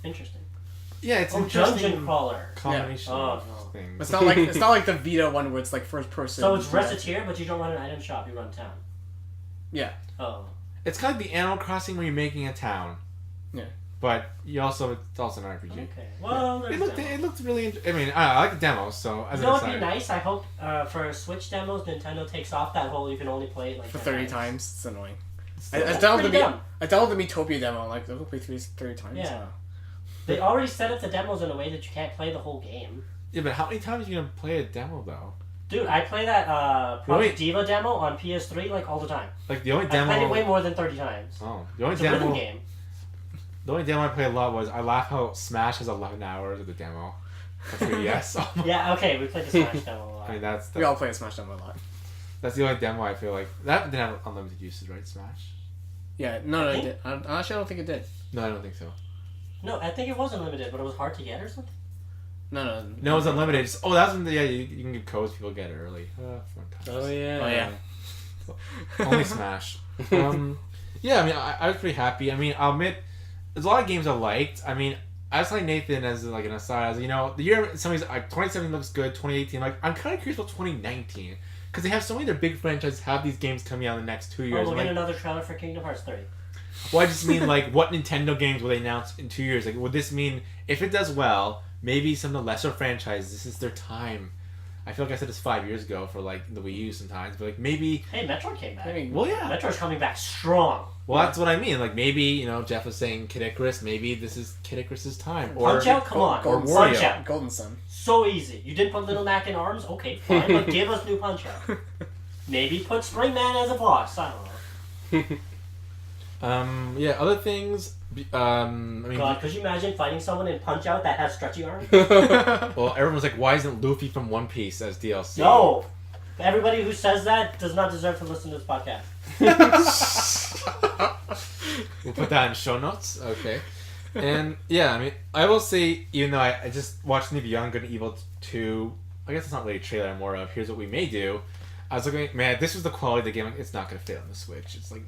Interesting. Yeah, it's Oh, interesting dungeon crawler. combination Yeah. of Oh, no. things. It's not like the Vita one where it's like first person. So it's Reciteer, but you don't run an item shop, you run town. Yeah. Oh. It's kind of like the Animal Crossing where you're making a town. Yeah. But it's also an RPG. Okay. Well, there's demos. It looked really. I mean, I like the demo. So as You know an what'd be aside, nice? I hope for Switch demos, Nintendo takes off that whole you can only play it like For 10 30 times, it's annoying. I That's downloaded pretty dumb. I downloaded the Metopia demo. I'm like, I'll play 30 times. Yeah. They already set up the demos in a way that you can't play the whole game. yeah, but how many times are you gonna play a demo though? Dude, I play that Project Wait. Diva demo on PS3 like all the time. Like the only I played it way demo. more than 30 times. Oh, the only It's a rhythm demo. game. The only demo I played a lot was I laugh how Smash has 11 hours of the demo. For 3DS. Yeah, okay, we played the Smash demo a lot. I mean that's We all play Smash demo a lot. that's the only demo I feel like that didn't have unlimited uses, right? Smash. Yeah, no, I it think- did. Actually, I don't think it did. No, I don't think so. No, I think it was unlimited, but it was hard to get or something. No. No, it was unlimited. Oh, that's when you can give codes. People get it early. Fun times. Oh yeah. Oh, yeah. Only Smash. Yeah, I mean, I was pretty happy. I mean, I'll admit, there's a lot of games I liked. I mean, I was telling Nathan as like an aside, as you know, the year somebody's like 2017 looks good, 2018. Like, I'm kind of curious about 2019 because they have so many of their big franchises have these games coming out in the next 2 Oh, years. we'll I'm get like, another trailer for Kingdom Hearts 3. well, I just mean like, what Nintendo games will they announce in 2 years? Like, would this mean if it does well, maybe some of the lesser franchises, this is their time? I feel like I said this 5 years ago for like the Wii U sometimes, but like maybe. Hey, Metroid came back. Hey, Well, yeah. Metroid's coming back strong. Well, that's what I mean. Like maybe Jeff was saying Kid Icarus. Maybe this is Kid Icarus's time. Or Punch Out, come on. or Punch Wario. Out. Golden Sun. So easy. You didn't put Little Mac in arms? Okay, fine, but give us new Punch Out. Maybe put Springman as a boss. I don't know. Yeah. Other things. I mean, God, could you imagine fighting someone in Punch Out that has stretchy arms? well, everyone was like, "Why isn't Luffy from One Piece as DLC?" No. Everybody who says that does not deserve to listen to this podcast. We'll put that in show notes. Okay. And yeah, I mean, I will say, even though I just watched the Beyond Good and Evil 2, I guess it's not really a trailer, more of here's what we may do. I was looking, man, this was the quality of the game. Like, it's not going to fit on the Switch. It's like,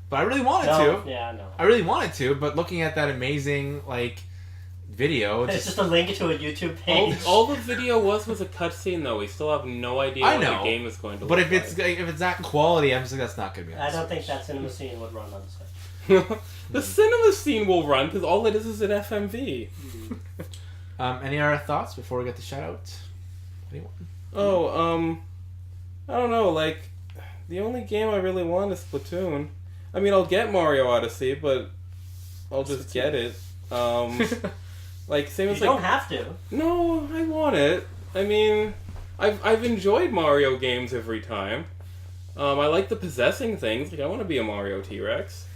but I really wanted No, to. yeah, no. I really wanted to, but looking at that amazing like video, It's just a link to a YouTube All, page. all the video was a cutscene though. We still have no idea I what know. the game is going to but look if it's that quality, I'm just like that's not going to be. On I the don't Switch. think that cinema scene would run on the Switch. like. The cinema scene will run because all it is an FMV. Any other thoughts before we get the shout out? Anyone? Oh, I don't know, like, the only game I really want is Splatoon. I mean, I'll get Mario Odyssey, but I'll just get it. Like, same You as, don't like, have to. no, I want it. I mean, I've enjoyed Mario games every time. I like the possessing things, like, I want to be a Mario T-Rex.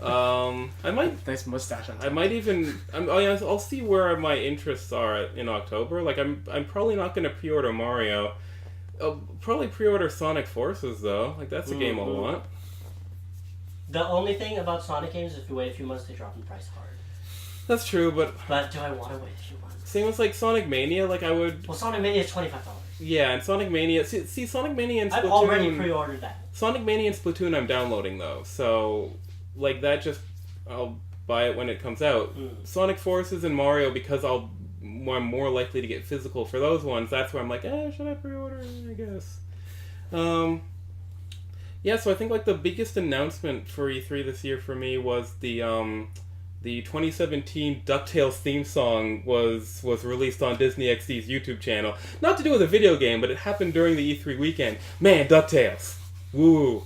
I might Nice mustache on I top. might even. I'll see where my interests are in October. Like I'm probably not going to pre-order Mario. I'll probably pre-order Sonic Forces though. Like that's a game I'll want. The only thing about Sonic games is if you wait a few months, they drop in price hard. That's true, but But do I want to wait a few months? same as like Sonic Mania. Like I would. Well, Sonic Mania is $25. Yeah, and Sonic Mania. See Sonic Mania and Splatoon. I've already pre-ordered that. Sonic Mania and Splatoon I'm downloading though, so like that just I'll buy it when it comes out. Sonic Forces and Mario because I'm more likely to get physical for those ones. That's where I'm like, should I pre-order? I guess. Yeah, so I think like the biggest announcement for E3 this year for me was the 2017 DuckTales theme song was released on Disney XD's YouTube channel. Not to do with a video game, but it happened during the E3 weekend. Man, DuckTales. Woo.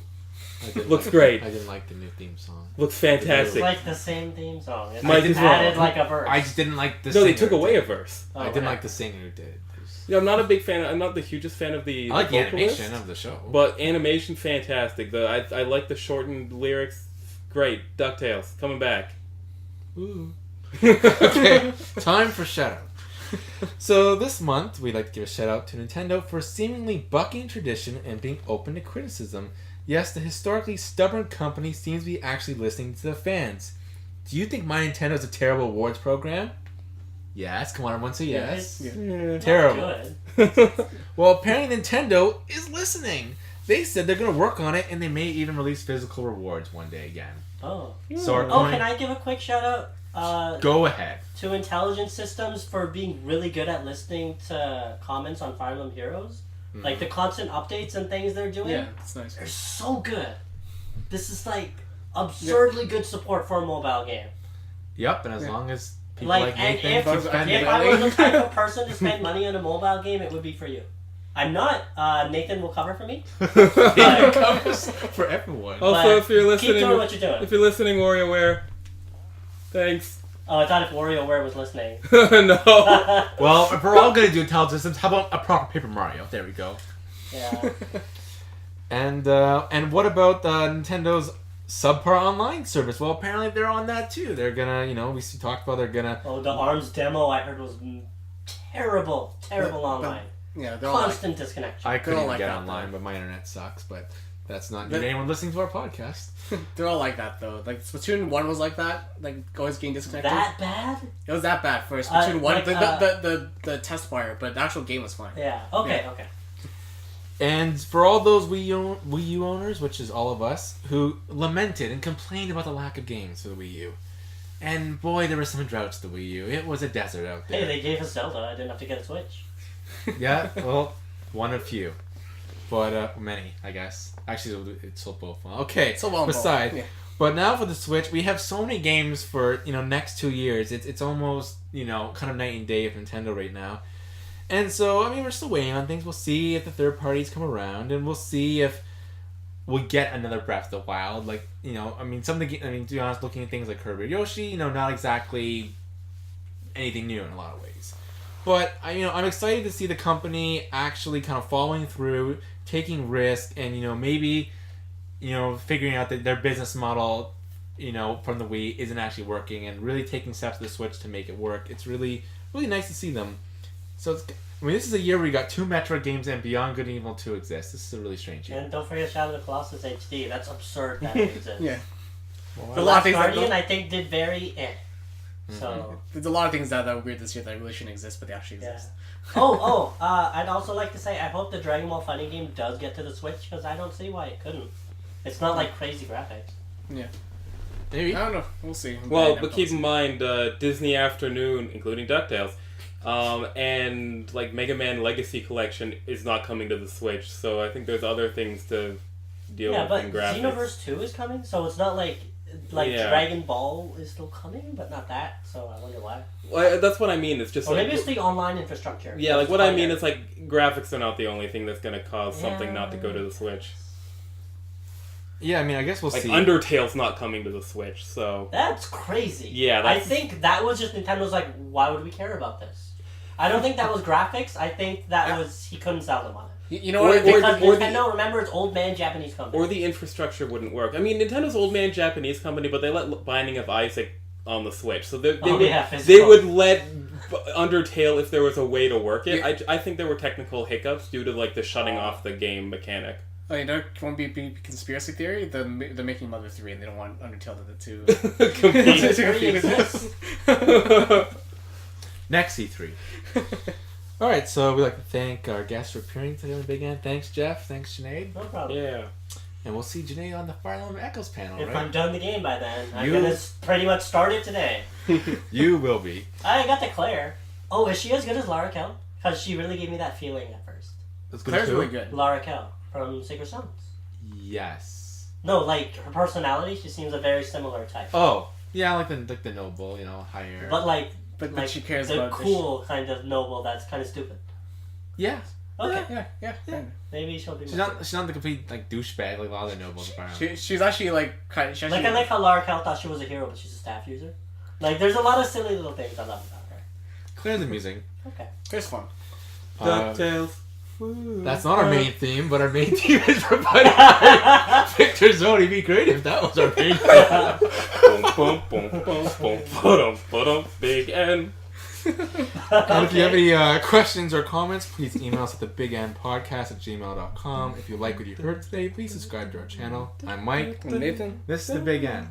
Looks great. I didn't like the new theme song. Looks fantastic. It's like the same theme song. It's Mike like is added wrong. like a verse. I just didn't like the No, singer. they took who away did. a verse. I didn't like the singer who did. Yeah, I'm not a big fan. I'm not the hugest fan of the. I like the vocalist, animation of the show. but animation fantastic. I like the shortened lyrics. Great. DuckTales coming back. Ooh. Okay, time for shout out. So this month we'd like to give a shout out to Nintendo for seemingly bucking tradition and being open to criticism. Yes, the historically stubborn company seems to be actually listening to the fans. Do you think My Nintendo is a terrible awards program? Yes, come on, everyone say yes. Yeah. Terrible. Good. Well, apparently Nintendo is listening. They said they're going to work on it, and they may even release physical rewards one day again. Oh. So our Oh, coin- can I give a quick shout out? Go ahead. To intelligence systems for being really good at listening to comments on Fire Emblem Heroes. Like the constant updates and things they're doing. Yeah, it's nice. They're so good. This is like absurdly good support for a mobile game. Yep, and as long as people Like, like and Nathan if, keep if spending I was the it. type of person to spend money on a mobile game, it would be for you. I'm not. Nathan will cover for me. It covers for everyone. Also, But if you're listening, keep doing what you're doing. if you're listening, WarioWare, thanks. Oh, I thought if WarioWare was listening. No. Well, if we're all going to do intelligence systems, how about a proper Paper Mario? There we go. Yeah. And what about Nintendo's subpar online service? Well, apparently they're on that too. They're gonna, we talked about they're gonna. Oh, the ARMS demo I heard was terrible online. Yeah, they're all like, Constant disconnection. I couldn't don't even like get that, online, though. but my internet sucks. But that's not But- anyone listening to our podcast. they're all like that though. Like Splatoon 1 was like that. Like always getting disconnected. That bad? It was that bad for Splatoon 1. like, The test fire, but the actual game was fine. Yeah. Okay. Yeah. Okay. And for all those Wii U owners, which is all of us, who lamented and complained about the lack of games for the Wii U. And boy, there were some droughts to the Wii U. It was a desert out Hey, there. they gave us Zelda. I didn't have to get a Switch. Yeah, well, one of few. But many, I guess. Actually, it's sold both. Okay, It's a long beside. ball. Yeah. But now for the Switch, we have so many games for, next 2 years. It's almost, kind of night and day with Nintendo right now. And so, we're still waiting on things. We'll see if the third parties come around, and we'll see if we'll get another Breath of the Wild. Like, to be honest, looking at things like Kirby or Yoshi, not exactly anything new in a lot of ways. But, I'm excited to see the company actually kind of following through, taking risk, and, maybe, figuring out that their business model, from the Wii isn't actually working, and really taking steps to the Switch to make it work. It's really, really nice to see them. So, this is a year where we got 2 Metroid games and Beyond Good and Evil 2 exists. This is a really strange year. And don't forget Shadow of the Colossus HD. That's absurd that it exists. Yeah. The A lot of Last things that Guardian, don't- I think, did very So. There's a lot of things that are weird this year that really shouldn't exist, but they actually Yeah. exist. I'd also like to say I hope the Dragon Ball fighting game does get to the Switch because I don't see why it couldn't. It's not like crazy graphics. Yeah. Maybe. I don't know. We'll see. Well, but keep in mind, Disney Afternoon, including DuckTales, and like Mega Man Legacy Collection is not coming to the Switch. So I think there's other things to deal Yeah, with but in graphics. Xenoverse 2 is coming, so it's not like Yeah. Dragon Ball is still coming, but not that. So I wonder why. Well, that's what I mean. It's just Or like maybe it's the online infrastructure. yeah, like what I mean is is like graphics are not the only thing that's going to cause something not to go to the Switch. Yeah, I guess we'll Like see. Undertale's not coming to the Switch, so That's crazy. Yeah, I that's- think that was just Nintendo's like, why would we care about this? I don't think that was graphics. I think that was he couldn't sell them on it. You know Or- what? or- Because the- Nintendo, remember, it's old man Japanese company. or the infrastructure wouldn't work. I mean, Nintendo's old man Japanese company, but they let Binding of Isaac on the Switch, so they Oh, would, yeah, they physical. would let Undertale if there was a way to work it. Yeah. I think there were technical hiccups due to like the shutting off the game mechanic. Oh, you know, won't be conspiracy theory. They're making Mother 3, and they don't want Undertale to Compete. Three exists. Next E3. Alright, so we'd like to thank our guests for appearing today on the Big End. Thanks, Jeff. Thanks, Sinead. No problem. Yeah. And we'll see Sinead on the Fire Emblem Echoes panel, If right? I'm done the game by then, I'm You- gonna pretty much start it today. You will be. I got to Claire. Oh, is she as good as Lara Kell? Because she really gave me that feeling at first. That's good Claire's too. really good. Lara Kell from Sacred Sons. Yes. No, like her personality, she seems a very similar type. Oh, yeah, like the noble, higher. But like she cares the about cool kind of noble that's kind of stupid. yeah. Okay. Yeah. Maybe she'll be. She's not the complete douchebag like a lot of the nobles apparently. She's actually kind of. I like how Lara Croft thought she was a hero, but she's a staff user. Like, there's a lot of silly little things I love about her. Claire's amusing. Okay. It's fun. DuckTales. That's not our main theme, but our main theme is provided by Victor Zoni. Be great if that was our main theme. Big N. If you have any questions or comments, please email us at thebigndpodcast@gmail.com. If you like what you heard today, please subscribe to our channel. I'm Mike. Nathan. This is The Big N.